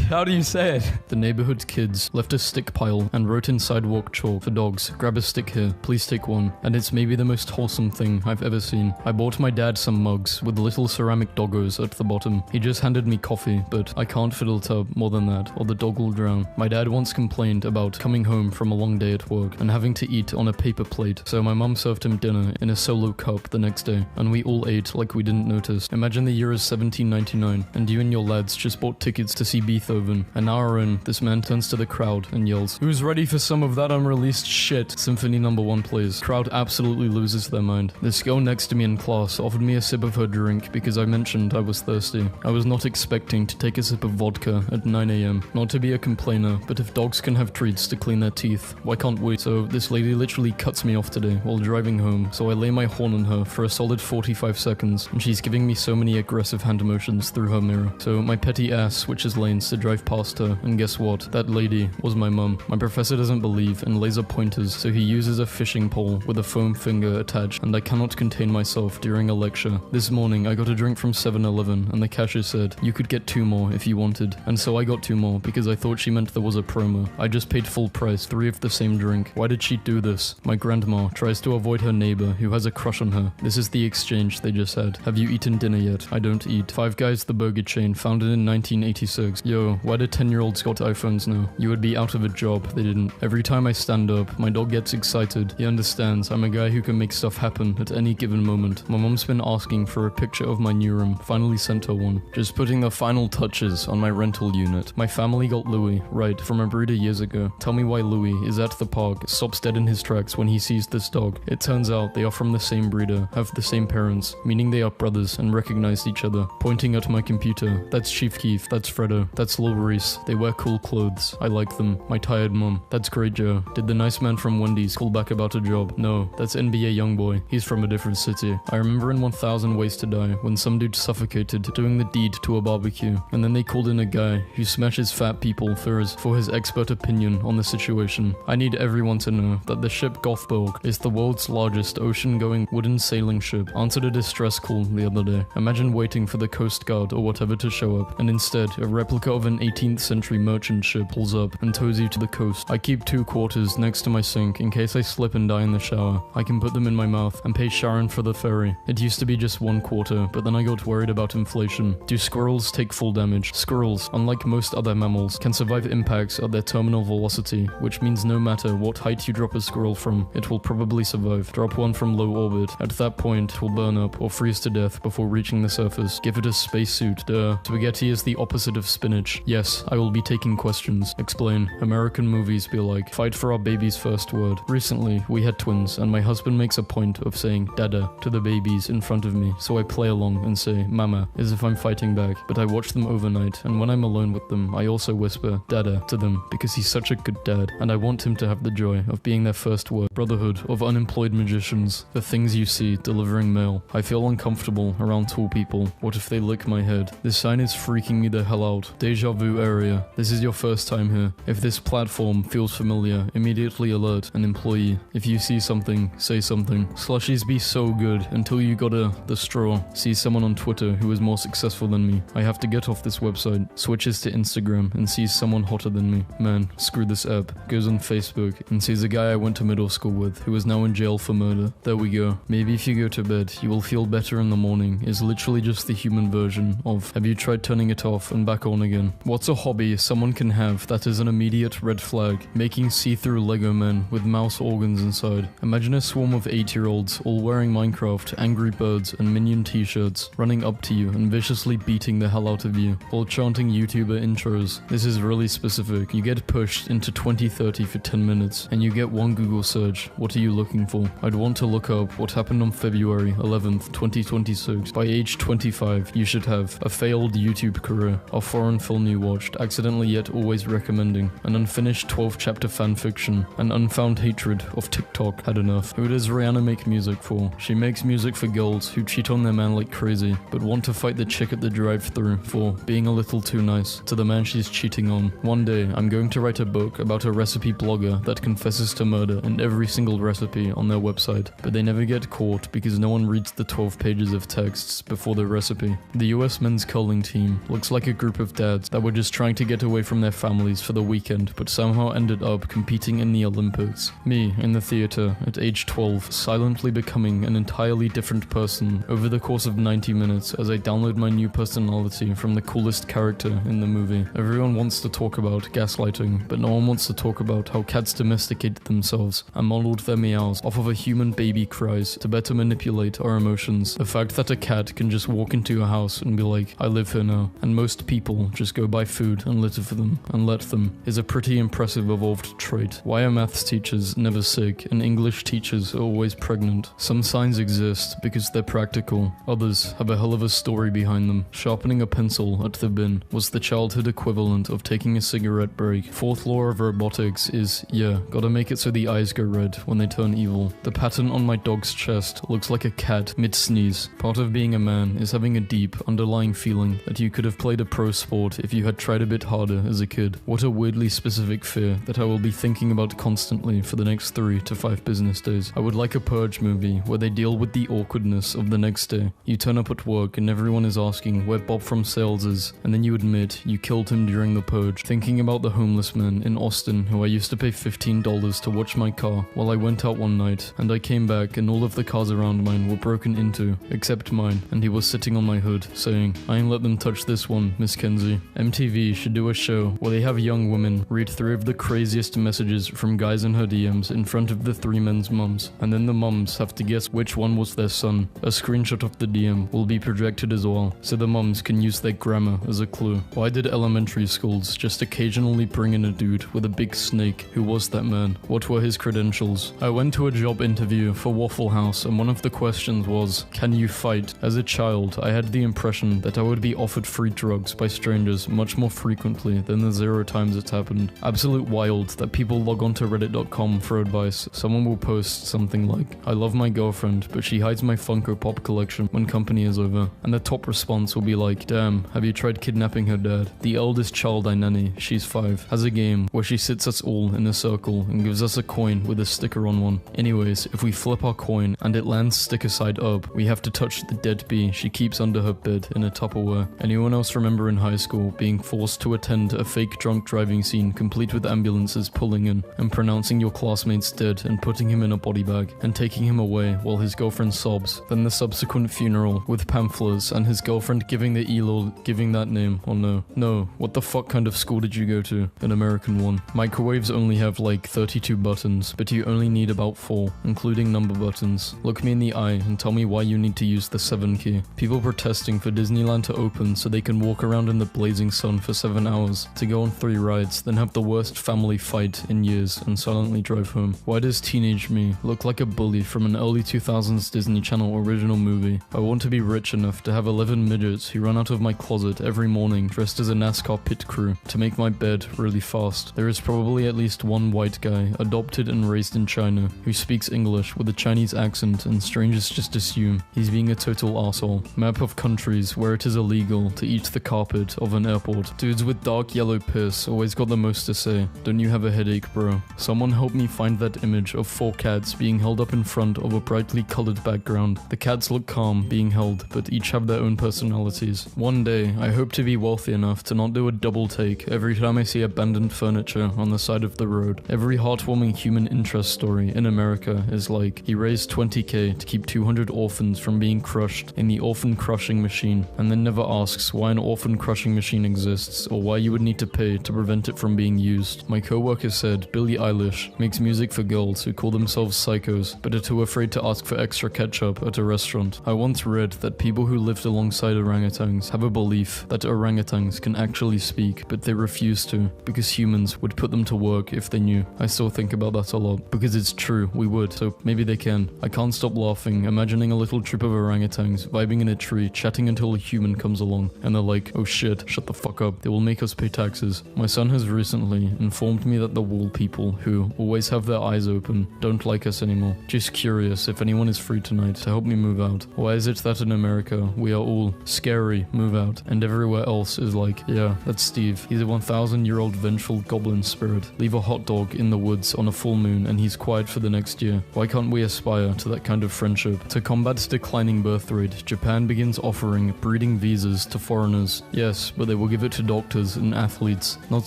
How do you say it? The neighborhood kids left a stick pile and wrote in sidewalk chalk, "For dogs, grab a stick here, please take one." And it's maybe the most wholesome thing I've ever seen. I bought my dad some mugs with little ceramic doggos at the bottom. He just handed me coffee, but I can't fiddle tub more than that, or the dog will drown. My dad once complained about coming home from a long day at work and having to eat on a paper plate, so my mum served him dinner in a solo cup the next day, and we all ate like we didn't notice. Imagine the year is 1799, and you and your lads just bought tickets to see Beethoven. An hour in, this man turns to the crowd and yells, "Who's ready for some of that unreleased shit?" Symphony No. 1 plays. Crowd absolutely loses their mind. This girl next to me in class offered me a sip of her drink because I mentioned I was thirsty. I was not expecting to take a sip of vodka at 9 AM. Not to be a complainer, but if dogs can have treats to clean their teeth, why can't we? So this lady literally cuts me off today while driving home, so I lay my horn on her for a solid 45 seconds, and she's giving me so many aggressive hand motions through her mirror. So my petty ass switches lanes to drive past her, and guess what? That lady was my mum. My professor doesn't believe in laser pointers, so he uses a fishing pole with a foam finger attached, and I cannot contain myself during a lecture. This morning I got a drink from 7-Eleven, and the cashier said, "You could get 2 more if you wanted." And so I got 2 more because I thought she meant there was a promo. I just paid full price, 3 of the same drink. Why did she do this? My grandma tries to avoid her neighbor who has a crush on her. This is the exchange they just had. "Have you eaten dinner yet?" "I don't eat." Five Guys, the burger chain, founded in 1986. Yo, why do 10-year-olds got iPhones now? You would be out of a job. They didn't. Every time I stand up, my dog gets excited. He understands I'm a guy who can make stuff happen at any given moment. My mom's been asking for a picture of my new room. Finally sent her one. Just putting the final touches on my rental unit. My family got Louis, right, from a breeder years ago. Tell me why Louis is at the park, stops dead in his tracks when he sees this dog. It turns out they are from the same breed Rita have the same parents, meaning they are brothers and recognize each other. Pointing at my computer. That's Chief Keef, that's Fredo, that's Lil Reese. They wear cool clothes. I like them. My tired mom. That's Great Joe. Did the nice man from Wendy's call back about a job? No, that's NBA Youngboy. He's from a different city. I remember in 1000 Ways to Die when some dude suffocated doing the deed to a barbecue, and then they called in a guy who smashes fat people for his expert opinion on the situation. I need everyone to know that the ship Gothborg is the world's largest ocean-going wooden sailing ship. Answered a distress call the other day. Imagine waiting for the Coast Guard or whatever to show up, and instead a replica of an 18th century merchant ship pulls up and tows you to the coast. I keep 2 quarters next to my sink in case I slip and die in the shower. I can put them in my mouth and pay Sharon for the ferry. It used to be just 1 quarter, but then I got worried about inflation. Do squirrels take full damage? Squirrels, unlike most other mammals, can survive impacts at their terminal velocity, which means no matter what height you drop a squirrel from, it will probably survive. Drop one from low orbit. At that point, it will burn up or freeze to death before reaching the surface. Give it a spacesuit. Duh. Spaghetti is the opposite of spinach. Yes, I will be taking questions. Explain. American movies be like, fight for our baby's first word. Recently, we had twins, and my husband makes a point of saying dada to the babies in front of me, so I play along and say mama, as if I'm fighting back. But I watch them overnight, and when I'm alone with them, I also whisper dada to them because he's such a good dad, and I want him to have the joy of being their first word. Brotherhood of unemployed magicians. The things you see delivering mail. I feel uncomfortable around tall people. What if they lick my head? This sign is freaking me the hell out. Deja vu area. This is your first time here. If this platform feels familiar, immediately alert an employee. If you see something, say something. Slushies be so good until you got the straw. See someone on Twitter who is more successful than me. I have to get off this website. Switches to Instagram and sees someone hotter than me. Man, screw this app. Goes on Facebook and sees a guy I went to middle school with who is now in jail for murder. There we go. Maybe if you go to bed, you will feel better in the morning is literally just the human version of have you tried turning it off and back on again? What's a hobby someone can have that is an immediate red flag? Making see-through Lego men with mouse organs inside. Imagine a swarm of 8-year-olds all wearing Minecraft, Angry Birds, and Minion t-shirts, running up to you and viciously beating the hell out of you, while chanting YouTuber intros. This is really specific. You get pushed into 2030 for 10 minutes, and you get one Google search. What are you looking for? I'd want to look up what happened on February 11th, 2026. By age 25, you should have a failed YouTube career, a foreign film you watched, accidentally yet always recommending, an unfinished 12-chapter fanfiction, an unfound hatred of TikTok. Had enough. Who does Rihanna make music for? She makes music for girls who cheat on their man like crazy, but want to fight the chick at the drive-thru for being a little too nice to the man she's cheating on. One day, I'm going to write a book about a recipe blogger that confesses to murder in every single recipe on their website, but they never get caught because no one reads the 12 pages of texts before the recipe. The US men's curling team looks like a group of dads that were just trying to get away from their families for the weekend, but somehow ended up competing in the Olympics. Me, in the theater, at age 12, silently becoming an entirely different person over the course of 90 minutes as I download my new personality from the coolest character in the movie. Everyone wants to talk about gaslighting, but no one wants to talk about how cats domesticated themselves and modeled their meows off of a human baby cries to better manipulate our emotions. The fact that a cat can just walk into your house and be like, I live here now, and most people just go buy food and litter for them and let them, is a pretty impressive evolved trait. Why are maths teachers never sick and English teachers are always pregnant? Some signs exist because they're practical. Others have a hell of a story behind them. Sharpening a pencil at the bin was the childhood equivalent of taking a cigarette break. Fourth law of robotics is, yeah, gotta make it so the eyes go red when they turn evil. The pattern on my dog's chest looks like a cat mid-sneeze. Part of being a man is having a deep, underlying feeling that you could have played a pro sport if you had tried a bit harder as a kid. What a weirdly specific fear that I will be thinking about constantly for the next 3 to 5 business days. I would like a Purge movie where they deal with the awkwardness of the next day. You turn up at work and everyone is asking where Bob from Sales is, and then you admit you killed him during the purge. Thinking about the homeless man in Austin who I used to pay $15 to watch my car while I went out one night, and I came back and all of the cars around mine were broken into, except mine, and he was sitting on my hood, saying, I ain't let them touch this one, Miss Kenzie. MTV should do a show where they have young women read 3 of the craziest messages from guys in her DMs in front of the 3 men's mums, and then the mums have to guess which one was their son. A screenshot of the DM will be projected as well, so the mums can use their grammar as a clue. Why did elementary schools just occasionally bring in a dude with a big snake? Who was that man? What were his credentials? I went to a job interview for Waffle House house, and one of the questions was, can you fight? As a child, I had the impression that I would be offered free drugs by strangers much more frequently than the 0 times it's happened. Absolute wild that people log on to reddit.com for advice. Someone will post something like, I love my girlfriend, but she hides my Funko Pop collection when company is over. And the top response will be like, damn, have you tried kidnapping her dad? The eldest child I nanny, she's 5, has a game where she sits us all in a circle and gives us a coin with a sticker on one. Anyways, if we flip our coin and it lands sticker side up, we have to touch the dead bee she keeps under her bed in a Tupperware. Anyone else remember in high school being forced to attend a fake drunk driving scene complete with ambulances pulling in and pronouncing your classmate's dead and putting him in a body bag and taking him away while his girlfriend sobs, then the subsequent funeral with pamphlets and his girlfriend giving the ELOL giving that name or no? No, what the fuck kind of school did you go to? An American one. Microwaves only have like 32 buttons, but you only need about 4, including number buttons. Look me in the eye and tell me why you need to use the 7 key. People protesting for Disneyland to open so they can walk around in the blazing sun for 7 hours, to go on 3 rides, then have the worst family fight in years and silently drive home. Why does teenage me look like a bully from an early 2000s Disney Channel original movie? I want to be rich enough to have 11 midgets who run out of my closet every morning dressed as a NASCAR pit crew to make my bed really fast. There is probably at least one white guy, adopted and raised in China, who speaks English with a Chinese accent, and strangers just assume he's being a total arsehole. Map of countries where it is illegal to eat the carpet of an airport. Dudes with dark yellow piss always got the most to say. Don't you have a headache, bro? Someone help me find that image of 4 cats being held up in front of a brightly colored background. The cats look calm being held, but each have their own personalities. One day, I hope to be wealthy enough to not do a double take every time I see abandoned furniture on the side of the road. Every heartwarming human interest story in America is like, he raised 20k to keep 200 orphans from being crushed in the orphan crushing machine, and then never asks why an orphan crushing machine exists or why you would need to pay to prevent it from being used. My coworker said Billie Eilish makes music for girls who call themselves psychos but are too afraid to ask for extra ketchup at a restaurant. I once read that people who lived alongside orangutans have a belief that orangutans can actually speak, but they refuse to because humans would put them to work if they knew. I still think about that a lot because it's true, we would, so maybe they can. I can't stop laughing imagining a little troop of orangutans vibing in a tree chatting until a human comes along and they're like, oh shit, shut the fuck up, they will make us pay taxes. My son has recently informed me that the wall people, who always have their eyes open, don't like us anymore. Just curious if anyone is free tonight to help me move out. Why is it that in America we are all scary, move out, and everywhere else is like, yeah, that's Steve, he's a 1,000-year-old vengeful goblin spirit. Leave a hot dog in the woods on a full moon and he's quiet for the next year. Why can't we aspire to that kind of friendship? To combat declining birth rate, Japan begins offering breeding visas to foreigners. Yes, but they will give it to doctors and athletes, not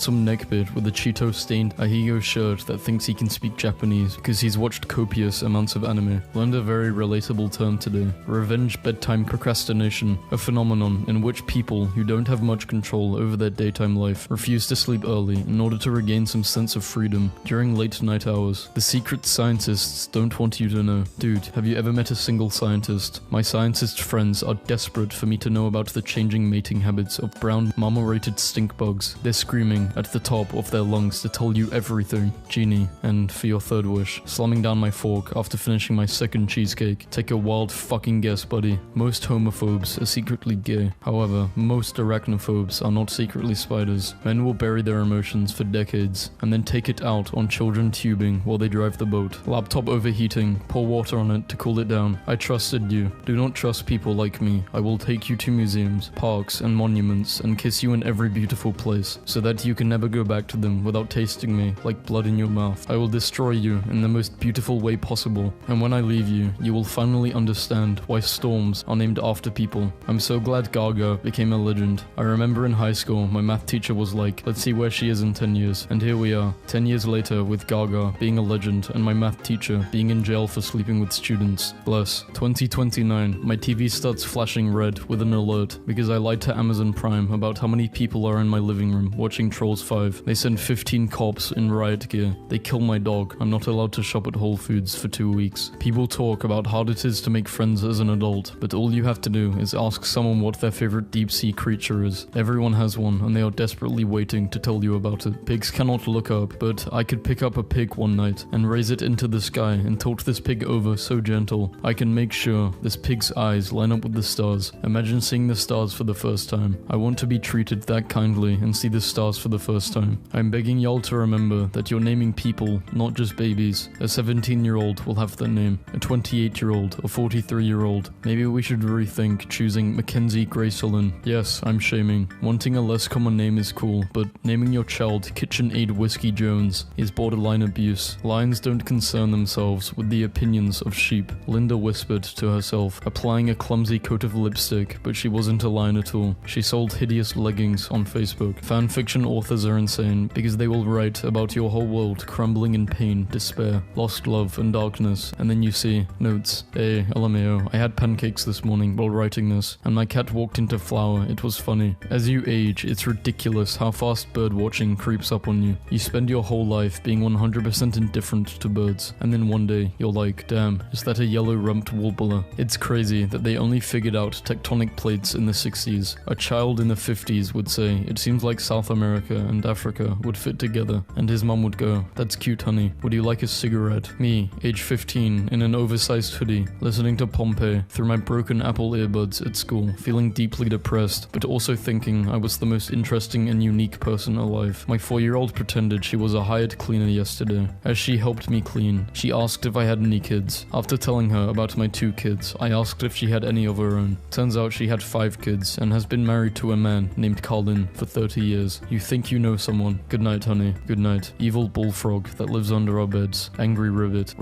some neckbeard with a Cheeto-stained Ahigo shirt that thinks he can speak Japanese because he's watched copious amounts of anime. Learned a very relatable term today. Revenge bedtime procrastination, a phenomenon in which people who don't have much control over their daytime life refuse to sleep early in order to regain some sense of freedom during late night hours. The secret scientists don't want you to know. Dude, have you ever met a single scientist? My scientist friends are desperate for me to know about the changing mating habits of brown marmorated stink bugs. They're screaming at the top of their lungs to tell you everything. Genie, and for your third wish, slamming down my fork after finishing my second cheesecake. Take a wild fucking guess, buddy. Most homophobes are secretly gay. However, most arachnophobes are not secretly spiders. Men will bury their emotions for decades and then take it out on children tubing while they drive the boat. Laptop overheating, pour water on it to cool it down. I trusted you. Do not trust people like me. I will take you to museums, parks, and monuments and kiss you in every beautiful place so that you can never go back to them without tasting me like blood in your mouth. I will destroy you in the most beautiful way possible, and when I leave you, you will finally understand why storms are named after people. I'm so glad Gaga became a legend. I remember in high school, my math teacher was like, let's see where she is in 10 years. And here we are, 10 years later with Gaga being a legend and my math teacher being in jail for sleeping with students. Bless. 2029, my TV starts flashing red with an alert because I lied to Amazon Prime about how many people are in my living room watching Trolls 5. They send 15 cops in riot gear. They kill my dog. I'm not allowed to shop at Whole Foods for 2 weeks. People talk about how hard it is to make friends as an adult, but all you have to do is ask someone what their favorite deep-sea creature is. Everyone has one, and they are desperately waiting to tell you about it. Pigs cannot look up, but I could pick up a pig one night and raise it into the sky and tilt this pig over so gentle. I can make sure this pig's eyes line up with the stars. Imagine seeing the stars for the first time. I want to be treated that kindly and see the stars for the first time. I'm begging y'all to remember that you're naming people, not just babies. A 17-year-old will have that name. A 28-year-old, a 43-year-old. Maybe we should rethink choosing Mackenzie Grace Lynn. Yes, I'm shaming. Wanting a less common name is cool, but naming your child KitchenAid Whiskey Jones is borderline abuse. Lions don't concern themselves with the opinions of sheep. Linda whispered to herself, applying a clumsy coat of lipstick, but she wasn't a lion at all. She sold hideous leggings on Facebook. Fanfiction authors are insane because they will write about your whole world crumbling in pain, despair, lost love, and darkness, and then you see notes. Hey, LMAO, I had pancakes this morning while writing this, and my cat walked into flour. It was funny. As you age, it's ridiculous how fast bird watching creeps up on you. You spend your whole life being 100% indifferent to birds, and then one day you're like, damn, is that a yellow-rumped warbler? It's crazy that they only figured out tectonic plates in the 60s. A child in the 50s would say, it seems like South America and Africa would fit together, and his mum would go, that's cute honey, would you like a cigarette? Me, age 15, in an oversized hoodie, listening to Pompeii through my broken Apple earbuds at school, feeling deeply depressed, but also thinking I was the most interesting and unique person alive. My 4-year-old pretended she was a hired cleaner yesterday. As she helped me clean, she asked if I had any kids. After telling her about my 2 kids, I asked if she had any of her own. Turns out she had 5 kids and has been married to a man named Colin for 30 years. You think you know someone. Good night, honey. Good night. Evil bullfrog that lives under our beds. Angry ribbit.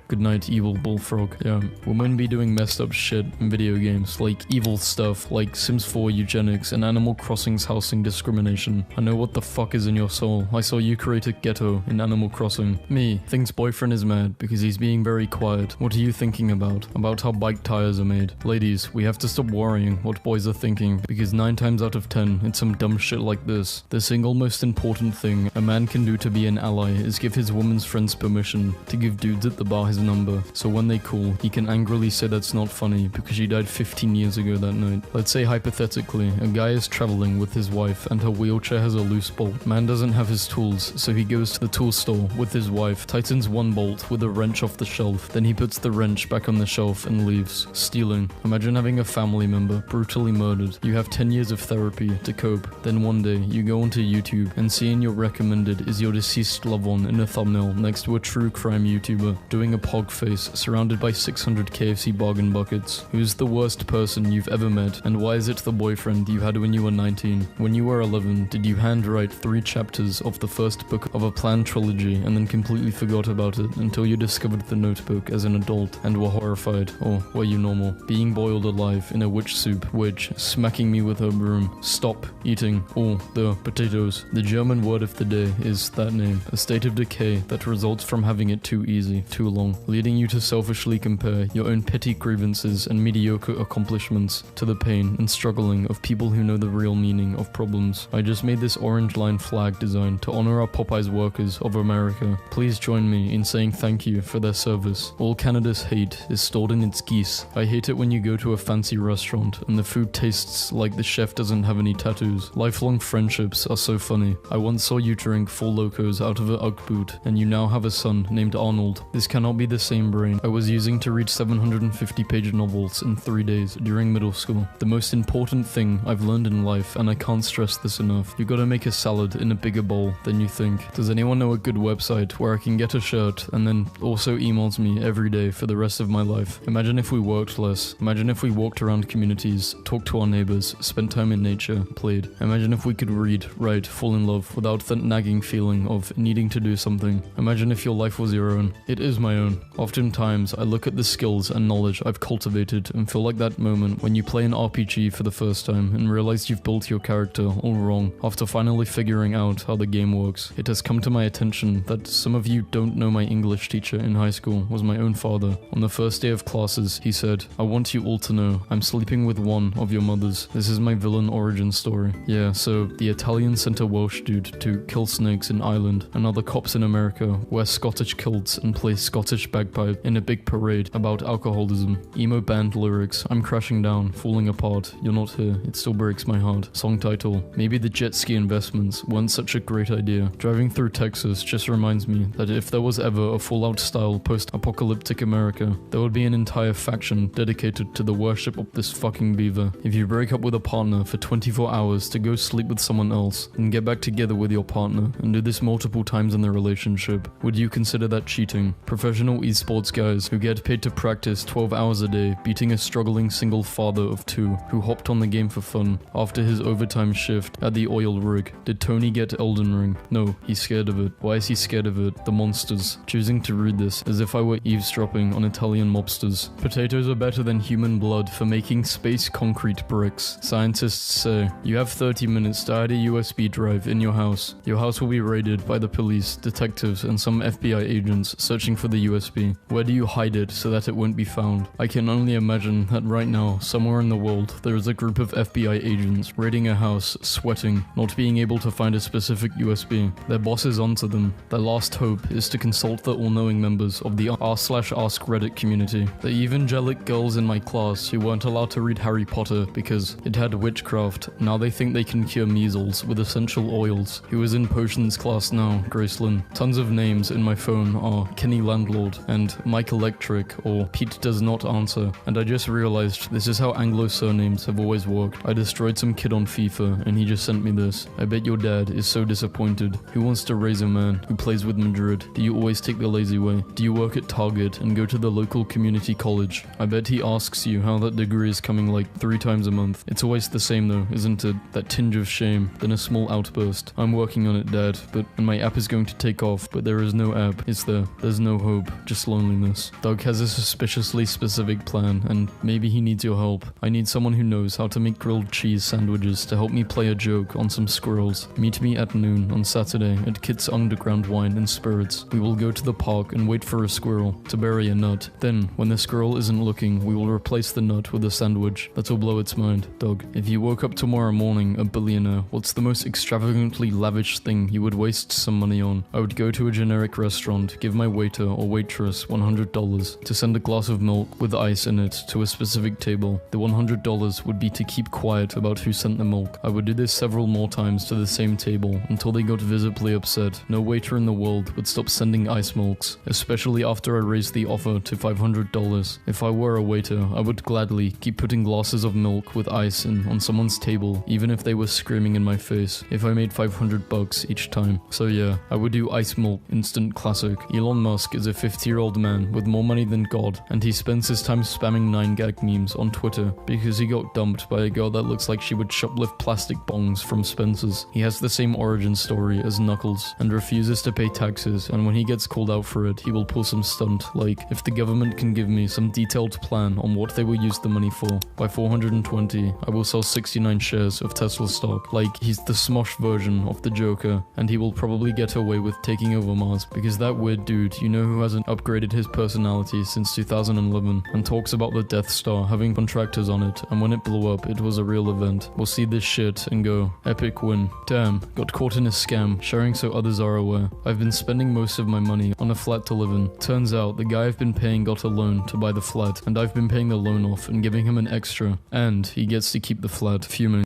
Good night, evil bullfrog. Yeah. Women be doing messed up shit in video games, like evil stuff like Sims 4 eugenics and Animal Crossing's housing discrimination. I know what the fuck is in your soul. I saw you create a ghetto in Animal Crossing. Me thinks boyfriend is mad because he's being very quiet. What are you thinking about? About how bike tires are made. Ladies, we have to stop worrying what boys are thinking because 9 times out of 10 it's some dumb shit like this. The single most important thing a man can do to be an ally is give his woman's friends permission to give dudes at the bar his number, so when they call, he can angrily say that's not funny because she died 15 years ago that night. Let's say hypothetically, a guy is traveling with his wife and her wheelchair has a loose bolt. Man doesn't have his tools, so he goes to the tool store with his wife, tightens one bolt with a wrench off the shelf, then he puts the wrench back on the shelf and leaves. Stealing. Imagine having a family member brutally murdered. You have 10 years of therapy to cope. Then one day, you go onto YouTube and seeing your recommended is your deceased loved one in a thumbnail next to a true crime YouTuber doing a pog face surrounded by 600 KFC bargain buckets. Who's the worst person you've ever met, and why is it the boyfriend you had when you were 19? When you were 11, did you handwrite 3 chapters of the first book of a planned trilogy and then completely forgot about it until you discovered the notebook as an adult and were horrified? Or were you normal? Being boiled alive in a witch soup, witch smacking me with her broom, stop eating all the potatoes. The German word of the day is that name, a state of decay that results from having it too easy, too long, leading you to selfishly compare your own petty grievances and mediocre accomplishments to the pain and struggling of people who know the real meaning of problems. I just made this orange line flag design to honor our Popeyes workers of America. Please join me in saying thank you for their service. All Canada's hate is stored in its geese. I hate it when you go to a fancy restaurant and the food tastes like the chef doesn't have any tattoos. Lifelong friendships are so funny. I once saw you drink 4 Locos out of an Ugg boot and you now have a son named Arnold. This cannot be the same brain I was using to read 750-page novels in 3 days during middle school. The most important thing I've learned in life, and I can't stress this enough, you gotta make a salad in a bigger bowl than you think. Does anyone know a good website where I can get a shirt and then also emails me every day for the rest of my life? Imagine if we worked less. Imagine if we walked around communities, talked to our neighbors, spent time in nature, played. Imagine if we could read, write, fall in love without that nagging feeling of needing to do something. Imagine if your life was your own. It is my own. Oftentimes, I look at the skills and knowledge I've cultivated and feel like that moment when you play an RPG for the first time and realize you've built your character all wrong after finally figuring out how the game works. It has come to my attention that some of you don't know my English teacher in high school was my own father. On the first day of classes, he said, "I want you all to know I'm sleeping with one of your mothers. This is my villain origin story." Yeah, so the Italian sent a Welsh dude to kill snakes in Ireland, and other cops in America wear Scottish kilts and play Scottish bagpipe in a big parade about alcoholism. Emo band lyrics, "I'm crashing down, falling apart, you're not here, it still breaks my heart." Song title, "Maybe the jet ski investments weren't such a great idea." Driving through Texas just reminds me that if there was ever a Fallout style post-apocalyptic post-apocalyptic America, there would be an entire faction dedicated to the worship of this fucking beaver. If you break up with a partner for 24 hours to go sleep with someone else, and get back together with your partner, and do this multiple times in the relationship, would you consider that cheating? Professional esports guys who get paid to practice 12 hours a day, beating a struggling single father of 2 who hopped on the game for fun after his overtime shift at the oil rig. Did Tony get Elden Ring? No, he's scared of it. Why is he scared of it? The monsters. Choosing to read this as if I were eavesdropping on Italian mobsters. Potatoes are better than human blood for making space concrete bricks. Scientists say, you have 30 minutes to hide a USB drive in your house. Your house will be raided by the police, detectives, and some FBI agents searching for the USB. Where do you hide it so that it won't be found? I can only imagine that right now, somewhere in the world, there is a group of FBI agents raiding a house, sweating, not being able to find a specific USB. Their boss is onto them. Their last hope is to consult the all-knowing members of the r/ask Reddit community. The evangelic girls in my class who weren't allowed to read Harry Potter because it had witchcraft, now they think they can cure measles with essential oils. Who is in potions class now, Gracelyn? Tons of names in my phone are Kenny Landlord and Mike Electric or Pete Does Not Answer, and I just realized this is how Anglo surnames have always worked. I destroyed some kid on FIFA and he just sent me this. I bet your dad is so disappointed. Who wants to raise a man who plays with Madrid? Do you always take the lazy way? Do you work at Target and go to the local community college? I bet he asks you how that degree is coming like 3 times a month. It's always the same though, isn't it? That tinge of shame, then a small outburst. I'm working on it, Dad, and my app is going to take off, but there is no app, is there? There's no hope, just loneliness. Doug has a suspiciously specific plan, and maybe he needs your help. I need someone who knows how to make grilled cheese sandwiches to help me play a joke on some squirrels. Meet me at noon on Saturday at Kit's Underground Wine and Spirits. We will go to the park and wait for a squirrel to bury a nut. Then, when the squirrel isn't looking, we will replace the nut with a sandwich. That'll blow its mind. Doug, if you woke up tomorrow morning a billionaire, what's the most extravagantly lavish thing you would waste some money on? I would go to a generic restaurant, give my waiter or waitress $100 to send a glass of milk with ice in it to a specific table. The $100 would be to keep quiet about who sent the milk. I would do this several more times to the same table until they got visibly upset. No waiter in the world would stop sending ice milks, especially after I raised the offer to $500. If I were a waiter, I would gladly keep putting glasses of milk with ice in on someone's table, even if they were screaming in my face, if I made $500 each time. So yeah, I would do ice milk instant classic. Elon Musk is a 50-year-old man with more money than God, and he spends his time spamming 9gag memes on Twitter because he got dumped by a girl that looks like she would shoplift plastic bongs from Spencer's. He has the same origin story as Knuckles and refuses to pay taxes, and when he gets called out for it, he will pull some stunt like, if the government can give me some detailed plan on what they will use the money for, by 420, I will sell 69 shares of Tesla stock. Like, he's the Smosh version of the Joker, and he will probably get away with taking over Mars because that weird dude, you know, who hasn't upgraded his personality since 2011 and talks about the Death Star having contractors on it, and when it blew up, it was a real event, will see this shit and go, epic win. Damn, got caught in a scam, sharing so others are aware. I've been spending most of my money on a flat to live in. Turns out the guy I've been paying got a loan to buy the flat, and I've been paying the loan off and giving him an extra, and he gets to keep the flat. Fuming.